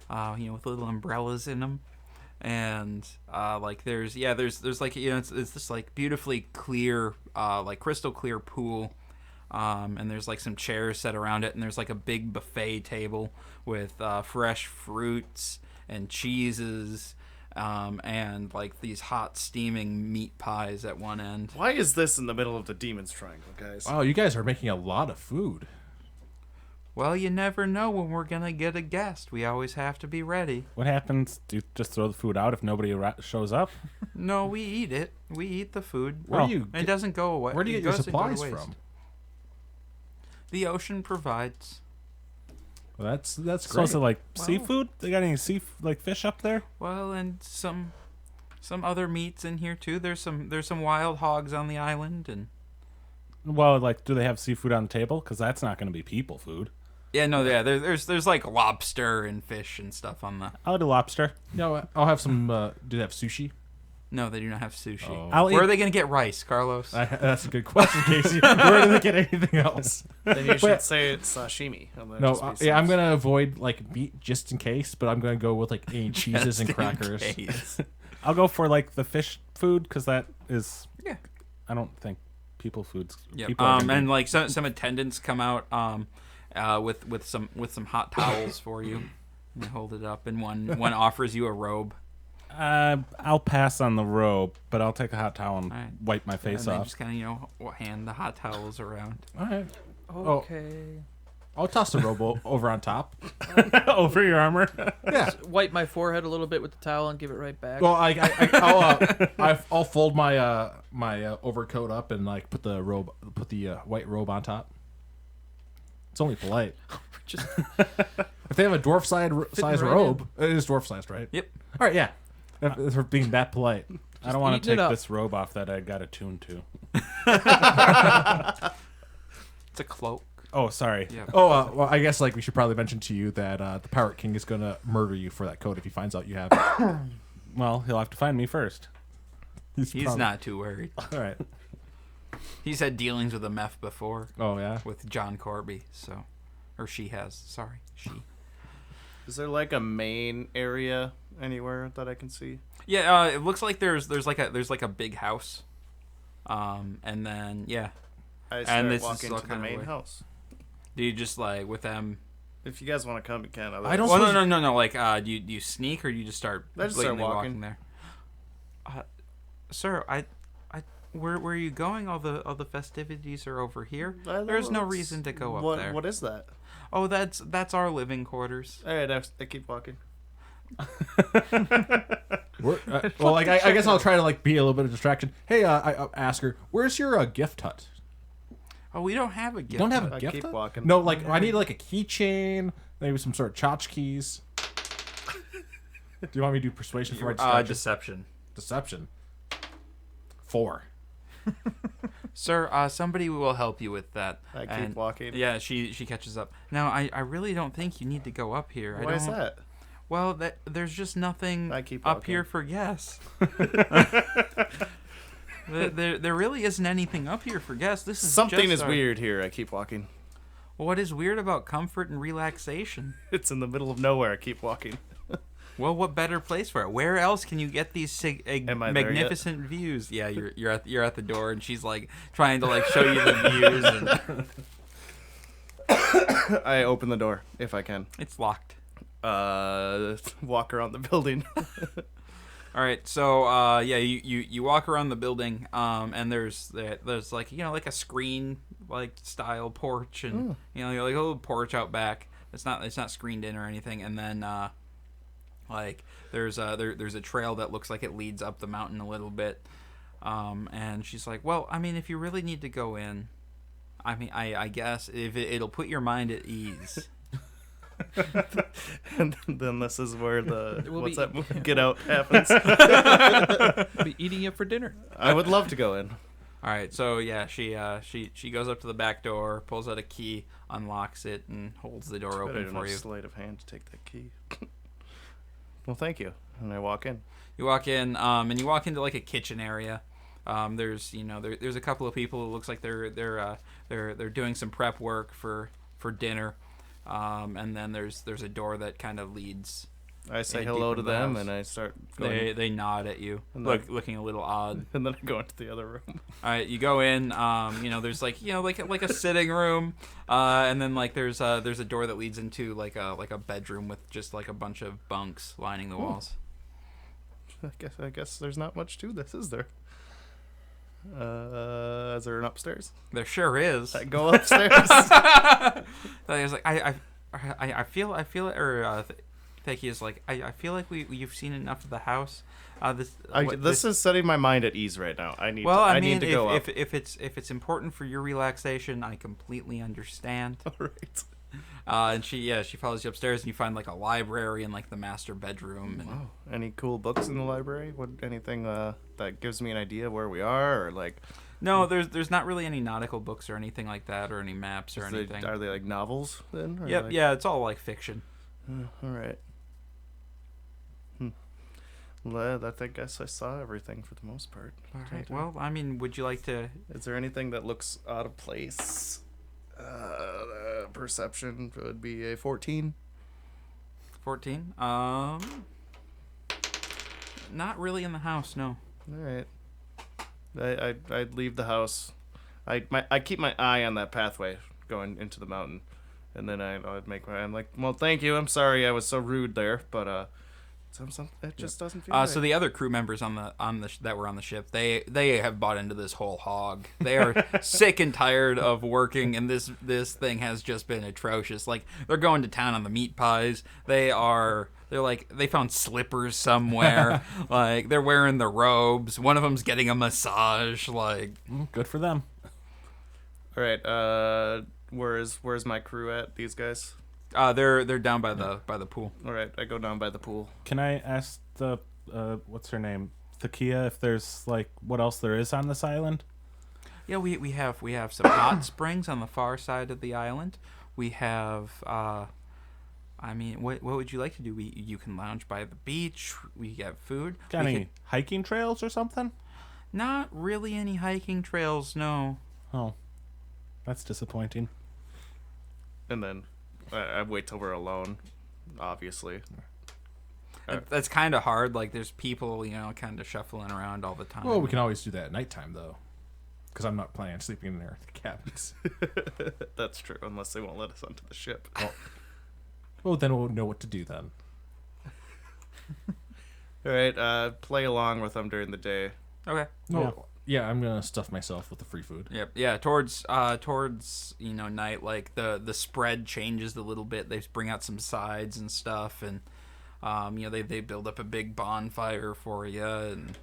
with little umbrellas in them, and like there's like it's this like beautifully clear like crystal clear pool. And there's like some chairs set around it, and there's like a big buffet table with fresh fruits and cheeses, and like these hot steaming meat pies at one end. Why is this in the middle of the Demon's Triangle, guys? Wow, you guys are making a lot of food. Well, you never know when we're gonna get a guest. We always have to be ready. What happens? Do you just throw the food out if nobody shows up? No, we eat it. We eat the food. Where do you It doesn't go away. Where do you It get your doesn't go to supplies waste. from? The ocean provides. Well, that's great. So is it like seafood? They got any like fish up there? Well, and some other meats in here too. There's some wild hogs on the island, and Well, like, do they have seafood on the table? Because that's not going to be people food. there's like lobster and fish and stuff on the. I'll do lobster. No, I'll have some. Do they have sushi? No, they do not have sushi. Oh. I'll Where eat. are they gonna get rice, Carlos? That's a good question, Casey. Where do they get anything else? Then you Wait. should say it's sashimi. No, yeah, I'm gonna avoid like meat just in case, but I'm gonna go with like any cheeses and Just in crackers. case. I'll go for like the fish food because that is. Yeah. I don't think people foods. Yep. People are gonna And be- like some attendants come out with some hot towels for you. And they hold it up, and one offers you a robe. I'll pass on the robe, but I'll take a hot towel and Alright. wipe my face and they off. just kind of hand the hot towels around. All right, Okay. I'll toss the robo over on top. Over your armor. Yeah. Wipe my forehead a little bit with the towel and give it right back. Well, I'll fold my my overcoat up and like put the white robe on top. It's only polite. Just If they have a dwarf size right robe, it is dwarf sized, right? Yep. All right, yeah. If we're being that polite. I don't want to eating it take up. this robe off that I got attuned to. It's a cloak. Oh, sorry. Yeah. Oh, well, I guess like we should probably mention to you that the Pirate King is gonna murder you for that coat if he finds out you have it. Well, he'll have to find me first. He's probably- not too worried. All right. He's had dealings with a meth before Oh yeah. with John Corby, or she has. Sorry, she. Is there like a main area anywhere that I can see? Yeah, it looks like there's like a big house, and then I And start this is walking all to the kinda main way- house. do you just like with them? If you guys want to come, you can. I don't Well, suppose- no. Like, do you sneak or do you just start I just start blatantly walking. there? Sir, where are you going? All the festivities are over here. There's no reason to go up there. What is that? Oh, that's our living quarters. All right, I keep walking. Well, like I guess I'll try to like be a little bit of distraction. Hey, I ask her, where's your gift hut? Oh, we don't have a You gift. don't have a I gift keep hut? walking. No, like I need like a keychain, maybe some sort of tchotchkes. Do you want me to do persuasion for my distraction? deception. Deception. 4. Sir, somebody will help you with that. I keep And- walking. Yeah, she catches up. Now, I really don't think you need to go up here. Why is that? Well, there's just nothing I keep up walking. here for guests. there really isn't anything up here for guests. This is Something just is our- weird here. I keep walking. What is weird about comfort and relaxation? It's in the middle of nowhere. I keep walking. Well, what better place for it? Where else can you get these Am I there yet? magnificent views? Yeah, you're at the door, and she's like trying to like show you the views, and I open the door if I can. it's locked. Walk around the building. All right, so you walk around the building, and there's like like a screen like style porch, and like a little porch out back. It's not screened in or anything, and then like there's a trail that looks like it leads up the mountain a little bit, and she's like, well, I mean, if you really need to go in, I mean, I guess if it'll put your mind at ease. And then this is where the It will what's be- that movie? Get Out happens. I'll be eating it for dinner. I would love to go in. All right, so yeah, she goes up to the back door, pulls out a key, unlocks it, and holds the door Better open than for a you. sleight of hand to take that key. Well, thank you. And I walk in. You walk in, and you walk into like a kitchen area. There's there's a couple of people. It looks like they're doing some prep work for dinner, and then there's a door that kind of leads. I say deep hello into to the them, house. and I start going. They nod at you, And then- looking a little odd. And then I go into the other room. All right, you go in. There's like a sitting room, and then like there's a door that leads into like a bedroom with just like a bunch of bunks lining the walls. I guess there's not much to this, is there? Is there an upstairs? There sure is. I go upstairs. I was like, I feel it, or Theki is like, I feel like you've seen enough of the house. This is setting my mind at ease right now. I need. Well, I I mean, need to go up. if it's important for your relaxation, I completely understand. All right. And she follows you upstairs, and you find like a library and like the master bedroom. And, Wow. Any cool books in the library? Anything that gives me an idea of where we are, or like? No, there's not really any nautical books or anything like that, or any maps or Are anything. they like novels then? Or Yep, like- yeah, it's all like fiction. All right. Well, I guess I saw everything for the most part. All right. Well, I mean, would you like to? Is there anything that looks out of place? Perception would be a 14. 14. Not really in the house, no. All right. I'd leave the house. I keep my eye on that pathway going into the mountain, and then I'd make I'm like, well, thank you. I'm sorry I was so rude there, but it just doesn't feel right. So the other crew members that were on the ship, they have bought into this whole hog. They are sick and tired of working, and this thing has just been atrocious. Like, they're going to town on the meat pies. They're like, they found slippers somewhere. Like, they're wearing the robes. One of them's getting a massage. Like, Good for them. All right. Where's my crew at? These guys. they're down by the pool. All right. I go down by the pool. Can I ask the what's her name, Thakia, if there's like what else there is on this island? Yeah, we have some hot springs on the far side of the island. We have I mean, what would you like to do? You can lounge by the beach. We have food. Got We any could- hiking trails or something? Not really any hiking trails, no. Oh, that's disappointing. And then I wait till we're alone. Obviously. That's kind of hard. Like, there's people, kind of shuffling around all the time. Well, we can always do that at nighttime, though. Because I'm not planning on sleeping in their cabins. That's true. Unless they won't let us onto the ship. Well, then we'll know what to do then. All right. Play along with them during the day. Okay. Well, yeah, I'm going to stuff myself with the free food. Yep. Yeah. Towards night, like the spread changes a little bit. They bring out some sides and stuff, and they build up a big bonfire for you. And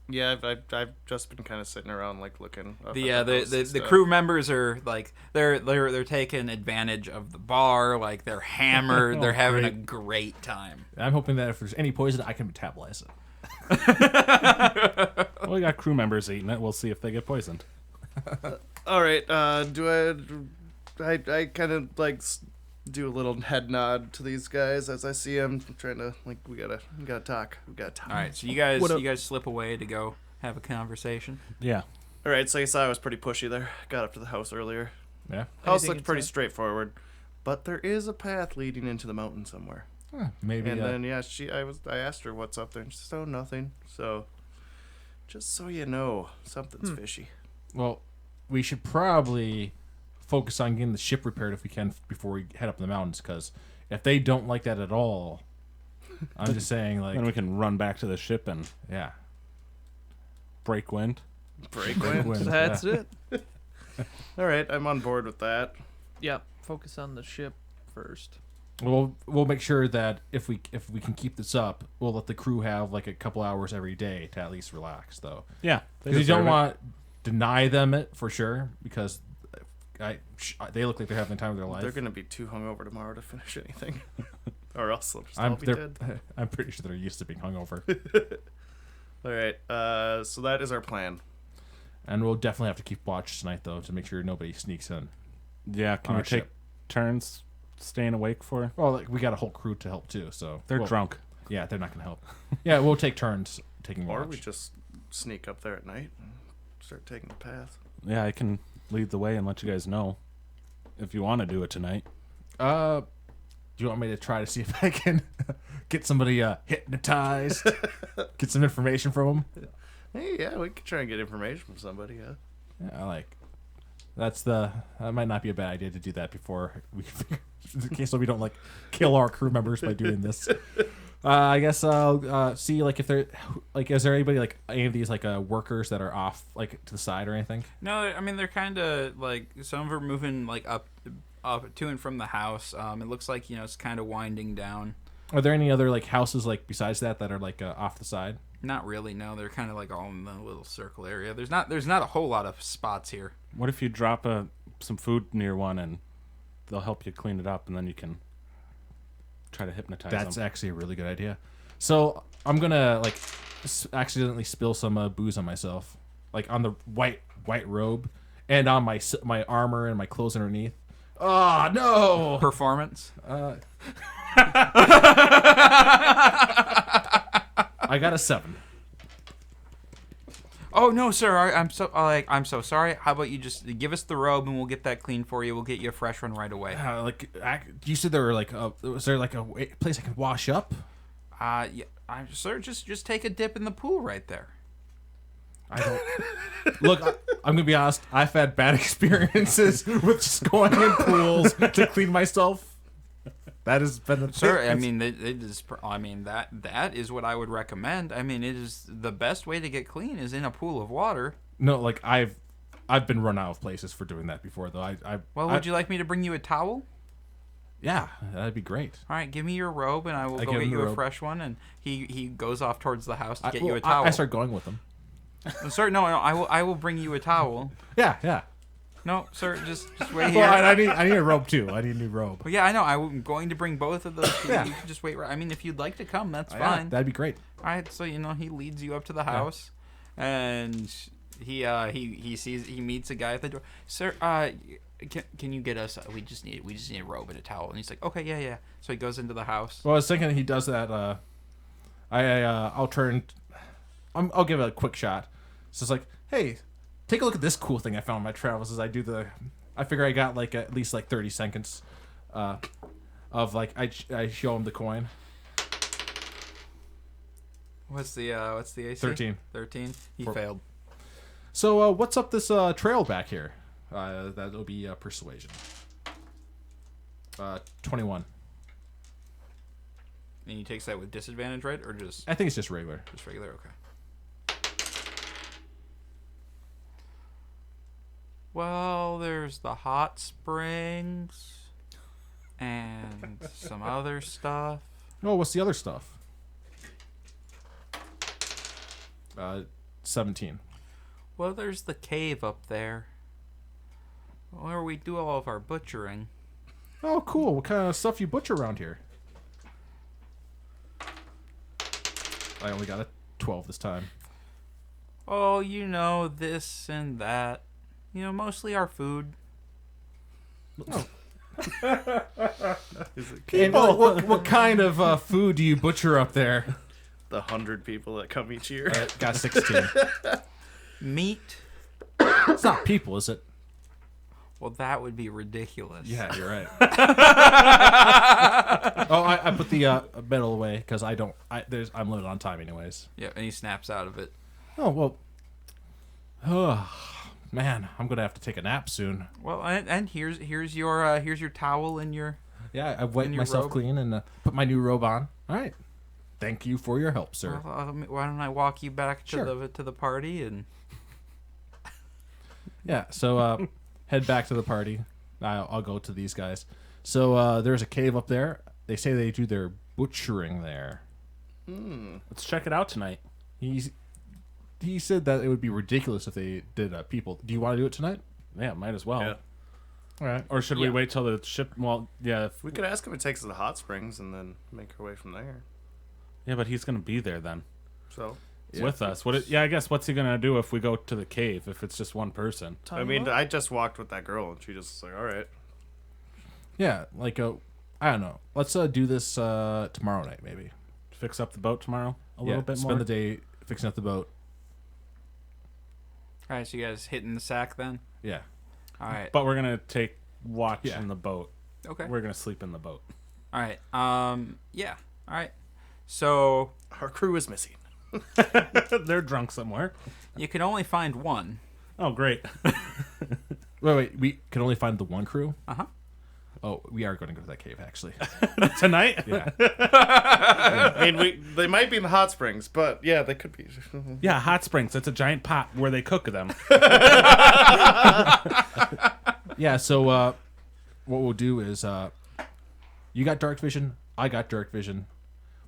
Yeah, I've just been kind of sitting around like looking. Up the at house and the stuff. crew members are like they're taking advantage of the bar. Like, they're hammered. They're having a great time. I'm hoping that if there's any poison, I can metabolize it. Well, we got crew members eating it. We'll see if they get poisoned. All right. Do I kind of like do a little head nod to these guys as I see them, trying to like we gotta talk. We gotta talk. All right. So you guys What up? slip away to go have a conversation. Yeah. All right. So you saw I was pretty pushy there. Got up to the house earlier. Yeah? House Anything looked pretty inside? straightforward, but there is a path leading into the mountain somewhere. Maybe. And then I asked her what's up there, and she said, "Oh, nothing." So, just so you know, something's fishy. Well, we should probably focus on getting the ship repaired if we can before we head up in the mountains, because if they don't like that at all, I'm just saying, like, Then we can run back to the ship and yeah. break wind. Break wind. Wind, That's yeah. it. All right, I'm on board with that. Yeah. Focus on the ship first. We'll make sure that if we can keep this up, we'll let the crew have like a couple hours every day to at least relax, though. Yeah. Because you don't deserve it. want to deny them it for sure, because they look like they're having the time of their life. They're gonna be too hungover tomorrow to finish anything, or else they'll just all I'm be dead. I'm pretty sure they're used to being hungover, All right, so that is our plan. and we'll definitely have to keep watch tonight though to make sure nobody sneaks in. Yeah. Can On we our take ship. turns staying awake for? Well, like, we got a whole crew to help too, so They're well, drunk. Yeah, they're not gonna help. Yeah, we'll take turns taking Or watch. we just sneak up there at night and start taking the path. Yeah, I can lead the way and let you guys know if you want to do it tonight. Do you want me to try to see if I can get somebody hypnotized? Get some information from them? Hey, yeah, we could try and get information from somebody. Yeah. Yeah, that might not be a bad idea to do that before we in case so we don't kill our crew members by doing this. I guess I'll see if there is there anybody any of these workers that are off to the side or anything? No, I mean they're kind of some of them are moving up to and from the house. It looks like it's kind of winding down. Are there any other houses besides that are off the side? Not really. No, they're kind of all in the little circle area. There's not a whole lot of spots here. What if you drop some food near one and they'll help you clean it up, and then you can try to hypnotize them? That's actually a really good idea. So I'm gonna accidentally spill some booze on myself, on the white robe, and on my armor and my clothes underneath. Oh no! Performance. I got a 7. Oh no, sir! I'm so sorry. How about you just give us the robe and we'll get that clean for you. We'll get you a fresh one right away. You said there were was there a place I could wash up? Yeah, sir, just take a dip in the pool right there. I don't look. I'm gonna be honest. I've had bad experiences with just going in pools to clean myself. That has been the Sir, I mean, it is. I mean that is what I would recommend. I mean, it is the best way to get clean is in a pool of water. No, I've been run out of places for doing that before, though. Would you like me to bring you a towel? Yeah, that'd be great. All right, give me your robe, and I will go get you a fresh one. And he goes off towards the house to get you a towel. I start going with them. Sir, no, I will bring you a towel. Yeah. No, sir, just wait here. Well, I need a robe too. I need a new robe. Well, yeah, I know. I'm going to bring both of those to you. Yeah. You can just wait. I mean, if you'd like to come, that's Yeah, fine. that'd be great. All right, so he leads you up to the house, and he meets a guy at the door. Sir, can you get us? We just need a robe and a towel. And he's like, okay, yeah. So he goes into the house. Well, I was thinking he does that. I'll turn. I'll give it a quick shot. So it's like, hey, take a look at this cool thing I found in my travels. As I do I figure I got at least 30 seconds, of I show him the coin. What's the AC? 13. 13. He failed. So what's up this trail back here? That'll be persuasion. 21. And he takes that with disadvantage, right? Or just I think it's just regular. just regular? Okay. Well, there's the hot springs and some other stuff. Oh, what's the other stuff? 17. Well, there's the cave up there where we do all of our butchering. Oh, cool. What kind of stuff you butcher around here? I only got a 12 this time. Oh, this and that. Mostly our food. And what kind of food do you butcher up there? The 100 people that come each year. Got 16. Meat. It's not people, is it? Well, that would be ridiculous. Yeah, you're right. I put the medal away because I'm limited on time anyways. Yeah, and he snaps out of it. Oh well. Oh man, I'm gonna have to take a nap soon. Well, and here's your towel and your. Yeah, I wiped your myself robe? clean and put my new robe on. All right. Thank you for your help, sir. Well, why don't I walk you back to Sure. the party and. Yeah. So head back to the party. I'll go to these guys. So there's a cave up there. They say they do their butchering there. Let's check it out tonight. He said that it would be ridiculous if they did people. Do you want to do it tonight? Yeah, might as well. Yeah. All right. Or should we wait till the ship? Well, yeah. We could ask him if it takes us to the hot springs and then make our way from there. Yeah, but he's gonna be there then So, with us. I guess what's he gonna do if we go to the cave? If it's just one person? I mean, I just walked with that girl and she just was like, all right. Yeah, I don't know. Let's do this tomorrow night, maybe. Fix up the boat tomorrow a little bit more. Spend the day fixing up the boat. All right, so you guys hitting the sack then? Yeah. All right. But we're gonna take watch Yeah. in the boat. Okay. We're gonna sleep in the boat. All right. Yeah. All right. So Our crew is missing. They're drunk somewhere. you can only find one. Oh, great. Wait. We can only find the one crew? Uh-huh. Oh, we are going to go to that cave, actually. Tonight? Yeah. I mean, they might be in the hot springs, but yeah, they could be. Yeah, hot springs. It's a giant pot where they cook them. Yeah, so what we'll do is you got dark vision, I got dark vision.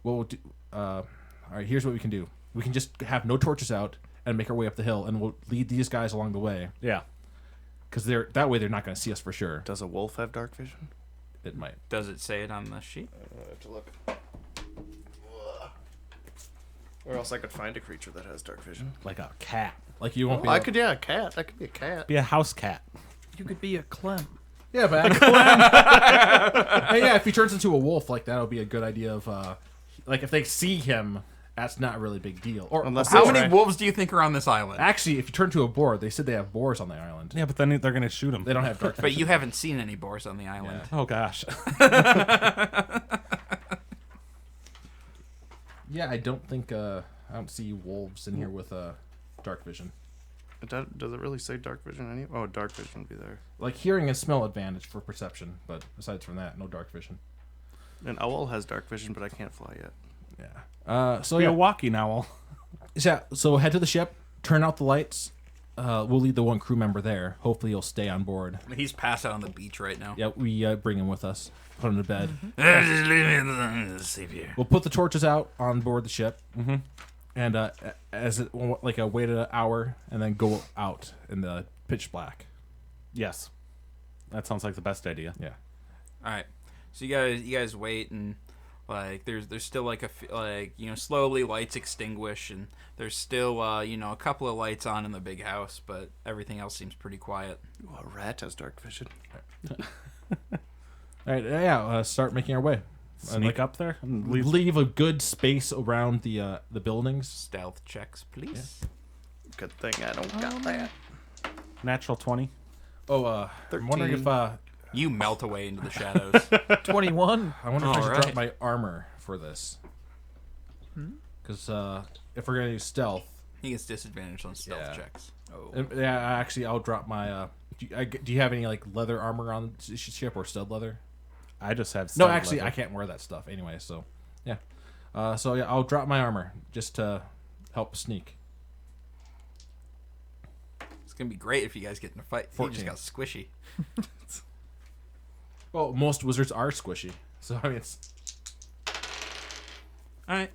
What we'll do all right, here's what we can do. We can just have no torches out and make our way up the hill, and we'll lead these guys along the way Yeah. because that way they're not going to see us for sure. Does a wolf have dark vision? It might. Does it say it on the sheet? I have to look. Or else I could find a creature that has dark vision. Like a cat. Like you won't be. I able- could, yeah, a cat. That could be a cat. Be a house cat. You could be a Clem. Yeah, but hey, yeah, if he turns into a wolf, like that'll be a good idea of like if they see him, that's not really a big deal. Or Unless How they many try- wolves do you think are on this island? actually, if you turn to a boar, they said they have boars on the island. Yeah, but then they're gonna shoot him. They don't have dark vision. But you haven't seen any boars on the island. Oh gosh. Yeah, I don't think I don't see wolves in here with dark vision. Does it really say dark vision? Oh, dark vision would be there. Like hearing and smell advantage for perception, but aside from that, no dark vision. An owl has dark vision, but I can't fly yet. Yeah. So Be yeah, a walking owl. so head to the ship, turn out the lights. We'll lead the one crew member there. Hopefully, he'll stay on board. He's passed out on the beach right now. Yeah, we bring him with us, put him to bed. Just leave me alone. Sleep here. We'll put the torches out on board the ship, and as it wait an hour, and then go out in the pitch black. Yes. That sounds like the best idea. Yeah. All right. So you guys wait, and like there's still like slowly lights extinguish, and there's still a couple of lights on in the big house, but everything else seems pretty quiet. Ooh, a rat has dark vision. All right. Yeah. Start making our way. Sneak up there and leave. Leave a good space around the buildings. Stealth checks, please. Good thing I don't got that. Natural 20. Oh, I'm wondering if You melt away into the shadows. 21. I wonder if I should Alright. drop my armor for this. Because if we're gonna use stealth, He gets disadvantage on stealth Yeah. checks. yeah, actually, I'll drop my. Do you have any like leather armor on the ship or stud leather? I just have No, stud actually, leather. I can't wear that stuff anyway. So, yeah. So yeah, I'll drop my armor just to help sneak. It's gonna be great if you guys get in a fight. He 14. just got squishy. Well, most wizards are squishy, so I mean, it's All right.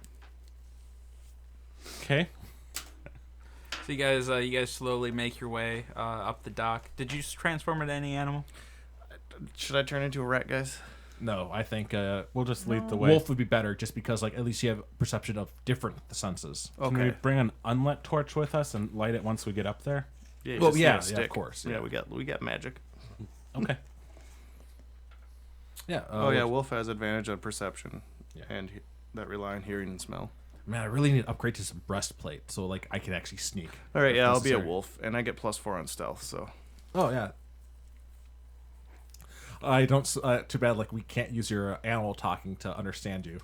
Okay. So you guys slowly make your way up the dock. Did you just transform into any animal? Should I turn into a rat, guys? no. I think We'll just lead the way. wolf would be better, just because like at least you have perception of different senses. Can we bring an unlit torch with us and light it once we get up there? Yeah, Well, just yeah, need a yeah, of stick. course, Yeah, yeah. we got magic. Okay. Yeah. Oh yeah, wolf has advantage on perception, Yeah. and that rely on hearing and smell. Man, I really need to upgrade to some breastplate so like I can actually sneak. All right, if yeah, I'll be a necessary. wolf, and I get +4 on stealth. So Oh yeah. I don't. Too bad. Like we can't use your animal talking to understand you.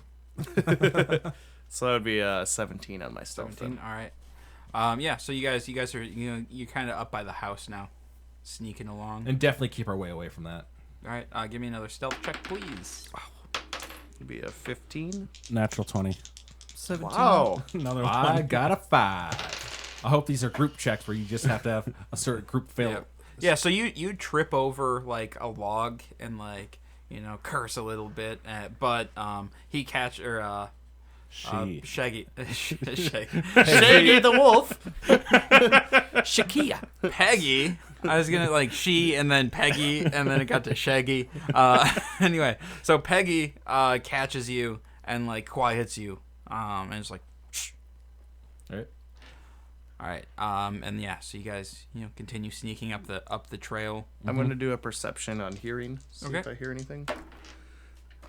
so that would be 17 on my stealth. 17. Then. All right. Yeah. So you guys are you're kind of up by the house now, sneaking along. And definitely keep our way away from that. All right. Give me another stealth check, please. It'd be a 15. Natural 20. 17. Wow. Another one. I got a 5. I hope these are group checks where you just have to have a certain group fail. Yeah. Yeah. So you trip over like a log and like curse a little bit, but he catch or She. Shaggy. Shaggy. Shaggy the wolf. Shakia. Peggy. I was gonna like she and then Peggy and then it got to Shaggy. Anyway, so Peggy catches you and like quiets you, and it's like, shh. Right. All right, and yeah, so you guys continue sneaking up the trail. I'm gonna do a perception on hearing. See if Okay. I hear anything.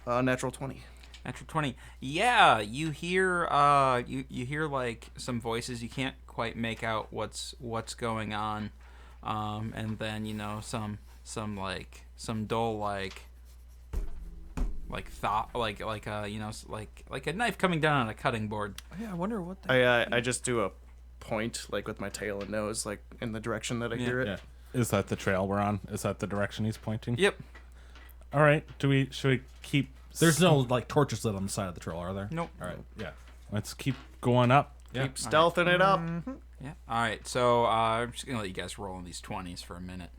Natural 20. Natural 20. Yeah, you hear you hear like some voices. You can't quite make out what's going on. And then some dull like thought like like a knife coming down on a cutting board. Yeah, I wonder what that. I just do a point like with my tail and nose like in the direction that I hear it. Yeah. Is that the trail we're on? Is that the direction he's pointing? Yep. All right. Should we keep? There's no like torches lit on the side of the trail, are there? Nope. All right. Yeah. Let's keep going up. Yeah. Keep stealthing it up. Yeah. All right. So I'm just gonna let you guys roll on these 20s for a minute.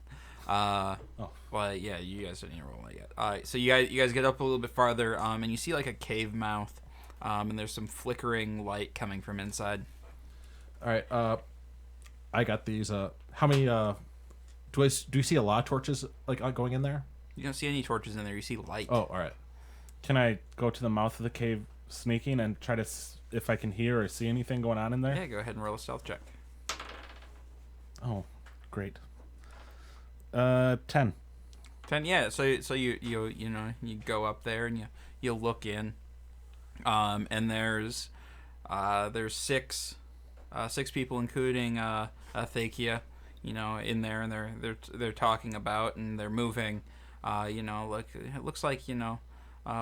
Well, yeah, you guys didn't even roll that yet. All right. So you guys get up a little bit farther, and you see like a cave mouth, and there's some flickering light coming from inside. All right. I got these. How many? Do you see a lot of torches like going in there? You don't see any torches in there. You see light. Oh, all right. Can I go to the mouth of the cave, sneaking, and try to if I can hear or see anything going on in there? Yeah. Go ahead and roll a stealth check. Oh, great. 10. 10. Yeah. So you go up there and you look in, and there's six people, including Thakia, in there, and they're talking about, and they're moving. Look, it looks like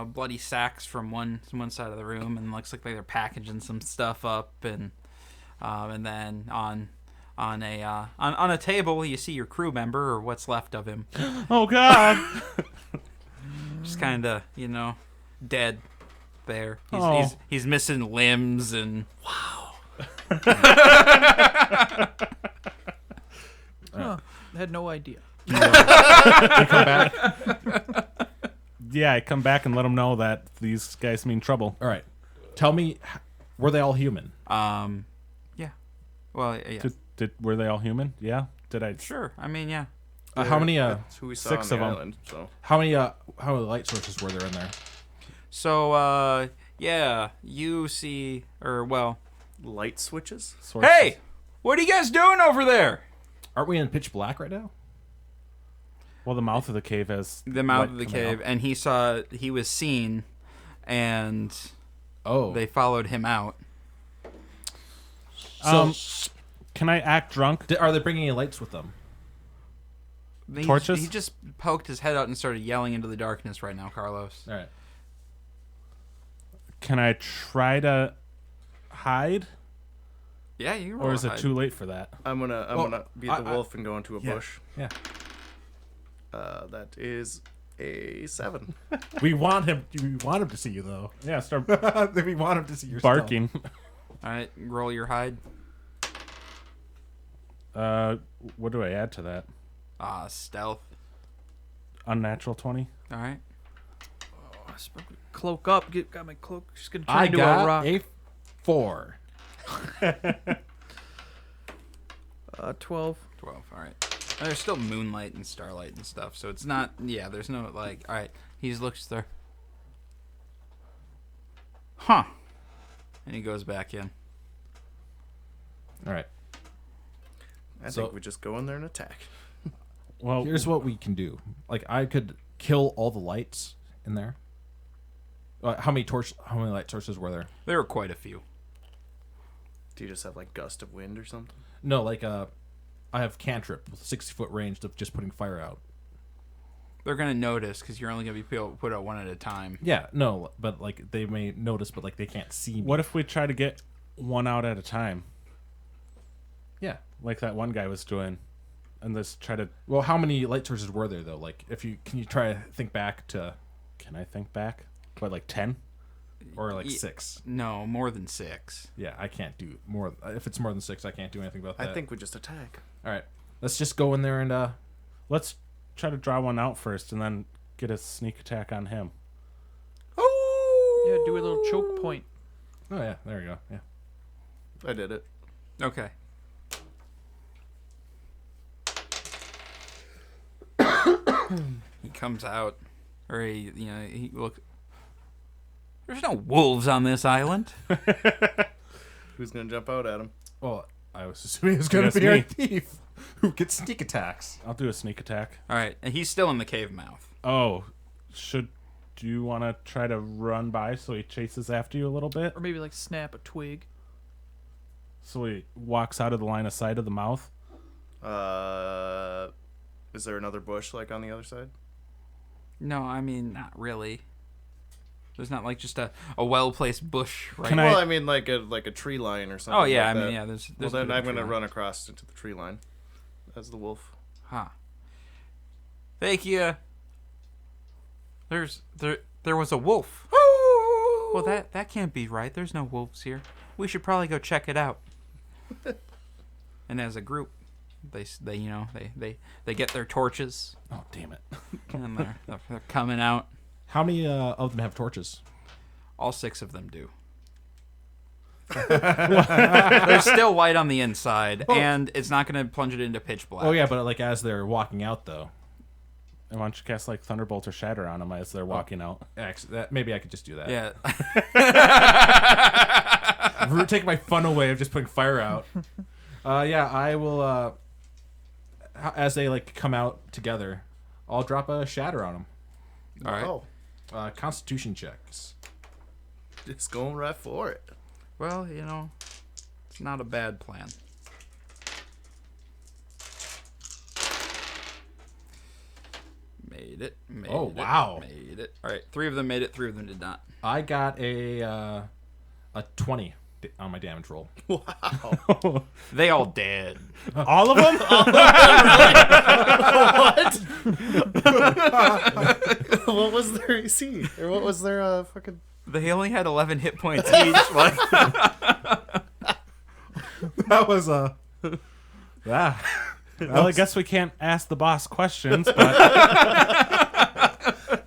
bloody sacks from one side of the room, and looks like they're packaging some stuff up, and then on a table you see your crew member, or what's left of him, Oh God! just kind of dead there. Oh. He's missing limbs and Huh. I had no idea. You come back. Yeah, I come back and let them know that these guys mean trouble. All right. Tell me, were they all human? yeah. Well, yeah. Were they all human? Yeah. Did I? Sure. I mean, yeah. How many? That's who we saw 6 on of the 'em. island. So How many light sources were there in there? So, yeah, you see, light switches. Sources? hey, what are you guys doing over there? Aren't we in pitch black right now? Well, the mouth of the cave has The mouth light of the coming cave, out. and he was seen, and Oh, they followed him out. so Can I act drunk? are they bringing any lights with them? Torches? He just poked his head out and started yelling into the darkness right now, Carlos. All right. Can I try to hide, Yeah, you can or roll is a it hide. too late for that? I'm gonna be the wolf and go into a yeah. bush. Yeah. That is a 7. We want him to see you though. Yeah, start We want him to see your barking. All right, roll your hide. What do I add to that? Stealth. Unnatural 20. All right. Cloak up. Got my cloak. Just gonna turn I into got a rock. a 4. 12. 12. All right. There's still moonlight and starlight and stuff, so it's not. Yeah, there's no like. All right. He just looks there. Huh. And he goes back in. All right. I So- think we just go in there and attack. Well, Here's what we can do. Like I could kill all the lights in there. How many light sources were there? There were quite a few. Do you just have like gust of wind or something? No, like I have cantrip with 60-foot range of just putting fire out. They're gonna notice because you're only gonna be able to put out one at a time. Yeah, no, but like they may notice, but like they can't see me. what if we try to get one out at a time, Yeah. like that one guy was doing, and just try to? Well, how many light sources were there though? Like, can you try to think back to, Can I think back? What, like 10? or like Ye- 6? No, more than 6. Yeah, I can't do more. If it's more than 6, I can't do anything about that. I think we just attack. All right, let's just go in there and Let's try to draw one out first, and then get a sneak attack on him. Yeah, do a little choke point. Oh yeah, there you go. Yeah. I did it. Okay. He comes out, or he look. There's no wolves on this island. Who's gonna jump out at him? Well, I was assuming it was going Yes, to be our me. thief who gets sneak attacks. I'll do a sneak attack. All right, and he's still in the cave mouth. Oh, should Do you want to try to run by so he chases after you a little bit? Or maybe like snap a twig. So he walks out of the line of sight of the mouth? Is there another bush like on the other side? No, I mean not really. There's not like just a well-placed bush, right? Can Well, I- I mean like a tree line or something. Oh yeah, like I mean that. yeah. There's Well, a then bit of I'm tree gonna line. run across into the tree line as the wolf. Huh. Thank you. There was a wolf. Well, that can't be right. There's no wolves here. We should probably go check it out. And as a group, they get their torches Oh, damn it. and they're coming out. How many of them have torches? All 6 of them do. They're still white on the inside, and it's not going to plunge it into pitch black. Oh yeah, but like as they're walking out though. And why don't you cast like Thunderbolt or Shatter on them as they're walking out? Maybe I could just do that. Yeah. We're taking my fun away of just putting fire out. Yeah, I will. As they like come out together, I'll drop a shatter on them. All right. Oh, Constitution checks. just going right for it. Well, it's not a bad plan. Made it. Oh, wow. Made it. All right. 3 of them made it. 3 of them did not. I got a 20 on my damage roll. Wow. They all dead. All of them? What was their AC? Or what was their fucking? They only had 11 hit points each. Like, That was yeah. Well, I guess we can't ask the boss questions, but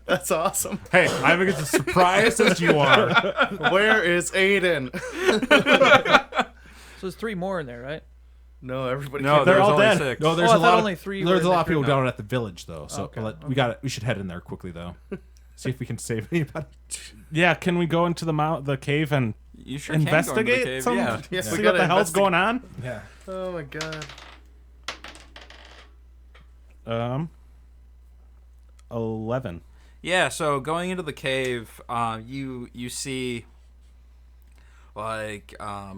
That's awesome. Hey, I'm as surprised as you are. Where is Aiden? So there's 3 more in there, right? No, everybody. No, came They're There's all only dead. 6. No, there's Oh, I a thought lot only of 3 there's were a lot of there. people No. down at the village though. So Okay, we should head in there quickly though. See if we can save anybody. yeah, can we go into the cave and You sure can go into the investigate cave, some? yeah. Yeah, See we what gotta the hell's going on? Yeah. Oh my god. 11. Yeah, so going into the cave, you see like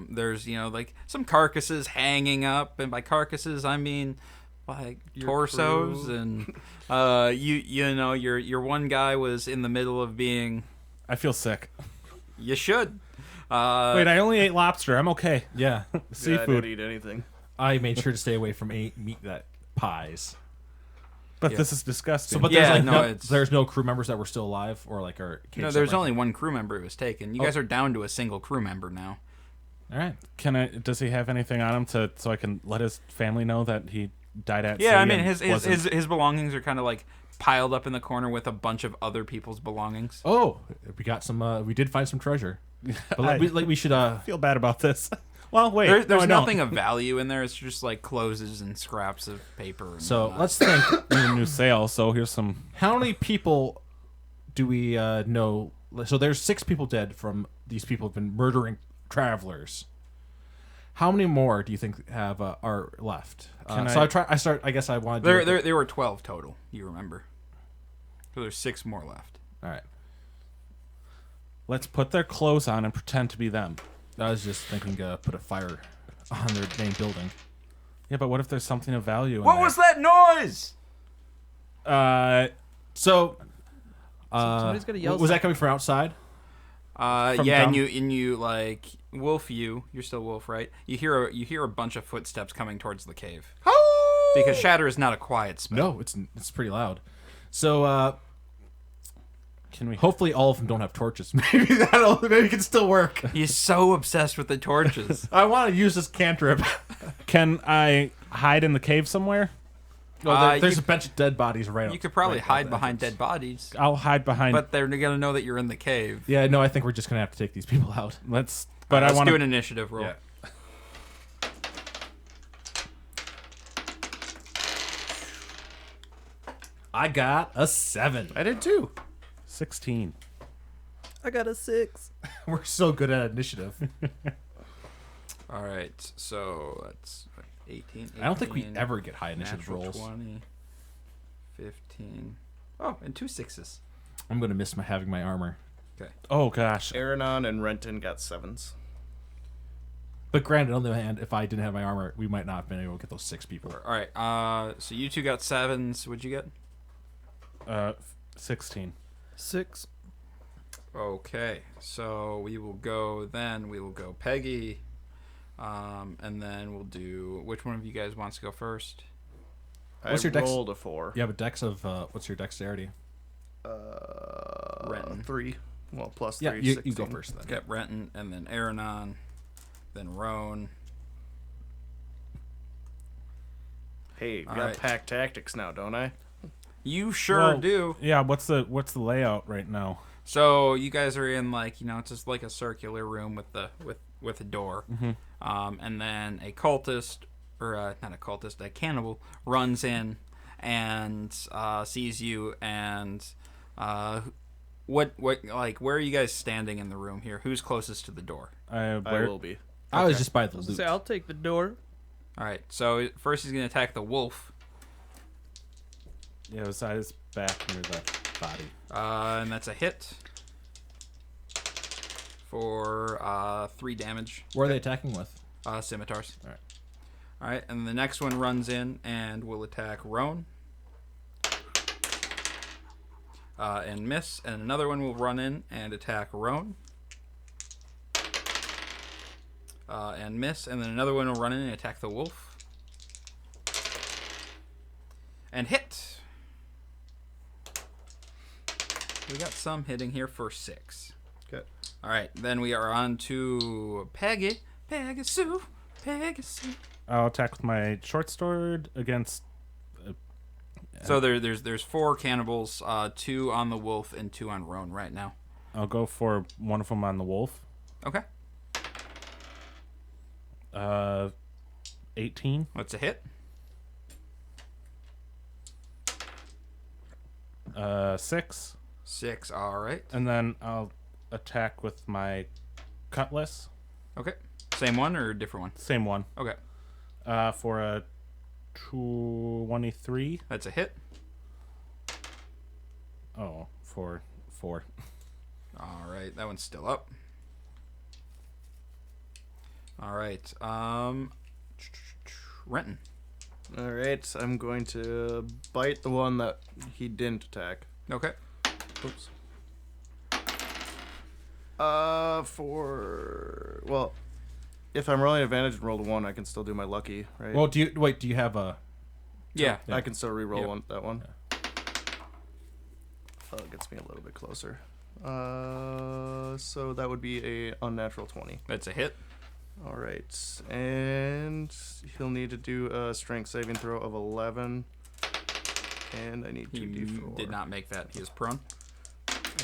there's like some carcasses hanging up, and by carcasses I mean like Your torsos, crew. and your one guy was in the middle of being. I feel sick. You should. Wait, I only ate lobster. I'm okay. Yeah. Yeah, I Seafood. didn't eat anything. I made sure to stay away from meat that pies. But Yeah. this is disgusting. So, but Yeah, there's no, no, it's- there's no crew members that were still alive or like our. No, there's only one crew member who was taken. You guys are down to a single crew member now. All right. Does he have anything on him so I can let his family know that he died at sea? Yeah, I mean and his belongings are kind of like piled up in the corner with a bunch of other people's belongings. Oh, we got some. We did find some treasure. But we should. feel bad about this. Well, wait. There's no, I don't. nothing of value in there. It's just like clothes and scraps of paper. And So whatnot. let's think. Need a new sail, so here's some. How many people do we know? So there's 6 people dead from these people have been murdering travelers. How many more do you think have are left? I guess I wanted. there were 12 total. You remember? So there's 6 more left. All right. Let's put their clothes on and pretend to be them. I was just thinking, put a fire on their main building. Yeah, but what if there's something of value in What there? was that noise? So, Somebody's gonna yell was that coming from outside? From Yeah, down- and you like Wolf. You're still Wolf, right? You hear a bunch of footsteps coming towards the cave. Because Shatter is not a quiet spell. No, it's pretty loud. So, Can we? hopefully all of them don't have torches. Maybe it can still work. He's so obsessed with the torches. I want to use this cantrip. Can I hide in the cave somewhere? There's you- a bunch of dead bodies right. You could probably right hide at the behind entrance. dead bodies, I'll hide behind. but they're gonna know that you're in the cave. Yeah, no, I think we're just gonna have to take these people out. let's. But I Let's want do an to. initiative roll. Yeah. I got a 7. I did too. 16. I got a 6. We're so good at initiative. All right, so that's 18. I don't think we 18, ever get high initiative natural rolls. 20, 15. Oh, and 2 6s. I'm gonna miss having my armor. Oh gosh. Aranon and Renton got 7s. But granted, on the other hand, if I didn't have my armor, we might not have been able to get those 6 people. All right. So you two got 7s. What'd you get? 16. 6. Okay. So we will go then. We will go Peggy. And then we'll do. Which one of you guys wants to go first? What's I your dex? rolled a 4. You have a dex of what's your dexterity? Renton. 3. Well, plus 3. Yeah, you 16. go first then. Got Renton, and then Aranon, then Roan. Hey, we All got right. pack tactics now, don't I? You sure Well, do. Yeah. What's the layout right now? So you guys are in it's just like a circular room with a door, and then a cultist or not a cultist, a cannibal runs in and sees you and what where are you guys standing in the room here? Who's closest to the door? I will be. I was just by the I was loot. gonna say, I'll take the door. All right. So first he's gonna attack the wolf, Yeah, it was his back near the body. and that's a hit for 3 damage. Where are they attacking with? Scimitars. All right. All right, and the next one runs in and will attack Roan. And miss. And another one will run in and attack Roan. And miss. And then another one will run in and attack the wolf. And hit. We got some hitting here for 6. Okay. All right, then we are on to Peggy. Peggy Sue. Peggy Sue. I'll attack with my short sword against. So there's 4 cannibals, 2 on the wolf and 2 on Roan right now. I'll go for one of them on the wolf. Okay. 18. What's a hit? 6. 6. All right. And then I'll attack with my cutlass. Okay. Same one or a different one? Same one. Okay. For a 23. That's a hit. Oh, for 4. All right. That one's still up. All right. Renton. All right, I'm going to bite the one that he didn't attack. Okay. Oops. If I'm rolling advantage and roll a 1, I can still do my lucky, right? Well, do you have a? Yeah. I can still re-roll Yep. that one. Oh, it gets me a little bit closer. So that would be a unnatural 20. That's a hit. All right, and he'll need to do a strength saving throw of 11, and I need He 2d4. did not make that. He is prone.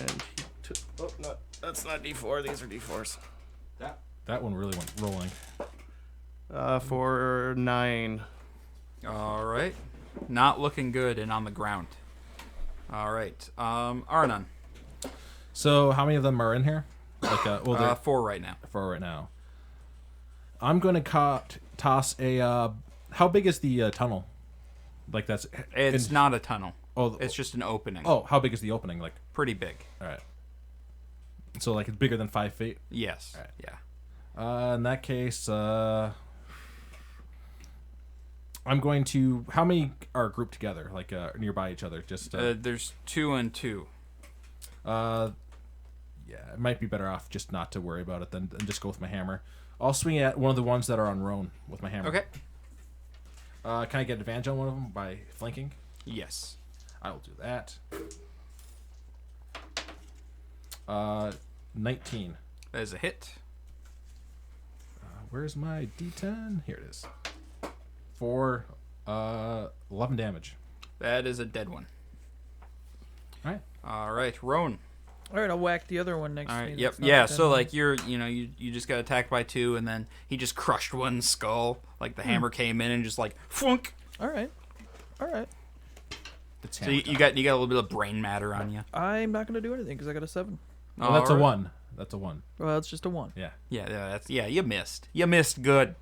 And he took. Oh, no, that's not d4. These are d4s. That one really went rolling. For 9. All right. Not looking good and on the ground. All right. Arnon. So how many of them are in here? Like, well, there 4 right now. are 4 right now. I'm going to toss a. How big is the tunnel? Like that's. It's not a tunnel. Oh, It's just an opening. oh, how big is the opening? Like, Pretty big. all right. So like it's bigger than 5 feet. Yes. All right. Yeah. In that case, I'm going to. How many are grouped together, like nearby each other? Just. There's 2 and 2. Yeah, it might be better off just not to worry about it than just go with my hammer. I'll swing at one of the ones that are on Roan with my hammer. Okay. Can I get advantage on one of them by flanking? Yes. I will do that. 19. That is a hit. Where's my D10? Here it is. For 11 damage. That is a dead one. All right. All right, Roan. All right, I'll whack the other one next All to right. me. Yep. that's not Yeah. a So dead like you just got attacked by 2, and then he just crushed one skull. Like the hammer came in and just like flunk. one. All right. All right. It's So hammer you time. got a little bit of brain matter on you. I'm not gonna do anything because I got a 7. Well, that's a Alright. 1. That's a 1. Well, it's just a 1. Yeah. Yeah. You missed. You missed good.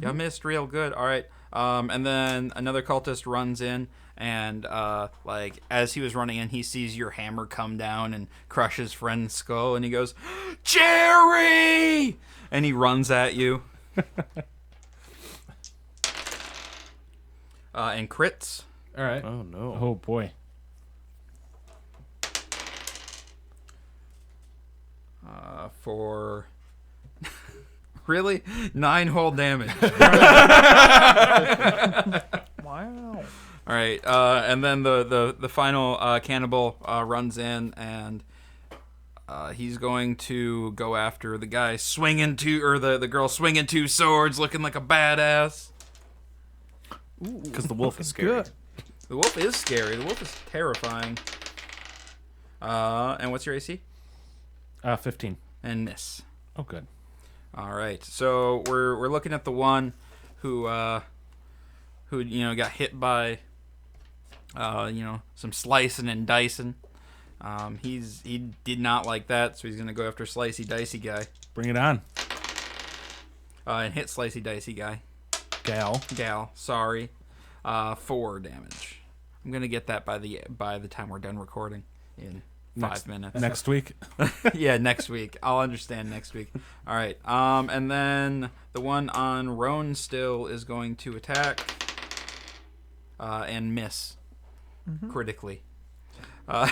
You missed real good. All right. And then another cultist runs in, and like as he was running in, he sees your hammer come down and crush his friend's skull, and he goes, "Jerry!" And he runs at you. And crits. All right. Oh no. Oh boy. For really 9 whole damage. Wow. All right, and then the final cannibal runs in, and he's going to go after the guy swinging the girl swinging 2 swords, looking like a badass. Because the wolf is scary. Good. The wolf is scary. The wolf is terrifying. And what's your AC? 15. And miss. Oh, good. All right, so we're looking at the one who got hit by some slicing and dicing. He did not like that, so he's gonna go after Slicey Dicey guy. Bring it on, And hit Slicey Dicey guy. Gal, sorry. 4 damage. I'm gonna get that by the time we're done recording in 5 minutes. Next week. Yeah, next week. I'll understand next week. All right. And then the one on Roan still is going to attack and miss critically. All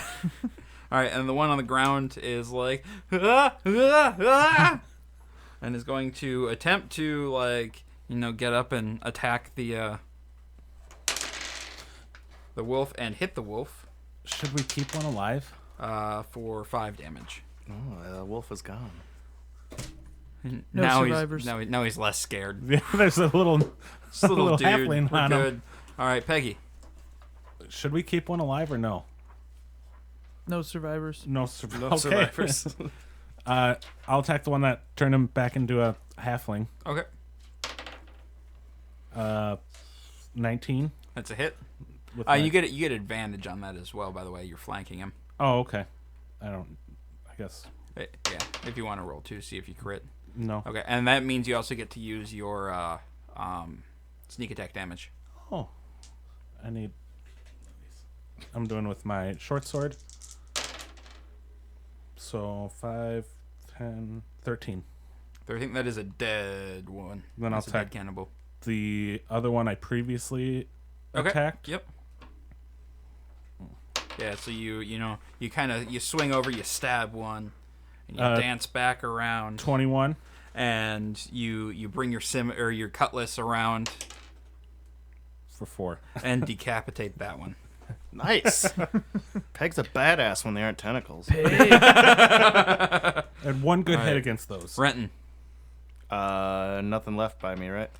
right, and the one on the ground is like, and is going to attempt to get up and attack the wolf and hit the wolf. Should we keep one alive? For 5 damage. Oh, the wolf is gone. No survivors. Now he's less scared. Yeah, there's a little Just a little dude. halfling We're on him. good. All right, Peggy. Should we keep one alive or no? No survivors. No, No okay. survivors. I'll attack the one that turned him back into a halfling. Okay. 19. That's a hit. With my- You get advantage on that as well, by the way. You're flanking him. Oh, okay. I guess. Yeah, if you want to roll too, see if you crit. No. Okay, and that means you also get to use your sneak attack damage. Oh. I'm doing with my short sword. So 5, 10, 13. I think that is a dead one. Then I'll That's a dead attack cannibal. the other one I previously Okay. attacked. Yep. Yeah, so you swing over, you stab one, and you dance back around, 21. and you bring your cutlass around For 4. and decapitate that one. Nice. Peg's a badass when they aren't tentacles. And one good hit Alright. against those. Renton. Nothing left by me, right?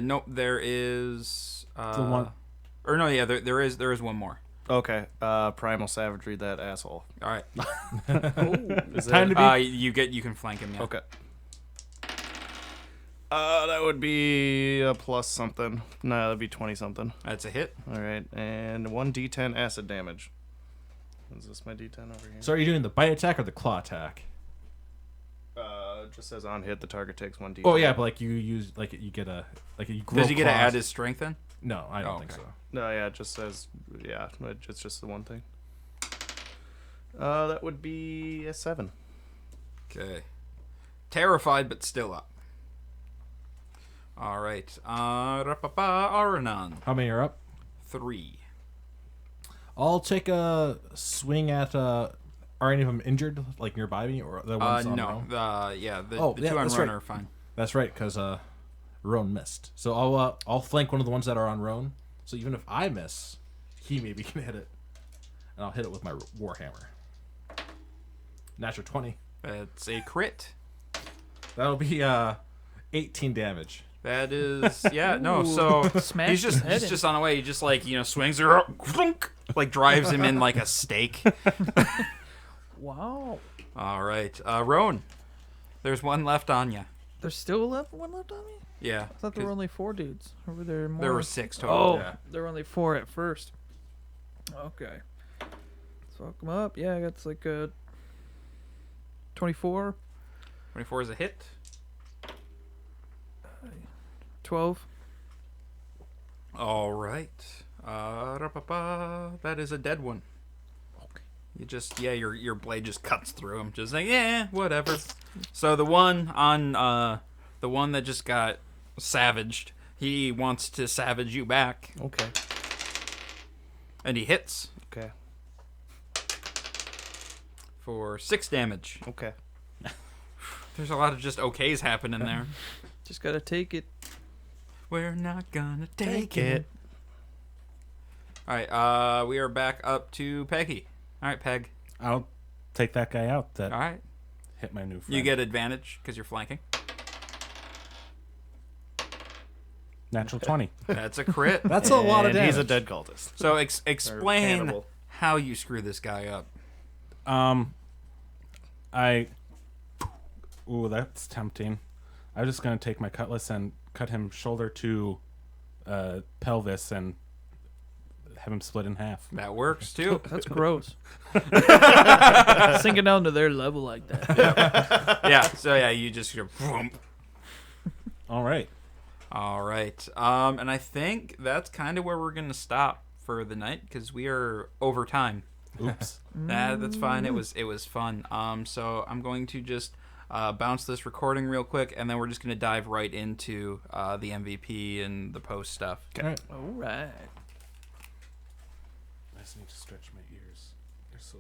Nope. There is The one. or no, yeah, there is one more. Okay. Primal Savagery, that asshole. All right. Is Time to that- be. You can flank him. Yeah. Okay. That would be a plus something. No, that'd be 20 something. That's a hit. All right, and 1d10 acid damage. Is this my d10 over here? So are you doing the bite attack or the claw attack? It just says on hit, the target takes 1d10. Oh yeah, but like you use you get a you grow Does he get to claws. add his strength in? No, I don't Oh, think okay. so. No, yeah, it just says, yeah, it's just the one thing. That would be a 7. Okay. Terrified, but still up. All right. Aranan. How many are up? 3. I'll take a swing at. Are any of them injured, like nearby me, or the ones on No. Roan? The yeah, 2 on that's run right. are fine. That's right, because Roan missed. So I'll flank one of the ones that are on Roan. So even if I miss, he maybe can hit it, and I'll hit it with my warhammer. Natural 20. That's a crit. That'll be 18 damage. That is, yeah, no. So Smash he's his head in. just on the way. He just swings her, like drives him in like a stake. Wow. All right, Roan. There's one left on you. There's still one left on me? Yeah. I thought there were only 4 dudes. Or were there more? There were 6 total. Oh, Yeah. there were only 4 at first. Okay. Let's fuck them up. Yeah, I got like a 24, 24 is a hit. 12. All right. That is a dead one. You just your blade just cuts through him. Just like whatever. So the one that just got savaged, he wants to savage you back, Okay. and he hits Okay. for 6 damage. Okay. There's a lot of just okays happening there. Just gotta take it. We're not gonna take it. All right. We are back up to Peggy. All right, Peg. I'll take that guy out. All That right. hit my new friend. You get advantage because you're flanking. natural 20. That's a crit. That's a lot of And damage. he's a dead cultist. So explain cannibal. how you screw this guy up. Ooh, that's tempting. I'm just gonna take my cutlass and cut him shoulder to pelvis and have him split in half. That works too. That's gross. Sinking down to their level like that. Yeah. So you just boom. All right. All right. And I think that's kind of where we're gonna stop for the night because we are over time. Oops. That's fine. It was fun. So I'm going to just bounce this recording real quick, and then we're just gonna dive right into the MVP and the post stuff. All right. All right. I just need to stretch